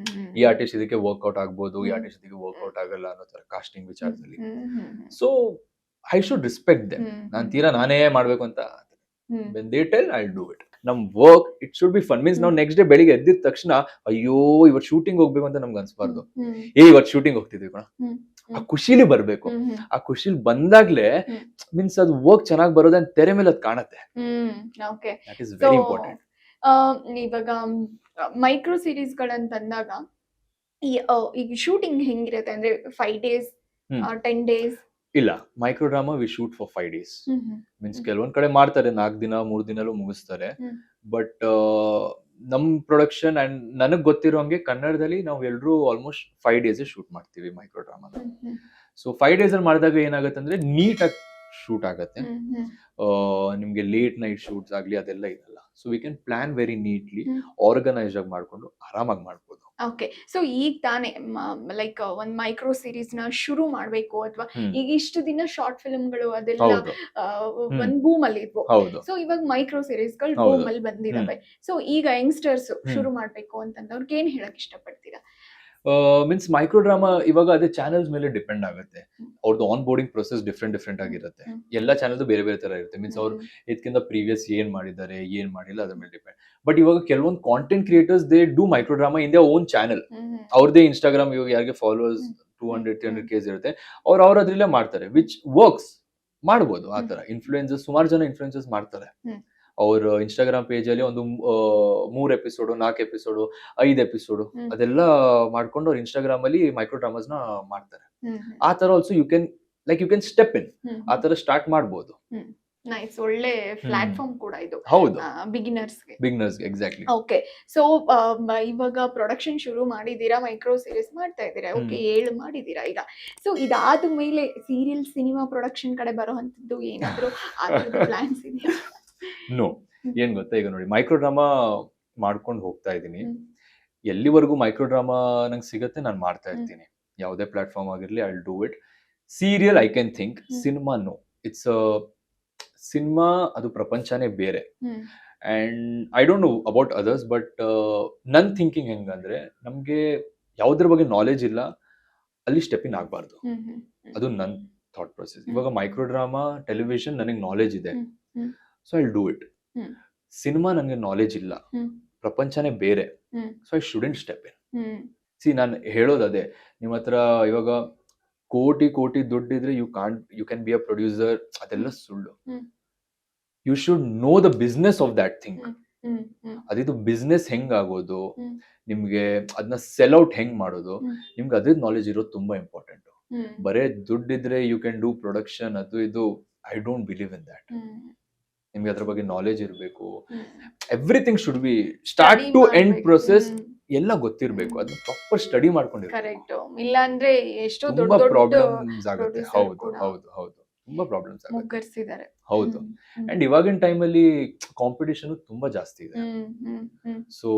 ಈ ಆರ್ಟಿಸ್ಟ್ ಇದಕ್ಕೆ ವರ್ಕ್ಔಟ್ ಆಗ್ಬೋದು, ಈ ಆರ್ಟಿಸ್ಟ್ ಇದಕ್ಕೆ ವರ್ಕ್ಔಟ್ ಆಗಲ್ಲ ಅನ್ನೋ ತರ ಕಾಸ್ಟಿಂಗ್ ವಿಚಾರದಲ್ಲಿ. So I should respect them. ನಾನೇ ಮಾಡ್ಬೇಕು ಅಂತ. when they tell, I'll do it. ನಮ್ work it should be fun. Means ನಾವು ನೆಕ್ಸ್ಟ್ ಡೇ ಬೆಳಿಗ್ಗೆ ಎದ್ದಿದ ತಕ್ಷಣ ಅಯ್ಯೋ ಇವತ್ತು ಶೂಟಿಂಗ್ ಹೋಗ್ಬೇಕು ಅಂತ ನಮ್ಗೆ ಅನ್ಸ್ಬಾರ್ದು. ಇವತ್ತು ಶೂಟಿಂಗ್ ಹೋಗ್ತಿದ್ವಿ ಕಣ, ಆ ಖುಷಿಲಿ ಬರ್ಬೇಕು. ಆ ಖುಷಿಲಿ ಬಂದಾಗ್ಲೇ ಮೀನ್ಸ್ ಅದು ವರ್ಕ್ ಚೆನ್ನಾಗಿ ಬರೋದೇ ತೆರೆ ಮೇಲೆ ಅದು ಕಾಣತ್ತೆ. That is very important. ಇವಾಗ ಮೈಕ್ರೋ ಸೀರೀಸ್ ಗಳಂತಂದಾಗ ಈಗ ಶೂಟಿಂಗ್ ಹೆಂಗಿರುತ್ತೆ ಅಂದ್ರೆ 5 days 10 days? ಇಲ್ಲ, micro drama we shoot for 5 days. Means ಕೆಲವೊಂದ್ ಕಡೆ ಮಾಡ್ತಾರೆ 4 ದಿನ 3 ದಿನಲ್ಲೂ ಮುಗಿಸ್ತಾರೆ. ಬಟ್ ನಮ್ ಪ್ರೊಡಕ್ಷನ್ ಅಂಡ್ ನನಗ್ ಗೊತ್ತಿರೋ ಹಂಗೆ ಕನ್ನಡದಲ್ಲಿ ನಾವು ಎಲ್ರು ಆಲ್ಮೋಸ್ಟ್ 5 days ಶೂಟ್ ಮಾಡ್ತೀವಿ ಮೈಕ್ರೋ ಡ್ರಾಮಾ. ಸೊ 5 days ಅಲ್ಲಿ ಮಾಡಿದಾಗ ಏನಾಗುತ್ತೆ ಅಂದ್ರೆ ನೀಟಾಗಿ ಶೂಟ್ ಆಗತ್ತೆ. ನಿಮ್ಗೆ ಲೇಟ್ ನೈಟ್ ಶೂಟ್ಸ್ ಆಗ್ಲಿ ಅದೆಲ್ಲ ಇರಲ್ಲ. So we can plan very neatly, organise ಆಗಿ ಮಾಡ್ಕೊಂಡು ಆರಾಮಾಗಿ ಮಾಡ್ಬೋದು. ಓಕೆ, ಸೊ ಈಗ ತಾನೇ ಲೈಕ್ ಒಂದ್ ಮೈಕ್ರೋ ಸೀರೀಸ್ ನ ಶುರು ಮಾಡ್ಬೇಕು ಅಥವಾ ಈಗ ಇಷ್ಟು ದಿನ ಶಾರ್ಟ್ ಫಿಲ್ಮ್ಗಳು ಅದೆಲ್ಲ ಒಂದ್ ಬೂಮ್ ಅಲ್ಲಿ ಇದ್ವು. ಸೊ ಇವಾಗ ಮೈಕ್ರೋ ಸೀರೀಸ್ ಗಳು ಬೂಮ್ ಅಲ್ಲಿ ಬಂದಿದಾವೆ. ಸೊ ಈಗ ಯಂಗ್ಸ್ಟರ್ಸ್ ಶುರು ಮಾಡ್ಬೇಕು ಅಂತಂದವ್ರಿಗೆ ಏನ್ ಹೇಳಕ್ ಇಷ್ಟಪಡ್ತೀರಾ? ಮೀನ್ಸ್ ಮೈಕ್ರೋ ಡ್ರಾಮಾ ಇವಾಗ ಅದೇ ಚಾನೆಲ್ಸ್ ಮೇಲೆ ಡಿಪೆಂಡ್ ಆಗುತ್ತೆ. ಅವ್ರದ್ದು ಆನ್ ಬೋರ್ಡಿಂಗ್ ಪ್ರೊಸೆಸ್ ಡಿಫ್ರೆಂಟ್ ಆಗಿರುತ್ತೆ. ಎಲ್ಲ ಚಾನೆಲ್ದು ಬೇರೆ ತರ ಇರುತ್ತೆ. ಮೀನ್ಸ್ ಅವ್ರು ಇದಕ್ಕಿಂತ ಪ್ರೀವಿಯಸ್ ಏನ್ ಮಾಡಿದ್ದಾರೆ, ಏನ್ ಮಾಡಿಲ್ಲ, ಅದ್ರ ಮೇಲೆ ಡಿಪೆಂಡ್. ಬಟ್ ಇವಾಗ ಕೆಲವೊಂದು content creators they do micro drama in their own channel. ಅವ್ರದೇ ಇನ್ಸ್ಟಾಗ್ರಾಮ್, ಇವಾಗ ಯಾರಿಗೆ ಫಾಲೋವರ್ಸ್ 200-300K ಇರುತ್ತೆ, ಅವ್ರ ಅದ್ರಲ್ಲೇ ಮಾಡ್ತಾರೆ, ವಿಚ್ ವರ್ಕ್ಸ್. ಮಾಡ್ಬೋದು ಆ ತರ. ಇನ್ಫ್ಲೂಯೆನ್ಸರ್ಸ್, ಸುಮಾರು ಜನ ಇನ್ಫ್ಲೂಯೆನ್ಸರ್ಸ್ ಮಾಡ್ತಾರೆ. ಅವ್ರ ಇನ್ಸ್ಟಾಗ್ರಾಮ್ ಪೇಜ್ ಅಲ್ಲಿ ಒಂದು 3 ಎಪಿಸೋಡ್ 4 ಎಪಿಸೋಡ್ 5 ಎಪಿಸೋಡ್ ಅದೆಲ್ಲ ಮಾಡ್ಕೊಂಡು ಅವ್ರ ಇನ್ಸ್ಟಾಗ್ರಾಮ್ ಅಲ್ಲಿ ಮೈಕ್ರೋ ಡ್ರಾಮಾಸ್ ನ ಮಾಡ್ತಾರೆ. ಆ ತರ also you can step in. ಆ ತರ ಸ್ಟಾರ್ಟ್ ಮಾಡ್ಬೋದು. ನೈಸ್, ಒಳ್ಳೆ ಪ್ಲಾಟ್ಫಾರ್ಮ್ ಕೂಡ ಇದು. ಹೌದು, ಬಿಗಿನರ್ಸ್ಗೆ ಎಕ್ಸಾಕ್ಟ್ಲಿ. ಓಕೆ, ಸೊ ಇವಾಗ ಪ್ರೊಡಕ್ಷನ್ ಶುರು ಮಾಡಿದೀರಾ, ಮೈಕ್ರೋ ಸೀರೀಸ್ ಮಾಡ್ತಾ ಇದ್ದೀರಾ. ಓಕೆ, 7 ಮಾಡಿದೀರಾ ಈಗ. ಸೊ ಇದಾದ ಮೇಲೆ ಸೀರಿಯಲ್, ಸಿನಿಮಾ ಪ್ರೊಡಕ್ಷನ್ ಕಡೆ ಬರುವಂತದ್ದು ಏನಾದ್ರು ಪ್ಲಾನ್ಸ್ ಇದೆಯಾ? ನೋ, ಏನ್ ಗೊತ್ತಾ, ಈಗ ನೋಡಿ ಮೈಕ್ರೋ ಡ್ರಾಮಾ ಮಾಡ್ಕೊಂಡು ಹೋಗ್ತಾ ಇದೀನಿ. ಎಲ್ಲಿವರೆಗೂ ಮೈಕ್ರೋ ಡ್ರಾಮಾ ನಂಗೆ ಸಿಗತ್ತೆ ನಾನು ಮಾಡ್ತಾ ಇರ್ತೀನಿ. ಯಾವುದೇ ಪ್ಲಾಟ್ಫಾರ್ಮ್ ಆಗಿರ್ಲಿ, I will do it. Serial I can think, cinema no. It's cinema ಅದು ಪ್ರಪಂಚನೇ ಬೇರೆ. And I don't know about others, but ನನ್ ಥಿಂಕಿಂಗ್ ಹೆಂಗಂದ್ರೆ, ನಮ್ಗೆ ಯಾವ್ದ್ರ ಬಗ್ಗೆ ನಾಲೆಜ್ ಇಲ್ಲ ಅಲ್ಲಿ ಸ್ಟೆಪ್ ಇನ್ ಆಗ್ಬಾರ್ದು. ಅದು ನನ್ ಥಾಟ್ ಪ್ರೊಸೆಸ್. ಇವಾಗ ಮೈಕ್ರೋ ಡ್ರಾಮಾ, ಟೆಲಿವಿಷನ್ ನನಗೆ ನಾಲೆಜ್ ಇದೆ, so I do it. Cinema ನನಗೆ ನಾಲೆಜ್ ಇಲ್ಲ, ಪ್ರಪಂಚನೇ ಬೇರೆ, so I shouldn't step in. See, ನಾನು ಹೇಳೋದು ಅದೇ, ನಿಮ್ಮ ಹತ್ರ ಇವಾಗ ಕೋಟಿ ದುಡ್ಡಿದ್ರೆ you can be a producer, ಅದೆಲ್ಲ ಸುಳ್ಳು. You should know the business of that thing. ಅದಿದು ಬಿಸ್ನೆಸ್ ಹೆಂಗ್ ಆಗೋದು, ನಿಮ್ಗೆ ಅದನ್ನ ಸೆಲ್ ಔಟ್ ಹೆಂಗ್ ಮಾಡೋದು, ನಿಮ್ಗೆ ಅದ್ರದ್ದು ನಾಲೆಜ್ ಇರೋದು ತುಂಬಾ ಇಂಪಾರ್ಟೆಂಟ್. ಬರೇ ದುಡ್ಡಿದ್ರೆ ಯು ಕ್ಯಾನ್ ಡೂ ಪ್ರೊಡಕ್ಷನ್, ಅದು ಇದು. I don't believe in that. ನಿಮ್ಗೆ ಅದ್ರ ಬಗ್ಗೆ ನಾಲೆಜ್ ಇರಬೇಕು. Everything should be start to end process ಎಲ್ಲ ಗೊತ್ತಿರ್ಬೇಕು. ಅದನ್ನ ಪ್ರಾಪರ್ ಸ್ಟಡಿ ಮಾಡ್ಕೊಂಡಿರ್ಬೇಕು. ಕರೆಕ್ಟ್. ಇಲ್ಲ ಅಂದ್ರೆ ಎಷ್ಟೋ ದೊಡ್ಡ ತುಂಬಾ ದೊಡ್ಡ ಪ್ರಾಬ್ಲಮ್ಸ್ ಆಗುತ್ತೆ. producer ಹೌದು ಕೂಡ ಹೌದು ಹೌದು ತುಂಬಾ ಪ್ರಾಬ್ಲಮ್ಸ್ ಆಗುತ್ತೆ. ಮುಗ್ಗರ್ಸಿದ್ದಾರೆ. ಹೌದು. ಅಂಡ್ ಇವಾಗಿನ ಟೈಮಲ್ಲಿ ಕಾಂಪಿಟೇಷನ್ ತುಂಬಾ ಜಾಸ್ತಿ ಇದೆ. ಸೊ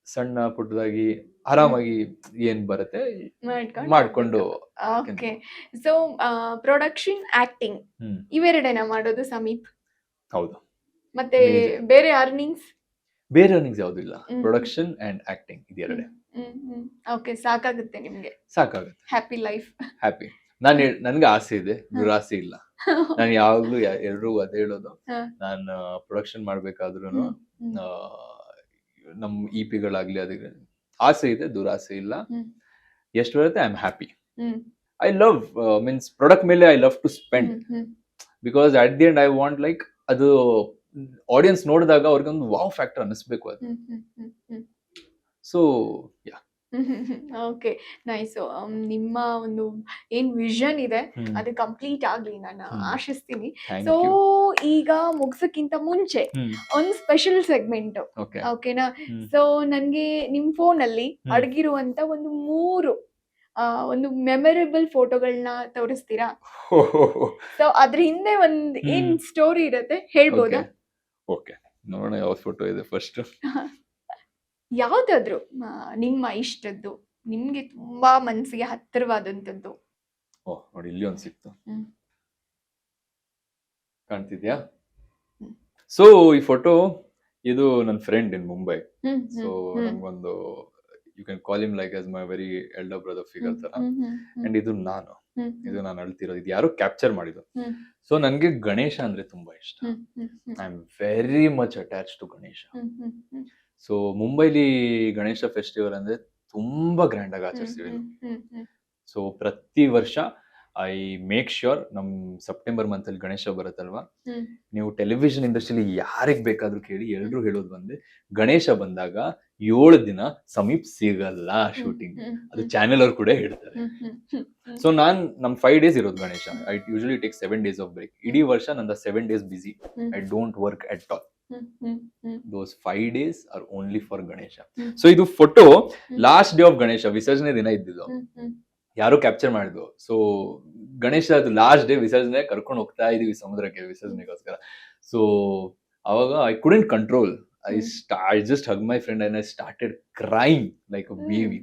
ಸಣ್ಣ ಪುಟ್ಟದಾಗಿ ಆರಾಮಾಗಿ ಏನ್ ಬರುತ್ತೆ ಮಾಡ್ಕೊಂಡು. ಓಕೆ. ಸೊ ಪ್ರೊಡಕ್ಷನ್, ಆಕ್ಟಿಂಗ್ ಹ್ಮ್. ಇವೆರಡೇನ ಮಾಡೋದು ಸಮೀಪ್? ಹೌದು. ಮತ್ತೆ Major. ಬೇರೆ ಅರ್ನಿಂಗ್ಸ್? ಬೇರೆ ಅರ್ನಿಂಗ್ಸ್ ಯಾವ್ದು ಇಲ್ಲ. ಪ್ರೊಡಕ್ಷನ್ ಅಂಡ್ ಆಕ್ಟಿಂಗ್ ಇದೆರಡೆ ಓಕೆ, ಸಾಕಾಗುತ್ತೆ ನಿಮ್ಗೆ? ಸಾಕಾಗುತ್ತೆ. Happy life. ಹ್ಯಾಪಿ. ನನ್ಗೆ ಆಸೆ ಇದೆ, ದುರಾಸೆ ಇಲ್ಲ. ನಾನು ಯಾವಾಗ್ಲೂ ಎಲ್ರಿಗೂ ಅದೇ ಹೇಳೋದು. ನಾನು ಪ್ರೊಡಕ್ಷನ್ ಮಾಡ್ಬೇಕಾದ್ರೂ ನಮ್ ಇಪಿಗಳಾಗ್ಲಿ ಅದಕ್ಕೆ ಆಸೆ ಇದೆ, ದುರಾಸೆ ಇಲ್ಲ. ಎಷ್ಟು ಬರುತ್ತೆ I am happy. I love means product ಮೇಲೆ I love to spend, because at the end I want like ಅದು ಆಡಿಯನ್ಸ್ ನೋಡಿದಾಗ ಅವ್ರಿಗೊಂದು ವಾವ್ ಫ್ಯಾಕ್ಟರ್ ಅನ್ನಿಸ್ಬೇಕು ಅದು. So yeah. Okay, nice. ನಿಮ್ಮ ಒಂದು ಏನ್ ವಿಷನ್ ಇದೆ ಅದು ಕಂಪ್ಲೀಟ್ ಆಗ್ಲಿ ನಾನು ಆಶಿಸ್ತೀನಿ. Thank so you. ಈಗ ಮುಗ್ಸಕ್ಕಿಂತ ಮುಂಚೆ ಒಂದು ಸ್ಪೆಷಲ್ ಸೆಗ್ಮೆಂಟ್, ಓಕೆ. ಓಕೆನಾ? ಸೊ ನನ್ಗೆ ನಿಮ್ ಫೋನ್ ಅಲ್ಲಿ ಅಡಗಿರುವಂತ ಒಂದು 3 ಒಂದು ಮೆಮೊರೇಬಲ್ ಫೋಟೋಗಳನ್ನ ತೋರಿಸ್ತೀರಾ? ಸೊ ಅದ್ರ ಹಿಂದೆ ಒಂದ್ ಏನ್ ಸ್ಟೋರಿ ಇರತ್ತೆ ಹೇಳ್ಬೋದಾ? ಓಕೆ, ನೋಡೋಣ ಯಾವ ಫೋಟೋ ಇದೆ ಫಸ್ಟ್. ಯಾವ್ದಾದ್ರು ನಿಮ್ಮ ಇಷ್ಟದ್ದು, ನಿಮ್ಗೆ ತುಂಬಾ ಮನ್ಸಿಗೆ ಹತ್ತಿರವಾದಂತದ್ದು. ಓ ನೋಡಿ, ಇಲ್ಲಿ ಒಂದ್ ಸಿಕ್ತು. ಕಾಣ್ತಿದ್ಯಾ? ಸೊ ಈ ಫೋಟೋ ಇದು ನನ್ನ ಫ್ರೆಂಡ್ ಇನ್ ಮುಂಬೈ. ಸೊ ನಮ್ಗೊಂದು you can call him like as my very elder brother figure ತರ. ಅಂಡ್ ಇದು ನಾನು ಅಳ್ತಿರೋದು, ಇದು ಯಾರೋ ಕ್ಯಾಪ್ಚರ್ ಮಾಡಿದ್ದು. ಸೊ ನನ್ಗೆ ಗಣೇಶ ಅಂದ್ರೆ ತುಂಬಾ ಇಷ್ಟ. I am very much attach to Ganesha. So ಮುಂಬೈಲಿ ಗಣೇಶ ಫೆಸ್ಟಿವಲ್ ಅಂದ್ರೆ ತುಂಬಾ ಗ್ರ್ಯಾಂಡ್ ಆಗಿ ಆಚರಿಸ್ತೀವಿ. ಸೊ ಪ್ರತಿ ವರ್ಷ ಐ ಮೇಕ್ ಶ್ಯೂರ್ ನಮ್ ಸೆಪ್ಟೆಂಬರ್ ಮಂತ್ ಅಲ್ಲಿ ಗಣೇಶ ಬರುತ್ತಲ್ವಾ, ನೀವು ಟೆಲಿವಿಷನ್ ಇಂಡಸ್ಟ್ರಿಲಿ ಯಾರಿಗ್ ಬೇಕಾದ್ರೂ ಕೇಳಿ, ಎಲ್ರು ಹೇಳೋದು ಬಂದೆ, ಗಣೇಶ ಬಂದಾಗ 7 ದಿನ ಸಮೀಪ್ ಸಿಗಲ್ಲ ಶೂಟಿಂಗ್. ಅದು ಚಾನೆಲ್ ಅವ್ರು ಕೂಡ ಹೇಳ್ತಾರೆ. ಸೊ ನಮ್ 5 days ಇರೋದು Ganesha. I usually take 7 days of break. ಇಡೀ ವರ್ಷ ನಂದ 7 days busy. I don't work at all. Those 5 days are only for Ganesha. So ಇದು photo last day of Ganesha, ವಿಸರ್ಜನೆ ದಿನ ಇದ್ದಿದ್ದು. ಯಾರು ಕ್ಯಾಪ್ಚರ್ ಮಾಡಿದ್ರು. ಸೊ ಗಣೇಶ ಅದು ಲಾಸ್ಟ್ ಡೇ ವಿಸರ್ಜನೆ ಕರ್ಕೊಂಡು ಹೋಗ್ತಾ ಇದೀವಿ ಸಮುದ್ರಕ್ಕೆ ವಿಸರ್ಜನೆಗೋಸ್ಕರ. ಸೊ ಅವಾಗ I couldn't control. I just hugged my friend and I started crying like a baby.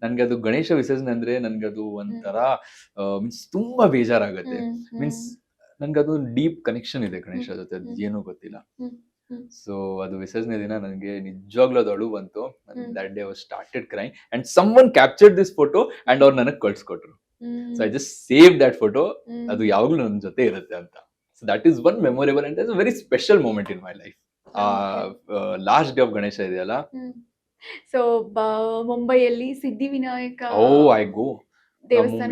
ನನ್ಗೆ ಅದು ಗಣೇಶ ವಿಸರ್ಜನೆ ಅಂದ್ರೆ ನನ್ಗೆ ಅದು ಒಂಥರ ಮೀನ್ಸ್ ತುಂಬಾ ಬೇಜಾರಾಗತ್ತೆ. ಮೀನ್ಸ್ ನನ್ಗೆ ಅದು ಡೀಪ್ ಕನೆಕ್ಷನ್ ಇದೆ ಗಣೇಶ ಜೊತೆ, ಅದು ಏನೂ ಗೊತ್ತಿಲ್ಲ. ಸೊ ಅದು ವಿಸರ್ಜನೆ ದಿನ ನನಗೆ ನಿಜವಾಗ್ಲೂ ಅದು ಅಳು ಬಂತು. That day was started crying and someone captured this photo and ಅವ್ರು ನನಗೆ ಕಳ್ಸಿಕೊಟ್ರು. So I just save that photo. ಅದು ಯಾವಾಗ್ಲೂ ನನ್ನ ಜೊತೆ ಇರುತ್ತೆ ಅಂತ. So that is one memorable and very special moment in my life. Last day of Ganesha ಇದೆಯಲ್ಲ. ಸೊ ಮುಂಬೈಯಲ್ಲಿ ಸಿದ್ಧಿವಿನಾಯಕ ಐ ಗೋ ದೇವಸ್ಥಾನ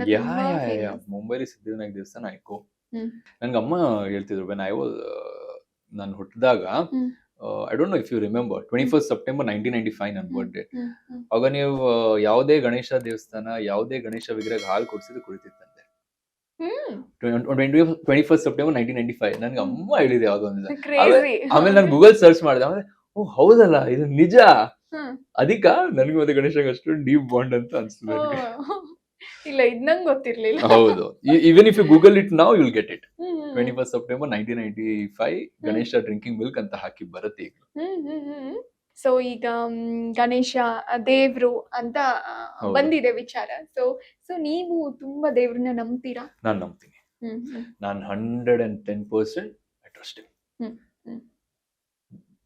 ಮುಂಬೈಲಿ ಸಿದ್ಧಿವಿನಾಯಕ ದೇವಸ್ಥಾನ ಐ ಗೋ. ನನ್ಗೆ ಅಮ್ಮ ಹೇಳ್ತಿದ್ರು, ವೆನ್ ಐ ವಾಸ್ ನಾನು ಹುಟ್ಟಿದಾಗ, I don't know if you remember, 21st September 1995 ನನ್ನ ಬರ್ತ್ಡೇ. ಆಗ ನೀವು ಯಾವುದೇ ಗಣೇಶ ದೇವಸ್ಥಾನ, ಯಾವುದೇ ಗಣೇಶ ವಿಗ್ರಹ ಹಾಲು ಕೊಡಿಸಿದ್ರು ಕುಡಿತಿತ್ತಂತೆ. 21st September 1995 ನನ್ಗೆ ಅಮ್ಮ ಹೇಳಿದೆ ಯಾವ್ದೋ ಒಂದು. ಆಮೇಲೆ ನಾನು ಗೂಗಲ್ ಸರ್ಚ್ ಮಾಡಿದೆ, ಆಮೇಲೆ ಓ ಹೌದಲ್ಲ ಇದು ನಿಜ. ಅದಕ್ಕ ನನಗೆ ಮತ್ತೆ ಗಣೇಶ ಅಷ್ಟು ಡೀಪ್ ಬಾಂಡ್ ಅಂತ ಅನ್ಸುತ್ತೆ. ಇಲ್ಲ, ಇದ್ ನಂಗೆ ಗೊತ್ತಿರ್ಲಿಲ್ಲ. ಹೌದು, even if you google it now you will get it. 21st September 1995 Ganesha drinking milk ಅಂತ ಹಾಕಿ ಬರುತ್ತೆ ಈಗ. ಸೊ ಈಗ ಗಣೇಶ ದೇವ್ರು ಅಂತ ಬಂದಿದೆ ವಿಚಾರ. ಸೊ ನೀವು ತುಂಬಾ ದೇವ್ರನ್ನ ನಂಬ್ತೀರಾ? ನಾನ್ ನಂಬ್ತೀನಿ. ನಾನು 110% ಐ ಟ್ರಸ್ಟ್ ಹಿಮ್.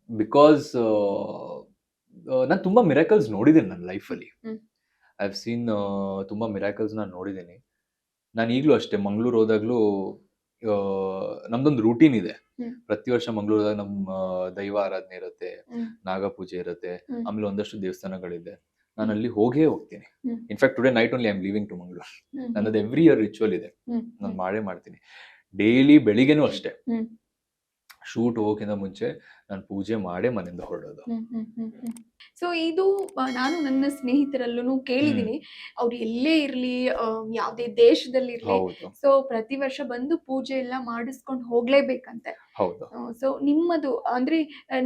ಬಿಕಾಸ್ ನಾನು ತುಂಬಾ ಮಿರಾಕಲ್ಸ್ ನೋಡಿದ್ದೀನಿ ನನ್ನ ಲೈಫಲ್ಲಿ. ಐ ಹ್ಯಾವ್ ಸೀನ್ ತುಂಬಾ ಮಿರಾಕಲ್ಸ್ ನಾನು ನೋಡಿದ್ದೀನಿ. ನಾನು ಈಗಲೂ ಅಷ್ಟೇ, ಮಂಗಳೂರು ಹೋದಾಗ್ಲೂ ನಮ್ದೊಂದು ರೂಟೀನ್ ಇದೆ. ಪ್ರತಿ ವರ್ಷ ಮಂಗಳೂರು ಹೋದಾಗ ನಮ್ಮ ದೈವ ಆರಾಧನೆ ಇರುತ್ತೆ, ನಾಗಪೂಜೆ ಇರುತ್ತೆ, ಆಮೇಲೆ ಒಂದಷ್ಟು ದೇವಸ್ಥಾನಗಳಿದೆ. ನಾನು ಅಲ್ಲಿ ಹೋಗೇ ಹೋಗ್ತೀನಿ. Hmm. In fact today night only I am leaving to Mangaluru. Hmm. ನನ್ನದು ಎವ್ರಿ ಇಯರ್ ರಿಚುವಲ್ ಇದೆ, ಹ್ಮ್. ನಾನು ಮಾಡೇ ಮಾಡ್ತೀನಿ. ಡೈಲಿ ಬೆಳಿಗ್ಗೆನೂ ಅಷ್ಟೇ, ಹ್ಮ್. ಶೂಟ್ ಹೋಗೋಕ್ಕಿಂತ ಮುಂಚೆ ನಾನು ಪೂಜೆ ಮಾಡೇ ಮನೆಯಿಂದ ಹೊರಡೋದು. ಸೊ ಇದು ನಾನು ನನ್ನ ಸ್ನೇಹಿತರಲ್ಲೂ ಕೇಳಿದೀನಿ, ಅವ್ರು ಎಲ್ಲೇ ಇರ್ಲಿ, ಯಾವ್ದೇ ದೇಶದಲ್ಲಿ ಇರ್ಲಿ, ಹೌದು ಸೊ ಪ್ರತಿ ವರ್ಷ ಬಂದು ಪೂಜೆ ಎಲ್ಲ ಮಾಡಿಸ್ಕೊಂಡು ಹೋಗ್ಲೇಬೇಕಂತೆ. ಹೌದು. ಸೊ ನಿಮ್ಮದು ಅಂದ್ರೆ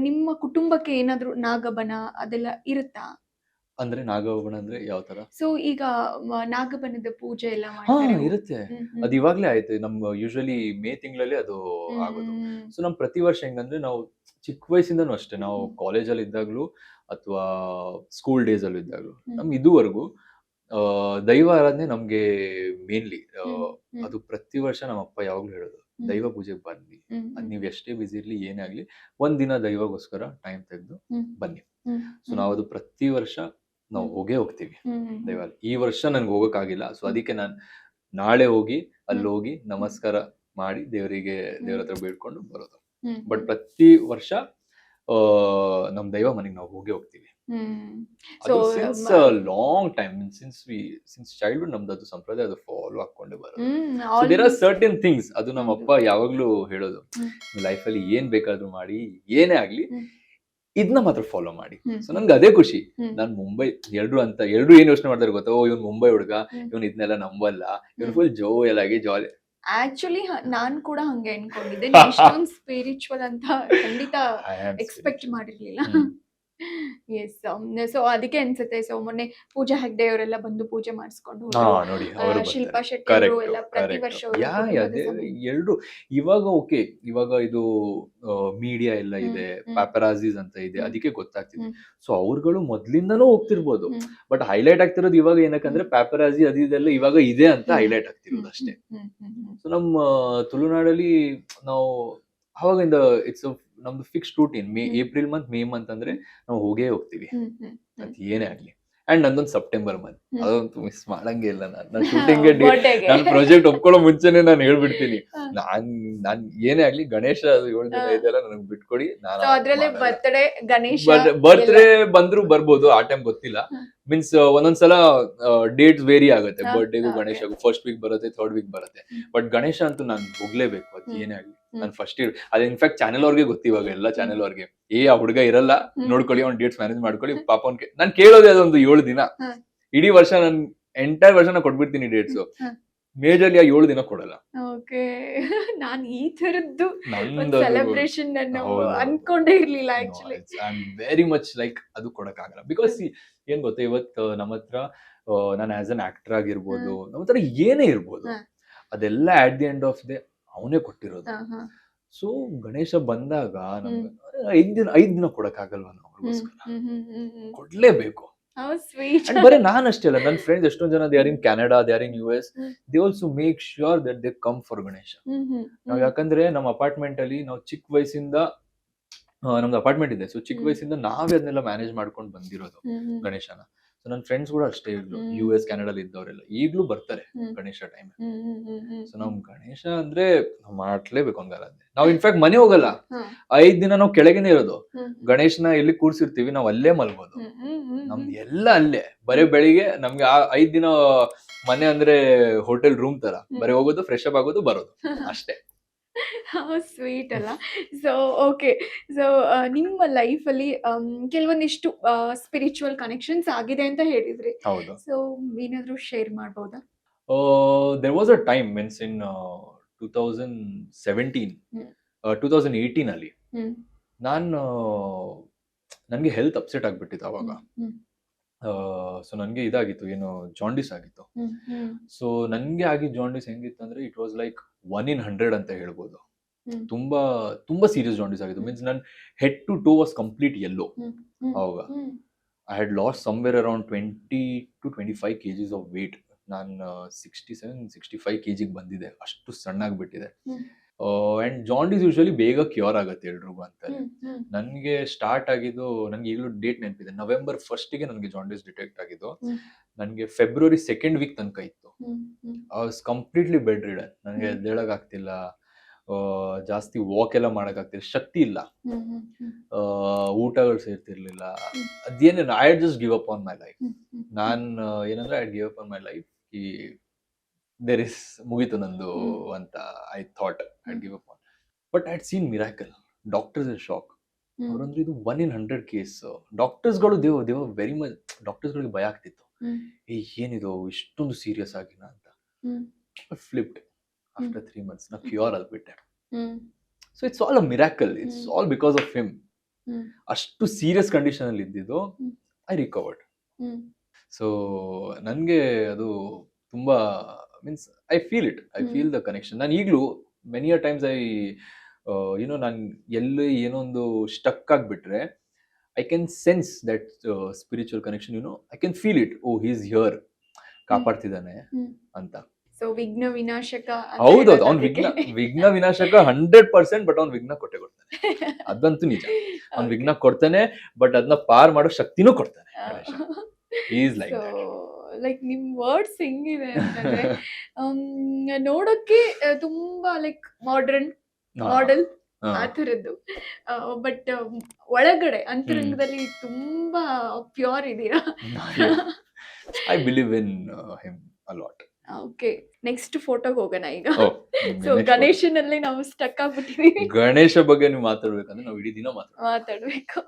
ನಿಮ್ಮ ಕುಟುಂಬಕ್ಕೆ ಏನಾದ್ರು ನಾಗಬನ ಅದೆಲ್ಲ ಇರುತ್ತಾ? ಅಂದ್ರೆ ನಾಗಬನ ಅಂದ್ರೆ ಯಾವ ತರ? ಸೊ ಈಗ ನಾಗಬನದ ಪೂಜೆ ಎಲ್ಲ ಹಾ ಮಾಡ್ತಾರೆ. ಇರುತ್ತೆ, ಹ್ಮ್, ಹ್ಮ್. ಅದು ಇವಾಗ್ಲೇ ಆಯ್ತು. ನಮ್ಮ ಯೂಶಲಿ ಮೇ ತಿಂಗಳಲ್ಲಿ ಅದು ಹ್ಮ್, ಆಗೋದು. ಹ್ಮ್, ಸೊ ನಮ್ ಪ್ರತಿ ವರ್ಷ ಹೆಂಗಂದ್ರೆ ನಾವು ಚಿಕ್ಕ ವಯಸ್ಸಿಂದನೂ ಅಷ್ಟೇ, ನಾವು ಹ್ಮ್. ಕಾಲೇಜಲ್ಲಿ ಇದ್ದಾಗ್ಲೂ ಅಥವಾ ಸ್ಕೂಲ್ ಡೇಸ್ ಅಲ್ಲಿ ಇದ್ದಾಗ್ಲೂ ಹ್ಮ್. ನಮ್ ಇದುವರೆಗೂ ದೈವ ಆರಾಧನೆ ನಮ್ಗೆ ಮೇನ್ಲಿ ಹ್ಮ್. ಅದು ಪ್ರತಿ ವರ್ಷ ನಮ್ಮ ಅಪ್ಪ ಯಾವಾಗ್ಲೂ ಹೇಳೋದು, ಹ್ಮ್. ದೈವ ಪೂಜೆಗೆ ಬನ್ನಿ. ಹ್ಮ್, ಅದ್ ಹ್ಮ್. ನೀವ್ ಎಷ್ಟೇ ಬಿಸಿ ಇರ್ಲಿ ಏನೇ ಆಗ್ಲಿ, ಒಂದ್ ದಿನ ದೈವಗೋಸ್ಕರ ಟೈಮ್ ತೆಗೆದು ಹ್ಮ್. ಬನ್ನಿ. ಹ್ಮ್. ಸೊ ನಾವು ಅದು ಪ್ರತಿ ವರ್ಷ ನಾವು ಹೋಗೇ ಹೋಗ್ತೀವಿ ಹ್ಮ್. ದೈವ. ಈ ವರ್ಷ ನನ್ಗೆ ಹೋಗಕ್ಕಾಗಿಲ್ಲ, ಸೊ ಹ್ಮ್. ಅದಕ್ಕೆ ನಾನು ನಾಳೆ ಹೋಗಿ ಅಲ್ಲಿ ಹ್ಮ್. ಹೋಗಿ ನಮಸ್ಕಾರ ಮಾಡಿ ದೇವ್ರ ಹ್ಮ್. ಹತ್ರ ಬೇಡ್ಕೊಂಡು ಬರೋದು. ಹ್ಮ್. ಬಟ್ ಪ್ರತಿ ವರ್ಷ ನಮ್ ದೈವ ಮನೆಗೆ ನಾವು ಹೋಗೇ ಹೋಗ್ತೀವಿ. ಹ್ಮ್. ಅದು so since long time, since childhood ನಮ್ದು ಅದು ಸಂಪ್ರದಾಯ, ಅದು ಫಾಲೋ ಹಾಕೊಂಡೇ ಬರೋದು. So there are certain things, ಅದು ನಮ್ಮ ಅಪ್ಪ ಯಾವಾಗ್ಲೂ ಹೇಳೋದು, ಲೈಫ್ ಅಲ್ಲಿ ಏನ್ ಬೇಕಾದ್ರೂ ಮಾಡಿ, ಏನೇ ಆಗ್ಲಿ ಇದನ್ನ ಮಾತ್ರ ಫಾಲೋ ಮಾಡಿ. ಸೊ ನನ್ಗೆ ಅದೇ ಖುಷಿ. ನಾನ್ ಮುಂಬೈ ಎಲ್ರು ಏನ್ ಯೋಚನೆ ಮಾಡ್ತಾರೆ ಗೊತ್ತಾ, ಓ ಇವ್ನು ಮುಂಬೈ ಹುಡುಗ, ಇವ್ನು ಇದನ್ನೆಲ್ಲ ನಂಬಲ್ಲ, ಇವ್ನು ಫುಲ್ ಜೋಯಲಾಗಿ ಜಾಲಿ. ಆಕ್ಚುಲಿ ನಾನ್ ಕೂಡ ಹಂಗೆ ಅನ್ಕೊಂಡಿದ್ದೆ, ಇಷ್ಟೊಂದು ಸ್ಪಿರಿಚುವಲ್ ಅಂತ ಖಂಡಿತ ಎಕ್ಸ್ಪೆಕ್ಟ್ ಮಾಡಿರ್ಲಿಲ್ಲ. ಎಸ್. ಸೊ ಅದಕ್ಕೆ ಅನ್ಸುತ್ತೆ. ಸೊ ಮೊನ್ನೆ ಪೂಜಾ ಹೆಗ್ಡೆ ಅವರೆಲ್ಲ ಬಂದು ಪೂಜೆ ಮಾಡಿಸ್ಕೊಂಡು ಹೋದ್ರು. ನೋಡಿ ಅವರು ಶಿಲ್ಪಾ ಶೆಟ್ಟಿ ಅವರು ಎಲ್ಲ ಪ್ರತಿ ವರ್ಷ ಅವ್ರ ಕುಟುಂಬದ ಎಲ್ರು ಇವಾಗ ಓಕೆ, ಇವಾಗ ಇದು ಮೀಡಿಯಾ ಎಲ್ಲ ಇದೆ, ಪ್ಯಾಪರಾಜಿಸ್ ಅಂತ ಇದೆ, ಅದಕ್ಕೆ ಗೊತ್ತಾಗ್ತಿದೆ. ಸೊ ಅವ್ರುಗಳು ಮೊದ್ಲಿಂದನೂ ಹೋಗ್ತಿರ್ಬೋದು, ಬಟ್ ಹೈಲೈಟ್ ಆಗ್ತಿರೋದು ಇವಾಗ ಏನಕ್ಕಂದ್ರೆ ಪ್ಯಾಪರಾಜಿ ಅದು ಇದೆಲ್ಲ ಇವಾಗ ಇದೆ ಅಂತ ಹೈಲೈಟ್ ಆಗ್ತಿರೋದು ಅಷ್ಟೇ. ಸೊ ನಮ್ಮ ತುಳುನಾಡಲ್ಲಿ ನಾವು ಅವಾಗಿಂದ ಇಟ್ಸ್ ನಮ್ದು fixed routine. April May month ಅಂದ್ರೆ ನಾವು ಹೋಗೇ ಹೋಗ್ತೀವಿ, ಅದ್ ಏನೇ ಆಗ್ಲಿ. ಅಂಡ್ ನಂದೊಂದು ಸೆಪ್ಟೆಂಬರ್ ಮಂತ್, ಅದಂತೂ ಮಿಸ್ ಮಾಡಂಗೆ ಇಲ್ಲ. ನಾನು ಶೂಟಿಂಗ್ ನಾನು ಪ್ರಾಜೆಕ್ಟ್ ಒಪ್ಕೊಳ್ಳೋ ಮುಂಚೆನೆ ನಾನು ಹೇಳ್ಬಿಡ್ತೀನಿ, ನಾನ್ ಏನೇ ಆಗ್ಲಿ ಗಣೇಶ 7 ದಿನ ಇದೆಲ್ಲ ನನಗೆ ಬಿಟ್ಕೊಡಿ, ಅದ್ರಲ್ಲೇ ಬರ್ತ್ಡೇ ಗಣೇಶ ಬರ್ತ್ಡೇ ಬಂದ್ರು ಬರ್ಬೋದು, ಆ ಟೈಮ್ ಗೊತ್ತಿಲ್ಲ. ಮೀನ್ಸ್ ಒಂದೊಂದ್ಸಲ ಡೇಟ್ಸ್ ವೇರಿ ಆಗುತ್ತೆ, ಬರ್ಡೇಗೂ ಗಣೇಶಗೂ ಫಸ್ಟ್ ವೀಕ್ ಬರುತ್ತೆ, ಥರ್ಡ್ ವೀಕ್ ಬರುತ್ತೆ. ಬಟ್ ಗಣೇಶ ಅಂತೂ ನಾನು ಹೋಗ್ಲೇಬೇಕು, ಅದು ಏನೇ ಆಗ್ಲಿ. ನಾನು ಫಸ್ಟ್ ಅದು ಇನ್ಫ್ಯಾಕ್ಟ್ ಚಾನೆಲ್ ಅವ್ರಿಗೆ ಗೊತ್ತಿವಾಗ, ಎಲ್ಲ ಚಾನೆಲ್ ಅವ್ರಿಗೆ, ಆ ಹುಡುಗ ಇರಲ್ಲ ನೋಡ್ಕೊಳ್ಳಿ, ಅವ್ನ ಡೇಟ್ಸ್ ಮ್ಯಾನೇಜ್ ಮಾಡ್ಕೊಳ್ಳಿ ಪಾಪ. ನಾನು ಕೇಳೋದೇ ಅದೊಂದು 7 ದಿನ, ಇಡೀ ವರ್ಷ ನಾನು ಎಂಟೈರ್ ವರ್ಷ ನಾ ಕೊಟ್ಬಿಡ್ತೀನಿ ಡೇಟ್ಸ್, ಮೇಜರ್ಲಿ ಆ 7 ದಿನ ಕೊಡಲ್ಲ. ಓಕೆ. ನಾನು ಈ ತರದ್ದು ಸೆಲೆಬ್ರೇಷನ್ ಅನ್ಕೊಂಡೇ ಇರ್ಲಿಲ್ಲ actually. I am very much like ಅದು ಕೊಡಕ್ಕಾಗಲ್ಲ. ಬಿಕಾಸ್ ಏನ್ ಗೊತ್ತಾ, ಇವತ್ತು ನಮ್ಮ ಹತ್ರ ನಾನು ಆಸ್ ಅನ್ ಆಕ್ಟರ್ ಆಗಿರ್ಬೋದು, ನಮ್ಮ ಹತ್ರ ಏನೇ ಇರ್ಬೋದು, ಅದೆಲ್ಲ at the end of they ಅವನೇ ಕೊಟ್ಟಿರೋದು. ಸೊ ಗಣೇಶ ಬಂದಾಗ ನಮ್ಗೆ 5 ದಿನ ಕೊಡಕ್ಕಾಗಲ್ವಾ ನಾವು, ಅವ್ರಿಗೋಸ್ಕರ ಕೊಡ್ಲೇಬೇಕು. ಬರೀ ನಾನ್ ಅಷ್ಟೇ ಅಲ್ಲ, ನನ್ನ ಫ್ರೆಂಡ್ಸ್ ಎಷ್ಟೊಂದ್ ಜನ, they are in Canada, they are in US, they also make sure that they come for Ganesha. ನಾವ್ ಯಾಕಂದ್ರೆ ನಮ್ಮ ಅಪಾರ್ಟ್ಮೆಂಟ್ ಅಲ್ಲಿ ನಾವು ಚಿಕ್ಕ ವಯಸ್ಸಿಂದ, ನಮ್ದು ಅಪಾರ್ಟ್ಮೆಂಟ್ ಇದೆ, ಸೊ ಚಿಕ್ಕ ವಯಸ್ಸಿಂದ ನಾವೇ ಅದನ್ನೆಲ್ಲ ಮ್ಯಾನೇಜ್ ಮಾಡ್ಕೊಂಡು ಬಂದಿರೋದು ಗಣೇಶನ. ಸೊ ನನ್ನ ಫ್ರೆಂಡ್ಸ್ ಕೂಡ ಅಷ್ಟೇ ಇರ್ಲು, US ಕ್ಯಾನಡಾದಲ್ಲಿ ಇದ್ದವರೆಲ್ಲ ಈಗ್ಲೂ ಬರ್ತಾರೆ ಗಣೇಶ ಟೈಮ್. ಸೊ ನಮ್ ಗಣೇಶ ಅಂದ್ರೆ ಮಾಡ್ಲೇಬೇಕು ಹಂಗಾರಾದ್ರೆ. ನಾವು ಇನ್ಫ್ಯಾಕ್ಟ್ ಮನೆ ಹೋಗಲ್ಲ, 5 ದಿನ ನಾವು ಕೆಳಗೇನೆ ಇರೋದು. ಗಣೇಶನ ಎಲ್ಲಿ ಕೂರ್ಸಿರ್ತೀವಿ ನಾವು ಅಲ್ಲೇ ಮಲ್ಬೋದು, ನಮ್ದು ಎಲ್ಲ ಅಲ್ಲೇ. ಬರೀ ಬೆಳಿಗ್ಗೆ ನಮ್ಗೆ 5 ದಿನ ಮನೆ ಅಂದ್ರೆ ಹೋಟೆಲ್ ರೂಮ್ ತರ, ಬರೀ ಹೋಗೋದು, ಫ್ರೆಶ್ ಅಪ್ ಆಗೋದು, ಬರೋದು ಅಷ್ಟೇ. ಸ್ವೀಟ್ ಅಲ್ಲ. So okay. ಸೊ ನಿಮ್ಮ ಲೈಫ್ ಅಲ್ಲಿ ಕೆಲವೊಂದಿಷ್ಟು ಸ್ಪಿರಿಚುವಲ್ ಕನೆಕ್ಷನ್ಸ್ ಆಗಿದೆ ಅಂತ ಹೇಳಿದ್ರಿ. ಹೌದು. ಸೊ ಏನಾದ್ರು ಶೇರ್ ಮಾಡ್ಬೋದಾ? There was a time, means in 2017 2018 ಅಲ್ಲಿ ನನ್ಗೆ ಹೆಲ್ತ್ ಅಪ್ಸೆಟ್ ಆಗ್ಬಿಟ್ಟಿತ್ತು ಅವಾಗ. ಸೊ ನನ್ಗೆ ಇದಾಗಿತ್ತು, ಏನು ಜಾಂಡಿಸ್ ಆಗಿತ್ತು. ಸೊ ನನ್ಗೆ ಆಗಿದ್ದ ಜಾಂಡಿಸ್ ಹೆಂಗಿತ್ತು ಅಂದ್ರೆ, ಇಟ್ ವಾಸ್ ಲೈಕ್ 1 in 100 ಅಂತ ಹೇಳ್ಬೋದು. ತುಂಬಾ ತುಂಬಾ ಸೀರಿಯಸ್ ಜಾಂಡಿಸ್ ಆಗಿತ್ತು. ಮೀನ್ಸ್ ನನ್ head to toe was complete yellow. ಅವಾಗ I had lost somewhere around 20 to 25 kgs of weight. ನಾನು 67-65 kg ಬಂದಿದೆ, ಅಷ್ಟು ಸಣ್ಣ ಆಗ್ಬಿಟ್ಟಿದೆ. ಅಂಡ್ ಜಾಂಡಿಸ್ ಯೂಶಲಿ ಬೇಗ ಕ್ಯೂರ್ ಆಗುತ್ತೆ ಎಲ್ರಿಗೂ ಅಂತಾರೆ. ನನ್ಗೆ ಸ್ಟಾರ್ಟ್ ಆಗಿದ್ದು, ನನ್ಗೆ ಈಗಲೂ ಡೇಟ್ ನೆನಪಿದೆ, November 1st ನನ್ಗೆ ಜಾಂಡಿಸ್ ಡಿಟೆಕ್ಟ್ ಆಗಿದ್ದು. ನನ್ಗೆ February 2nd ವೀಕ್ ತನಕ ಇತ್ತು. I was completely bed ridden, ನನಗೆ ಎದ್ದೇಳಕ್ ಆಗ್ತಿಲ್ಲ, ಜಾಸ್ತಿ ವಾಕ್ ಎಲ್ಲ ಮಾಡಕ್ಕಾಗ್ತಿಲ್ಲ, ಶಕ್ತಿ ಇಲ್ಲ, ಊಟಗಳು ಸೇರ್ತಿರ್ಲಿಲ್ಲ. ಅದೇನೇ I just give up on my life. ನಾನ್ ಏನಂದ್ರೆ I give up on my life. ಈ ದೇರ್ ಇಸ್ ಮುಗೀತು ನಂದು ಅಂತ I thought I give up on. But I seen miracle. Doctors is shock. ಅವ್ರಂದ್ರೆ ಇದು 1 in 100 ಕೇಸ್. ಡಾಕ್ಟರ್ಸ್ಗಳು ದೇವ್ ವೆರಿ ಮಚ್, ಡಾಕ್ಟರ್ಸ್ಗಳಿಗೆ ಭಯ ಆಗ್ತಿತ್ತು, ಏನಿದು ಇಷ್ಟೊಂದು ಸೀರಿಯಸ್ ಆಗಿನ ಅಂತ. ಫ್ಲಿಪ್ಡ್ ಆಫ್ಟರ್ 3 months ನಾ ಕ್ಯೂರ್ ಆಗ್ಬಿಟ್ಟೆ. So it's all a miracle. It's all because of him. ಅಷ್ಟು ಸೀರಿಯಸ್ ಕಂಡೀಷನ್ ಅಲ್ಲಿ ಇದ್ದಿದ್ದು, ಐ ರಿಕವರ್ಡ್. ಸೊ ನನ್ಗೆ ಅದು ತುಂಬಾ means I feel it, I feel the connection. ನಾನು ಈಗಲೂ ಮೆನಿ ಅ ಟೈಮ್ಸ್ ಯುನೋ ನಾನು ಎಲ್ಲಿ ಏನೋ ಒಂದು ಸ್ಟಕ್ ಆಗ್ಬಿಟ್ರೆ I can sense that spiritual connection. You know I can feel it. Oh he is here, ಕಾಪಾಡ್ತಿದ್ದಾನೆ ಅಂತ. ಸೊ ವಿಘ್ನ ವಿನಾಶಕ. ಹೌದೌದು, ಅವ್ನ್ ವಿಘ್ನ ವಿನಾಶಕ 100%. ಬಟ್ ಅವ್ನ್ ವಿಘ್ನ ಕೊಟ್ಟೆ ಕೊಡ್ತಾನೆ, ಅದಂತೂ ನಿಜ. ಅವ್ನ್ ವಿಘ್ನ ಕೊಡ್ತಾನೆ, ಬಟ್ ಅದನ್ನ ಪಾರ್ ಮಾಡೋ ಶಕ್ತಿನೂ ಕೊಡ್ತಾನೆ. ಈಸ್ ಲೈಕ್ ಲೈಕ್ ನಿಮ್ ವರ್ಡ್ಸ್ ಹೆಂಗಿದೆ ಅಂತಂದ್ರೆ ನೋಡೋಕೆ ತುಂಬಾ ಲೈಕ್ ಮಾಡೆಲ್ ಆ ತರದ್ದು, ಬಟ್ ಒಳಗಡೆ ಅಂತರಂಗದಲ್ಲಿ ತುಂಬಾ ಪ್ಯೂರ್ ಇದೀರಾ. I believe in him a lot. Okay, next ಫೋಟೋಗೆ ಹೋಗೋಣ ಈಗ. ಸೊ ಗಣೇಶನಲ್ಲಿ ನಾವು ಸ್ಟಕ್ ಆಗ್ಬಿಟ್ಟಿದೀವಿ. ಗಣೇಶ ಬಗ್ಗೆ ನೀವು ಮಾತಾಡ್ಬೇಕಂದ್ರೆ ನಾವು ಇಡೀ ದಿನ ಮಾತಾಡ್ಬೇಕು.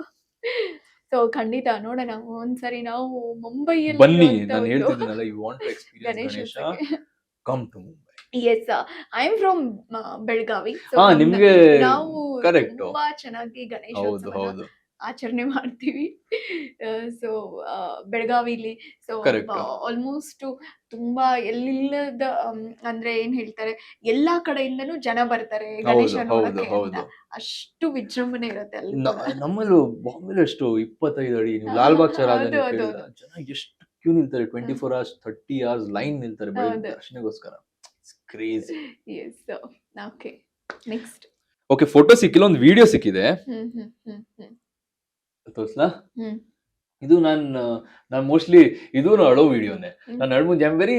ಸೊ ಖಂಡಿತ ನೋಡೋಣ ಒಂದ್ಸರಿ ನಾವು ಮುಂಬೈಯಲ್ಲಿ ಬನ್ನಿ. ನಾನು ಹೇಳ್ತಿದ್ದೀನಲ್ಲ, you want to experience Ganesha, come to Mumbai. Yes, I am from Belagavi. ನಿಮ್ಗೆ ನಾವು ಕರೆಕ್ಟ್ ತುಂಬಾ ಚೆನ್ನಾಗಿ ಹೌದು ಗಣೇಶ ಹೌದು ಆಚರಣೆ ಮಾಡ್ತೀವಿ. ಸೊ ಬೆಳಗಾವಿಲಿ ಸೊ Correct. ಆಲ್ಮೋಸ್ಟ್ ತುಂಬಾ ಎಲ್ಲಿಲ್ಲದ ಅಂದ್ರೆ ಏನ್ ಹೇಳ್ತಾರೆ, ಎಲ್ಲಾ ಕಡೆಯಿಂದನೂ ಜನ ಬರ್ತಾರೆ ಗಣೇಶ ಹೌದು ನೋಡಕ್ಕೆ ಹೌದು. ಅಂತ. ಅಷ್ಟು ವಿಜೃಂಭಣೆ ಇರುತ್ತೆ ಅಲ್ಲಿ. ನಮ್ಮಲ್ಲೂ ಬಾಂಬೆಲಿ ಎಷ್ಟು 25 ಅಡಿ, ನೀವು ಲಾಲ್ಬಾಗ್ ಚೌರಾದ ಹೌದು, ಹೌದು, ಜನ ಎಷ್ಟು ಕ್ಯೂ ನಿಲ್ತಾರೆ, 24 hours 30 hours ಲೈನ್ ನಿಲ್ತಾರೆ ಬೆಳಗ್ಗೆ ಹೌದು. ದರ್ಶನಗೋಸ್ಕರ. Crazy. Yes, okay, next. Okay, photo ಸಿಕ್ಕಿಲ್ಲ, ಒಂದು ವಿಡಿಯೋ ಸಿಕ್ಕಿದೆ, ತೋರ್ಸ್ಲಾ? ಇದು ನಾನು ಮೋಸ್ಟ್ಲಿ ಇದು ಅಳೋ ವಿಡಿಯೋನೆ. ನಾನು ಅಳ್ಮುಂಜೆ I am very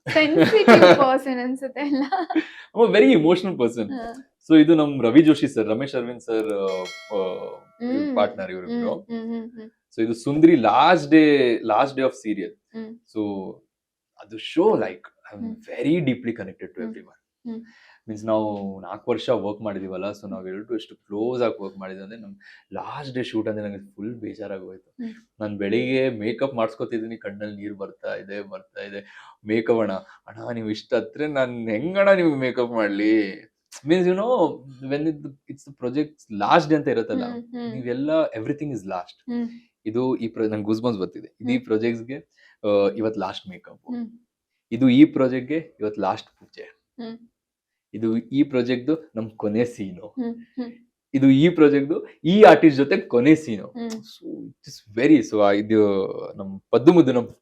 sensitive person ಅನ್ಸುತ್ತೆ ಅಲ್ಲ. Very emotional person. ಸೊ ಇದು ನಮ್ Ravi Joshi sir, Ramesh Aravind sir partner ಇವ್ರಿಬ್ರು. ಸೊ ಇದು Sundari last day of serial. So ಅದು show like I am very deeply connected to everyone. Means ನಾವು 4 ವರ್ಷ ವರ್ಕ್ ಮಾಡಿದೀವಲ್ಲ, ಸೊ ನಾವ್ ಎಲ್ಲರೂ ಎಷ್ಟು ಕ್ಲೋಸ್ ಆಗಿ ವರ್ಕ್ ಮಾಡಿದ್ವಿ ಅಂದ್ರೆ ನಮ್ ಲಾಸ್ಟ್ ಡೇ ಶೂಟ್ ಅಂದ್ರೆ ನಂಗೆ ಫುಲ್ ಬೇಜಾರಾಗೋಯ್ತು. ನಾನು ಬೆಳಿಗ್ಗೆ ಮೇಕಪ್ ಮಾಡಿಸ್ಕೊತಿದ್ದೀನಿ, ಕಣ್ಣಲ್ಲಿ ನೀರು ಬರ್ತಾ ಇದೆ. ಮೇಕಪ್ ಅಣ್ಣ ನೀವು ಇಷ್ಟ ಹತ್ರ ನಾನು ಹೆಂಗಣ್ಣ ನಿಮ್ಗೆ ಮೇಕಪ್ ಮಾಡ್ಲಿ? Means you know when it's project last day ಅಂತ ಇರುತ್ತಲ್ಲ, ನೀವೆಲ್ಲ ಎವ್ರಿಥಿಂಗ್ ಇಸ್ ಲಾಸ್ಟ್. ಇದು ನಂಗೆ ಗೂಸ್ಬಂಪ್ಸ್ ಬರ್ತಿದೆ. ಇದು ಈ ಪ್ರಾಜೆಕ್ಟ್ಸ್ಗೆ ಇವತ್ತು ಲಾಸ್ಟ್ ಮೇಕಪ್, ಇದು ಈ ಪ್ರಾಜೆಕ್ಟ್ಗೆ ಇವತ್ತು ಲಾಸ್ಟ್ ಪೂಜೆ, ಇದು ಈ ಪ್ರಾಜೆಕ್ಟ್ ನಮ್ ಕೊನೆ ಸೀನು, ಇದು ಈ ಪ್ರಾಜೆಕ್ಟ್ ಈ ಆರ್ಟಿಸ್ಟ್ ಜೊತೆ ಕೊನೆ ಸೀನು. ಸೊ ಇಟ್ಸ್ ವೆರಿ ಇದು ನಮ್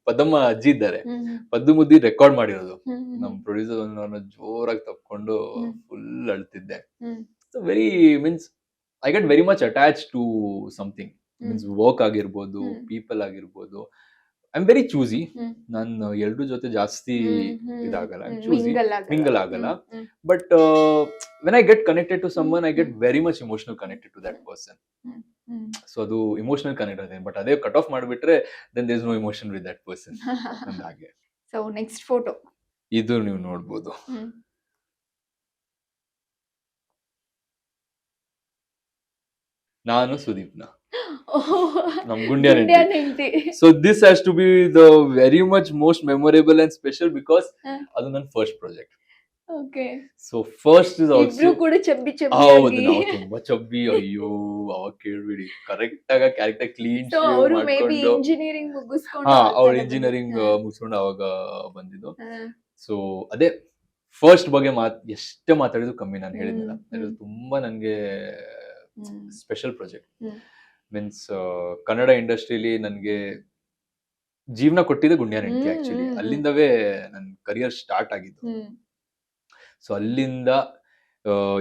ಪದ್ದಮ್ಮ ಅಜ್ಜಿ ಇದ್ದಾರೆ, ಪದ್ದುಮುದ್ದಿ ರೆಕಾರ್ಡ್ ಮಾಡಿರೋದು. ನಮ್ ಪ್ರೊಡ್ಯೂಸರ್ ಜೋರಾಗಿ ತಪ್ಕೊಂಡು ಫುಲ್ ಅಳ್ತಿದ್ದೆ. So very means I get very much attach to something. Means work ಆಗಿರ್ಬೋದು, ಪೀಪಲ್ ಆಗಿರ್ಬೋದು. I am very choosy. ನಾನು ಎಲ್ರ ಜೊತೆ ಜಾಸ್ತಿ ಇದಾಗಲ್ಲ, ಮಿಂಗಲ್ ಆಗಲ್ಲ. But when I get connected to someone, I get very much emotional connected to that person. So ಅದು ಇಮೋಷನಲ್ ಕನೆಕ್ಟ್ ಅದೇ. ಬಟ್ ಅದೇ ಕಟ್ ಆಫ್ ಮಾಡ್ಬಿಟ್ರೆ then there is no emotion with that person. ಹಾಗೆ. ಸೊ ನೆಕ್ಸ್ಟ್ ಫೋಟೋ ಇದು ನೀವು ನೋಡ್ಬೋದು. ನಾನು ಸುದೀಪ್ನ, ನಮ್ ಗುಂಡ್ಯಾನ್ ಹೆಂಡ್ತಿ. So this has to be the very much most memorable and special because ಅದು ನನ್ನ first project. Okay. So first is also ಇಬ್ರು ಕೂಡ ಚಬ್ಬಿ ಹೌದು, ನಾವು ತುಂಬಾ ಚಬ್ಬಿ. ಅಯ್ಯೋ ಅವಾಗ ಕೇಳ್ಬಿಡಿ, ಕರೆಕ್ಟ್ ಆಗ ಕ್ಯಾರೆಕ್ಟರ್ ಕ್ಲೀನ್ ಅವರು ಮೇ ಬಿ ಇಂಜಿನಿಯರಿಂಗ್ ಮುಗಿಸ್ಕೊಂಡು ಅವ್ರು ಇಂಜಿನಿಯರಿಂಗ್ ಮುಗಿಸ್ಕೊಂಡು ಅವಾಗ ಬಂದಿದ್ದು. ಸೊ ಅದೇ ಫಸ್ಟ್ ಬಗ್ಗೆ ಎಷ್ಟೇ ಮಾತಾಡಿದ್ರು ಕಮ್ಮಿ. ನಾನು ಹೇಳಿದ್ನಲ್ಲ, ತುಂಬಾ ನನ್ಗೆ ಸ್ಪೆಷಲ್ ಪ್ರಾಜೆಕ್ಟ್. ಮೀನ್ಸ್ ಕನ್ನಡ ಇಂಡಸ್ಟ್ರಿಲಿ ನನ್ಗೆ ಜೀವನ ಕೊಟ್ಟಿದೆ ಗುಂಡ್ಯಾನ್ ಹೆಂಡ್ತಿ. ಆಕ್ಚುಲಿ ಅಲ್ಲಿಂದವೇ ನನ್ ಕರಿಯರ್ ಸ್ಟಾರ್ಟ್ ಆಗಿದ್ದು. ಸೊ ಅಲ್ಲಿಂದ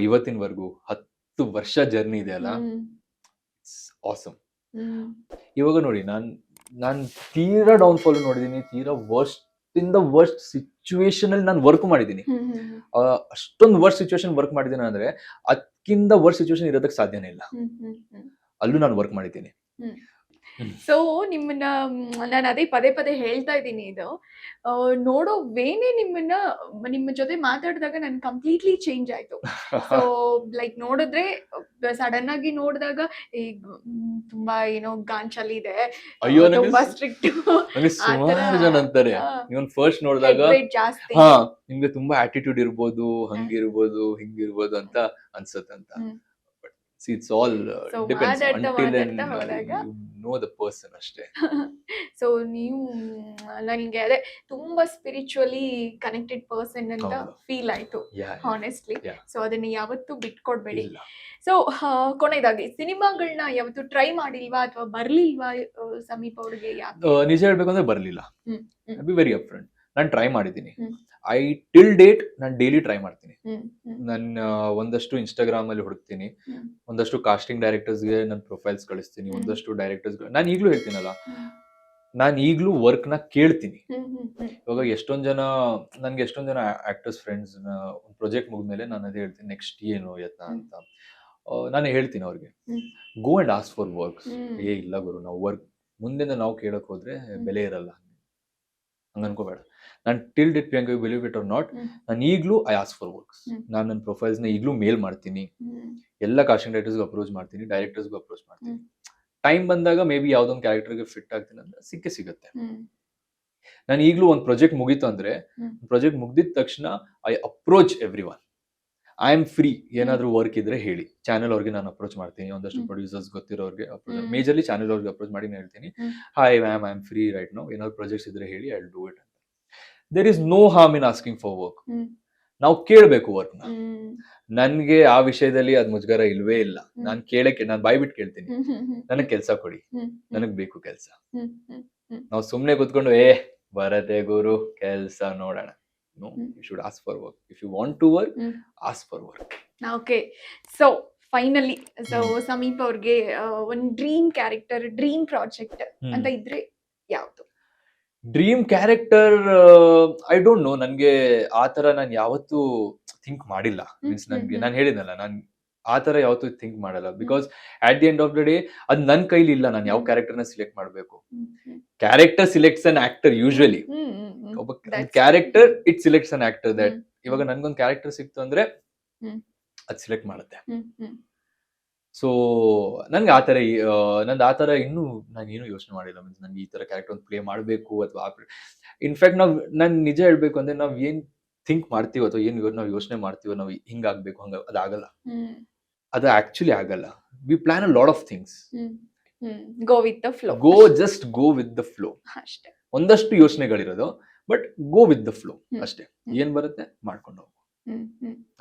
ಇವತ್ತಿನವರೆಗೂ 10 ವರ್ಷ ಜರ್ನಿ ಇದೆ ಅಲ್ಲ, ಇಟ್ಸ್ ಆಸಮ್. ಇವಾಗ ನೋಡಿ, ನಾನ್ ತೀರಾ ಡೌನ್ ಫಾಲ್ ನೋಡಿದೀನಿ, ತೀರಾ ವರ್ಸ್ಟ್ ಇವತ್ತಿಂದ ವರ್ಸ್ಟ್ ಸಿಚುವೇಶನ್ ಅಲ್ಲಿ ನಾನು ವರ್ಕ್ ಮಾಡಿದ್ದೀನಿ. ಅಷ್ಟೊಂದು ವರ್ಸ್ಟ್ ಸಿಚುವೇಶನ್ ವರ್ಕ್ ಮಾಡಿದ್ದೀನಿ ಅಂದ್ರೆ ಅದಕ್ಕಿಂತ ವರ್ಸ್ಟ್ ಸಿಚುವೇಶನ್ ಇರೋದಕ್ಕೆ ಸಾಧ್ಯನೇ ಇಲ್ಲ. ಅಲ್ಲೂ ನಾನು ವರ್ಕ್ ಮಾಡಿದ್ದೀನಿ. ಸೊ ನಿಮ್ಮನ್ನ ನಾನು ಅದೇ ಪದೇ ಪದೇ ಹೇಳ್ತಾ ಇದ್ದೀನಿ, ಇದು ನೋಡೋ ವೇನೆ ನಿಮ್ಮ ಜೊತೆ ಮಾತಾಡಿದಾಗ ನನ್ ಕಂಪ್ಲೀಟ್ಲಿ ಚೇಂಜ್ ಆಯ್ತು. ಸೊ ಲೈಕ್ ನೋಡಿದ್ರೆ ಸಡನ್ ಆಗಿ ನೋಡಿದಾಗ ಈಗ ತುಂಬಾ ಏನೋ ಗಾಂಚಲಿ ಇದೆ, ಅಯ್ಯೋ ತುಂಬಾ ಸ್ಟ್ರಿಕ್ಟ್, ನನಗೆ ಸುಮಾರು ಜನ ಅಂತಾರೆ ಇವನ್ ಫಸ್ಟ್ ನೋಡಿದಾಗ ಜಾಸ್ತಿ, ನಿಮ್ಗೆ ತುಂಬಾ ಆಟಿಟ್ಯೂಡ್ ಇರ್ಬೋದು, ಹಂಗಿರ್ಬೋದು ಹಿಂಗಿರ್ಬೋದು ಅಂತ ಅನ್ಸತ್ತಂತ. See, it's all So, depends ಮಾತಾಡ್ತಾ until and ಮಾತಾಡ್ತಾ ಹೋದಾಗ you know the person ಅಷ್ಟೇ. ಸೊ ನೀವು ನನಗೆ ಅದೇ ತುಂಬಾ ಸ್ಪಿರಿಚುವಲಿ ಕನೆಕ್ಟೆಡ್ ಪರ್ಸನ್ ಅಂತ ಹೌದು. ಫೀಲ್ ಆಯ್ತು Yeah, ಹಾನೆಸ್ಟ್ಲಿ. Yeah. ಸೊ ಅದನ್ನ ಯಾವತ್ತೂ ಬಿಟ್ಕೊಡ್ಬೇಡಿ. ಇಲ್ಲ. ಸೊ ಕೊನೆಯದಾಗಿ ಸಿನಿಮಾಗಳನ್ನ ಯಾವತ್ತು ಟ್ರೈ ಮಾಡಿಲ್ವಾ ಅಥವಾ ಬರ್ಲಿಲ್ವಾ ಸಮೀಪ ಅವ್ರಿಗೆ? ನಿಜ ಹೇಳ್ಬೇಕು ಅಂದ್ರೆ ಬರ್ಲಿಲ್ಲ. Hmm, hmm. Be very upfront. ನಾನು ಟ್ರೈ ಮಾಡಿದ್ದೀನಿ. ಹ್ಮ್. ಐ ಟಿಲ್ ಡೇಟ್ ನಾನು ಡೈಲಿ ಟ್ರೈ ಮಾಡ್ತೀನಿ. ಹ್ಮ್, ಹ್ಮ್, ನಾನು ಒಂದಷ್ಟು ಇನ್ಸ್ಟಾಗ್ರಾಮ್ ಅಲ್ಲಿ ಹುಡುಕ್ತೀನಿ, ಹ್ಮ್, ಒಂದಷ್ಟು ಕಾಸ್ಟಿಂಗ್ ಡೈರೆಕ್ಟರ್ಸ್ಗೆ ನನ್ನ ಪ್ರೊಫೈಲ್ಸ್ ಕಳಿಸ್ತೀನಿ, ಹ್ಮ್. ಒಂದಷ್ಟು ಡೈರೆಕ್ಟರ್ಸ್ ನಾನು ಈಗಲೂ ಹೇಳ್ತೀನಲ್ಲ, ಹ್ಮ್, ನಾನು ಈಗಲೂ ವರ್ಕ್ ನ ಕೇಳ್ತೀನಿ. ಹ್ಮ್, ಹ್ಮ್, ಹ್ಮ್. ಇವಾಗ ನನ್ಗೆ ಎಷ್ಟೊಂದ್ ಜನ ಆಕ್ಟರ್ಸ್ ಫ್ರೆಂಡ್ಸ್ ಒಂದು ಪ್ರಾಜೆಕ್ಟ್ ಮುಗಿದ್ಮೇಲೆ ನಾನು ಅದೇ ಹೇಳ್ತೀನಿ ನೆಕ್ಸ್ಟ್ ಏನು ಯತ್ನ ಅಂತ. ನಾನು ಹೇಳ್ತೀನಿ ಅವ್ರಿಗೆ, hmm. Go and ask for works. Hmm. ಇಲ್ಲ ಗುರು, ನಾವು ವರ್ಕ್ ಮುಂದೆ ನಾವು ಕೇಳಕ್ ಹೋದ್ರೆ ಬೆಲೆ ಇರಲ್ಲ, ಹಂಗ ಅನ್ಕೋಬೇಡ. ನಾನು till date Priyanka, you believe it or not, hmm. ನಾನು ಈಗಲೂ I ask for works. Hmm. ನಾನು ನನ್ನ ಪ್ರೊಫೈಲ್ಸ್ ನ ಈಗಲೂ ಮೇಲ್ ಮಾಡ್ತೀನಿ, ಹ್ಮ್. ಎಲ್ಲ ಕಾಸ್ಟಿಂಗ್ ಡೈರೆಕ್ಟರ್ಸ್ಗೂ ಅಪ್ರೋಚ್ ಮಾಡ್ತೀನಿ, ಡೈರೆಕ್ಟರ್ಸ್ಗೂ ಅಪ್ರೋಚ್ ಮಾಡ್ತೀನಿ. ಹ್ಮ್. ಟೈಮ್ ಬಂದಾಗ ಮೇ ಬಿ ಯಾವ್ದೊಂದು ಕ್ಯಾರೆಕ್ಟರ್ಗೆ ಫಿಟ್ ಆಗ್ತೀನಿ ಅಂದ್ರೆ ಸಿಗುತ್ತೆ. ಹ್ಮ್. ನಾನು ಈಗಲೂ ಒಂದು ಪ್ರಾಜೆಕ್ಟ್ ಮುಗೀತು ಅಂದ್ರೆ, ಹ್ಮ್. ಪ್ರಾಜೆಕ್ಟ್ ಮುಗ್ದಿದ ತಕ್ಷಣ I approach everyone. I am free, ಏನಾದ್ರೂ ವರ್ಕ್ ಇದ್ರೆ ಹೇಳಿ. ಚಾನೆಲ್ ಅವ್ರಿಗೆ ನಾನು ಅಪ್ರೋಚ್ ಮಾಡ್ತೀನಿ, ಒಂದಷ್ಟು ಹ್ಮ್. ಪ್ರೊಡ್ಯೂಸರ್ಸ್ ಗೊತ್ತಿರೋರಿಗೆ ಅಪ್ರೋಚ್, ಹ್ಮ್. ಮೇಜರ್ಲಿ ಚಾನೆಲ್ ಅವ್ರಿಗೆ ಅಪ್ರೋಚ್ ಮಾಡಿ ನಾನು ಹೇಳ್ತೀನಿ, hmm. Hi ma'am, I am free right now, ಏನಾದ್ರು ಪ್ರಾಜೆಕ್ಟ್ಸ್ ಇದ್ರೆ ಹೇಳಿ, ಐ ವಿಲ್ ಡೂ ಇಟ್ ಅಂತ. There is no harm in asking for work. Hmm. ನಾವು ಕೇಳಬೇಕು ವರ್ಕ್ನ. ಹ್ಮ್. ನನ್ಗೆ ಆ ವಿಷಯದಲ್ಲಿ ಅದ್ ಮುಜುಗರ ಇಲ್ವೇ ಇಲ್ಲ. ಹ್ಮ್. ನಾನು ಬಾಯ್ ಬಿಟ್ಟು ಕೇಳ್ತೀನಿ, ಹ್ಮ್, ಹ್ಮ್, ಹ್ಮ್. ನನಗ್ ಕೆಲ್ಸ ಕೊಡಿ, ಹ್ಮ್, ನನಗ್ ಬೇಕು ಕೆಲ್ಸ. ಹ್ಮ್, ಹ್ಮ್, ಹ್ಮ್. ನಾವು ಸುಮ್ನೆ ಕೂತ್ಕೊಂಡು ಬರತ್ತೆ ಗುರು ಕೆಲ್ಸ ನೋಡೋಣ. No, you should ask for work. If you want to work, hmm. Ask for work. Okay. So finally, so Sameep ಅವ್ರಿಗೆ ಒಂದು ಡ್ರೀಮ್ ಕ್ಯಾರೆಕ್ಟರ್, ಡ್ರೀಮ್ ಪ್ರಾಜೆಕ್ಟ್ ಅಂತ ಇದ್ರೆ ಯಾವ್ದು? Dream character I don't know. ನನ್ಗೆ ಆತರ ನಾನು ಯಾವತ್ತೂ ಥಿಂಕ್ ಮಾಡಿಲ್ಲ. ಮೀನ್ಸ್ ನನ್ಗೆ ನಾನು ಹೇಳಿದ್ನಲ್ಲ, ನಾನು ಆತರ ಯಾವತ್ತೂ ಥಿಂಕ್ ಮಾಡಲ್ಲ. Because at the end of the day ಅದ್ ನನ್ ಕೈಲಿ ಇಲ್ಲ, ನಾನು ಯಾವ ಕ್ಯಾರೆಕ್ಟರ್ನ ಸಿಲೆಕ್ಟ್ ಮಾಡ್ಬೇಕು. Character selects an actor usually. ಒಬ್ಬ character it selects an actor. That ಇವಾಗ ನನ್ಗೊಂದು ಕ್ಯಾರೆಕ್ಟರ್ ಸಿಕ್ತು ಅಂದ್ರೆ ಅದ್ ಸಿಲೆಕ್ಟ್ ಮಾಡುತ್ತೆ. ಸೊ ನನ್ಗೆ ಆತರ ಇನ್ನೂ ನಾನು ಏನು ಯೋಚನೆ ಮಾಡಿಲ್ಲ. ಮೀನ್ಸ್ ನನ್ಗೆ ಈ ತರ ಕ್ಯಾರೆಕ್ಟರ್ ಒಂದು ಪ್ಲೇ ಮಾಡಬೇಕು ಅಥವಾ ಇನ್ಫ್ಯಾಕ್ಟ್ ನಾನು ನಿಜ ಹೇಳ್ಬೇಕು ಅಂದ್ರೆ ನಾವ್ ಏನ್ ಥಿಂಕ್ ಮಾಡ್ತೀವೋ ಅಥವಾ ಏನ್ ನಾವು ಯೋಚನೆ ಮಾಡ್ತೀವೋ, ನಾವು ಹಿಂಗಾಗ್ಬೇಕು ಹಂಗ, ಅದಾಗಲ್ಲ. ಅದು ಆಕ್ಚುಲಿ ಆಗಲ್ಲ. We plan a lot of things. Go with the flow. Just go with the flow ಅಷ್ಟೇ. ಒಂದಷ್ಟು ಯೋಚನೆಗಳಿರೋದು, but go with the flow ಅಷ್ಟೇ. ಏನ್ ಬರುತ್ತೆ ಮಾಡ್ಕೊಂಡು ಹೋಗು.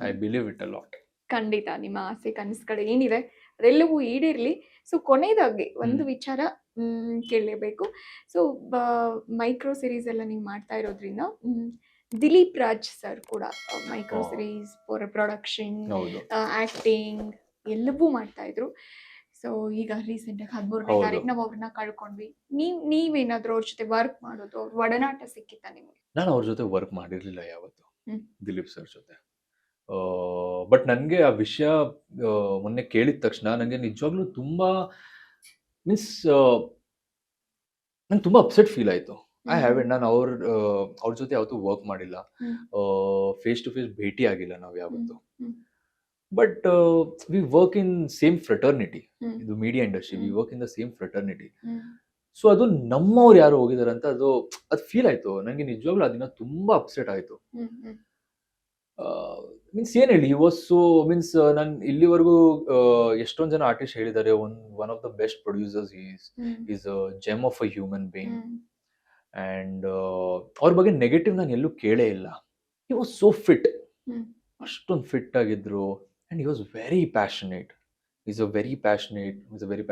I believe it a lot. ಖಂಡಿತ ನಿಮ್ಮ ಆಸೆ ಕನಸುಗಳು ಏನಿದೆ ಅದೆಲ್ಲವೂ ಈಡೇರ್ಲಿ. ಸೊ ಕೊನೆಯದಾಗಿ ಒಂದು ವಿಚಾರ ಕೇಳಲೇಬೇಕು. ಸೊ ಮೈಕ್ರೋ ಸಿರೀಸ್ ಎಲ್ಲ ನೀವು ಮಾಡ್ತಾ ಇರೋದ್ರಿಂದ ದಿಲೀಪ್ ರಾಜ್ ಸರ್ ಕೂಡ ಮೈಕ್ರೋ ಸಿರೀಸ್ ಪ್ರೊಡಕ್ಷನ್, ಆಕ್ಟಿಂಗ್ ಎಲ್ಲವೂ ಮಾಡ್ತಾ ಇದ್ರು. ಸೊ ಈಗ ರೀಸೆಂಟ್ ಆಗಿ 13ನೇ ತಾರೀಕು ನಾವು ಅವ್ರನ್ನ ಕಳ್ಕೊಂಡ್ವಿ. ನೀವೇನಾದ್ರೂ ಅವ್ರ ಜೊತೆ ವರ್ಕ್ ಮಾಡೋದು, ಅವ್ರ ಒಡನಾಟ ಸಿಕ್ಕಿತ್ತ ನಿಮ್ಗೆ? ನಾನು ಅವ್ರ ಜೊತೆ ವರ್ಕ್ ಮಾಡಿರ್ಲಿಲ್ಲ ಯಾವತ್ತು, ದಿಲೀಪ್ ಸರ್ ಜೊತೆ. ಬಟ್ ನನಗೆ ಆ ವಿಷಯ ಮೊನ್ನೆ ಕೇಳಿದ ತಕ್ಷಣ ನನಗೆ ನಿಜವಾಗ್ಲೂ ತುಂಬಾ ಮೀನ್ಸ್ ನಂಗೆ ತುಂಬಾ ಅಪ್ಸೆಟ್ ಫೀಲ್ ಆಯ್ತು. I haven't. ನಾನು ಅವ್ರ ಜೊತೆ ಯಾವತ್ತೂ ವರ್ಕ್ ಮಾಡಿಲ್ಲ, ಫೇಸ್ ಟು ಫೇಸ್ ಭೇಟಿ ಆಗಿಲ್ಲ ನಾವು ಯಾವತ್ತು. But we work in same fraternity. ಇದು media industry, we work in the same fraternity. So ಅದು ನಮ್ಮವ್ರು ಯಾರು ಹೋಗಿದಾರೆ ಅಂತ ಅದು ಫೀಲ್ ಆಯ್ತು ನನಗೆ. ನಿಜವಾಗ್ಲೂ ಅದನ್ನ ತುಂಬಾ ಅಪ್ಸೆಟ್ ಆಯ್ತು. ಮೀನ್ಸ್ ಏನ್ ಹೇಳಿ, ಮೀನ್ಸ್ ನಾನು ಇಲ್ಲಿವರೆಗೂ ಎಷ್ಟೊಂದ್ ಜನ ಆರ್ಟಿಸ್ಟ್ ಹೇಳಿದ್ದಾರೆ, one of the best producers, is gem of a human being. And ಅವ್ರ ಬಗ್ಗೆ ನೆಗೆಟಿವ್ ನಾನು ಎಲ್ಲೂ ಕೇಳೇ ಇಲ್ಲ. ಹಿ ವಾಸ್ ಸೋ ಫಿಟ್, ಅಷ್ಟೊಂದು ಫಿಟ್ ಆಗಿದ್ರು. And he was very passionate. Is a very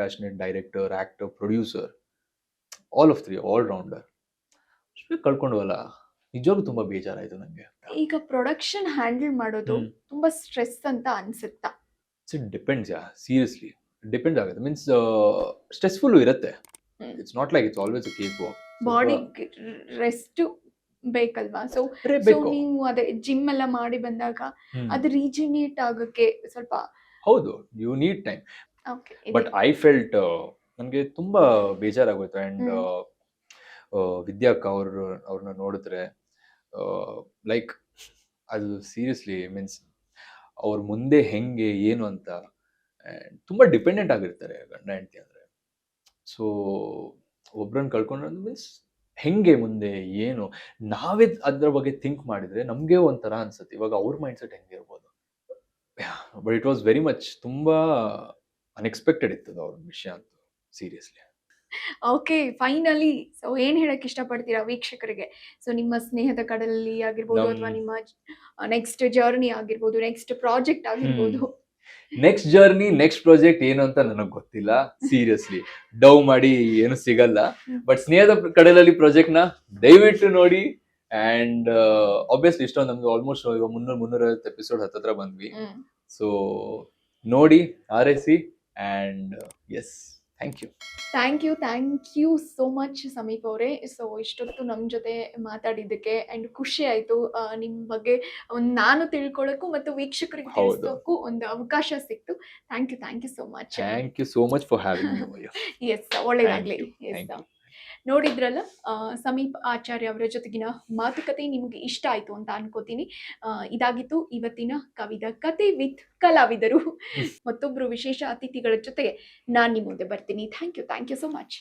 passionate director, actor, producer, all of three, all rounder. ಕಳ್ಕೊಂಡ್ವಲ್ಲ, ನಿಜವಾಗ್ಲೂ ತುಂಬಾ ಬೇಜಾರಾಯ್ತು ನಂಗೆ. ಈಗ ಪ್ರೊಡಕ್ಷನ್ ಹ್ಯಾಂಡಲ್ ಮಾಡೋದು ತುಂಬಾ ಸ್ಟ್ರೆಸ್ ಅಂತ ಅನ್ಸುತ್ತಾ? It depends. ಸೀರಿಯಸ್ಲಿ ಡಿಪೆಂಡ್ ಆಗುತ್ತೆ. ಮೀನ್ಸ್ ಸ್ಟ್ರೆಸ್ಫುಲ್ ಇರುತ್ತೆ. It's not like it's always a cakewalk. Body rest ಬೇಕಲ್ವಾ? ಸೊ ಬೇಕು. ನೀವು ಅದೇ ಜಿಮ್ ಎಲ್ಲ ಮಾಡಿ ಬಂದಾಗ ಹ್ಮ್. ಅದು ರೀಜುನೇಟ್ ಆಗಕ್ಕೆ ಸ್ವಲ್ಪ ಹೌದು, you need time. Okay. But I felt ನನಗೆ ತುಂಬಾ ಬೇಜಾರಾಗೋಯ್ತು. ಅಂಡ್ ವಿದ್ಯಾ ಅಕ್ಕ ಅವ್ರನ್ನ ನೋಡಿದ್ರೆ ಲೈಕ್ ಅದು ಸೀರಿಯಸ್ಲಿ ಮೀನ್ಸ್ ಅವ್ರ ಮುಂದೆ ಹೆಂಗೆ ಏನು ಅಂತ ತುಂಬಾ ಡಿಪೆಂಡೆಂಟ್ ಆಗಿರ್ತಾರೆ ಗಂಡ ಹೆಂಡತಿ ಅಂದ್ರೆ. ಸೊ ಒಬ್ರನ್ನ ಕಳ್ಕೊಂಡ್ರೆ ಮೀನ್ಸ್ ಹೆಂಗೆ ಮುಂದೆ ಏನು ನಾವೇ ಅದ್ರ ಬಗ್ಗೆ ಥಿಂಕ್ ಮಾಡಿದ್ರೆ ನಮ್ಗೆ ಒಂಥರ ಅನ್ಸುತ್ತೆ. ಇವಾಗ ಅವ್ರ ಮೈಂಡ್ ಸೆಟ್ ಹೆಂಗೆ ಇರ್ಬೋದು. But it was very much ತುಂಬಾ ಅನ್ಎಕ್ಸ್ಪೆಕ್ಟೆಡ್ ಇತ್ತು ಅವ್ರ ವಿಷಯ ಅಂತ ಸೀರಿಯಸ್ಲಿ. ಓಕೆ, ಫೈನಲಿ ಸೊ ಏನ್ ಹೇಳಕ್ ಇಷ್ಟಪಡ್ತೀರಾ ವೀಕ್ಷಕರಿಗೆ? ಸೊ ನಿಮ್ಮ ಸ್ನೇಹದ ಕಡಲಲ್ಲಿ ಆಗಿರ್ಬೋದು, ಅಥವಾ ನಿಮ್ಮ ನೆಕ್ಸ್ಟ್ ಜರ್ನಿ ಆಗಿರ್ಬೋದು, ನೆಕ್ಸ್ಟ್ ಪ್ರಾಜೆಕ್ಟ್ ಆಗಿರ್ಬೋದು. ನೆಕ್ಸ್ಟ್ ಜರ್ನಿ ನೆಕ್ಸ್ಟ್ ಪ್ರಾಜೆಕ್ಟ್ ಏನು ಅಂತ ನನಗೆ ಗೊತ್ತಿಲ್ಲ ಸೀರಿಯಸ್ಲಿ. ಡವ್ ಮಾಡಿ ಏನು ಸಿಗಲ್ಲ. ಬಟ್ ಸ್ನೇಹದ ಕಡಲಲ್ಲಿ ಪ್ರಾಜೆಕ್ಟ್ ನ ದಯವಿಟ್ಟು ನೋಡಿ. ಅಂಡ್ ಆಬ್ವಿಯಸ್ಲಿ ಇಷ್ಟೊಂದು ನಮ್ದು ಆಲ್ಮೋಸ್ಟ್ 350 ಎಪಿಸೋಡ್ ಹತ್ತತ್ರ ಬಂದ್ವಿ. ಸೊ ನೋಡಿ, ಆರೈಸಿ. And yes, thank you. Thank you so much Sameep ಅವರೇ. ಸೊ ಇಷ್ಟೊತ್ತು ನಮ್ಮ ಜೊತೆ ಮಾತಾಡಿದ್ದಕ್ಕೆ ಅಂಡ್ ಖುಷಿ ಆಯ್ತು. ನಿಮ್ಮ ಬಗ್ಗೆ ನಾನು ತಿಳ್ಕೊಳ್ಳೋಕ್ಕೂ ಮತ್ತು ವೀಕ್ಷಕರಿಗೆ ತಿಳಿಸೋಕ್ಕೂ ಒಂದು ಅವಕಾಶ ಸಿಕ್ತು. Thank you so much. Thank you so much for having me. Yes, ಒಳ್ಳೆಯದಾಗಲಿ. ಎಸ್, ನೋಡಿದ್ರಲ್ಲ ಸಮೀಪ್ ಆಚಾರ್ಯ ಅವರ ಜೊತೆಗಿನ ಮಾತುಕತೆ ನಿಮಗೆ ಇಷ್ಟ ಆಯಿತು ಅಂತ ಅನ್ಕೋತೀನಿ. ಇದಾಗಿತ್ತು ಇವತ್ತಿನ ಕವಿದ ಕತೆ ವಿತ್ ಕಲಾವಿದರು. ಮತ್ತೊಬ್ಬರು ವಿಶೇಷ ಅತಿಥಿಗಳ ಜೊತೆಗೆ ನಾನು ನಿಮ್ಮ ಮುಂದೆ ಬರ್ತೀನಿ. Thank you so much.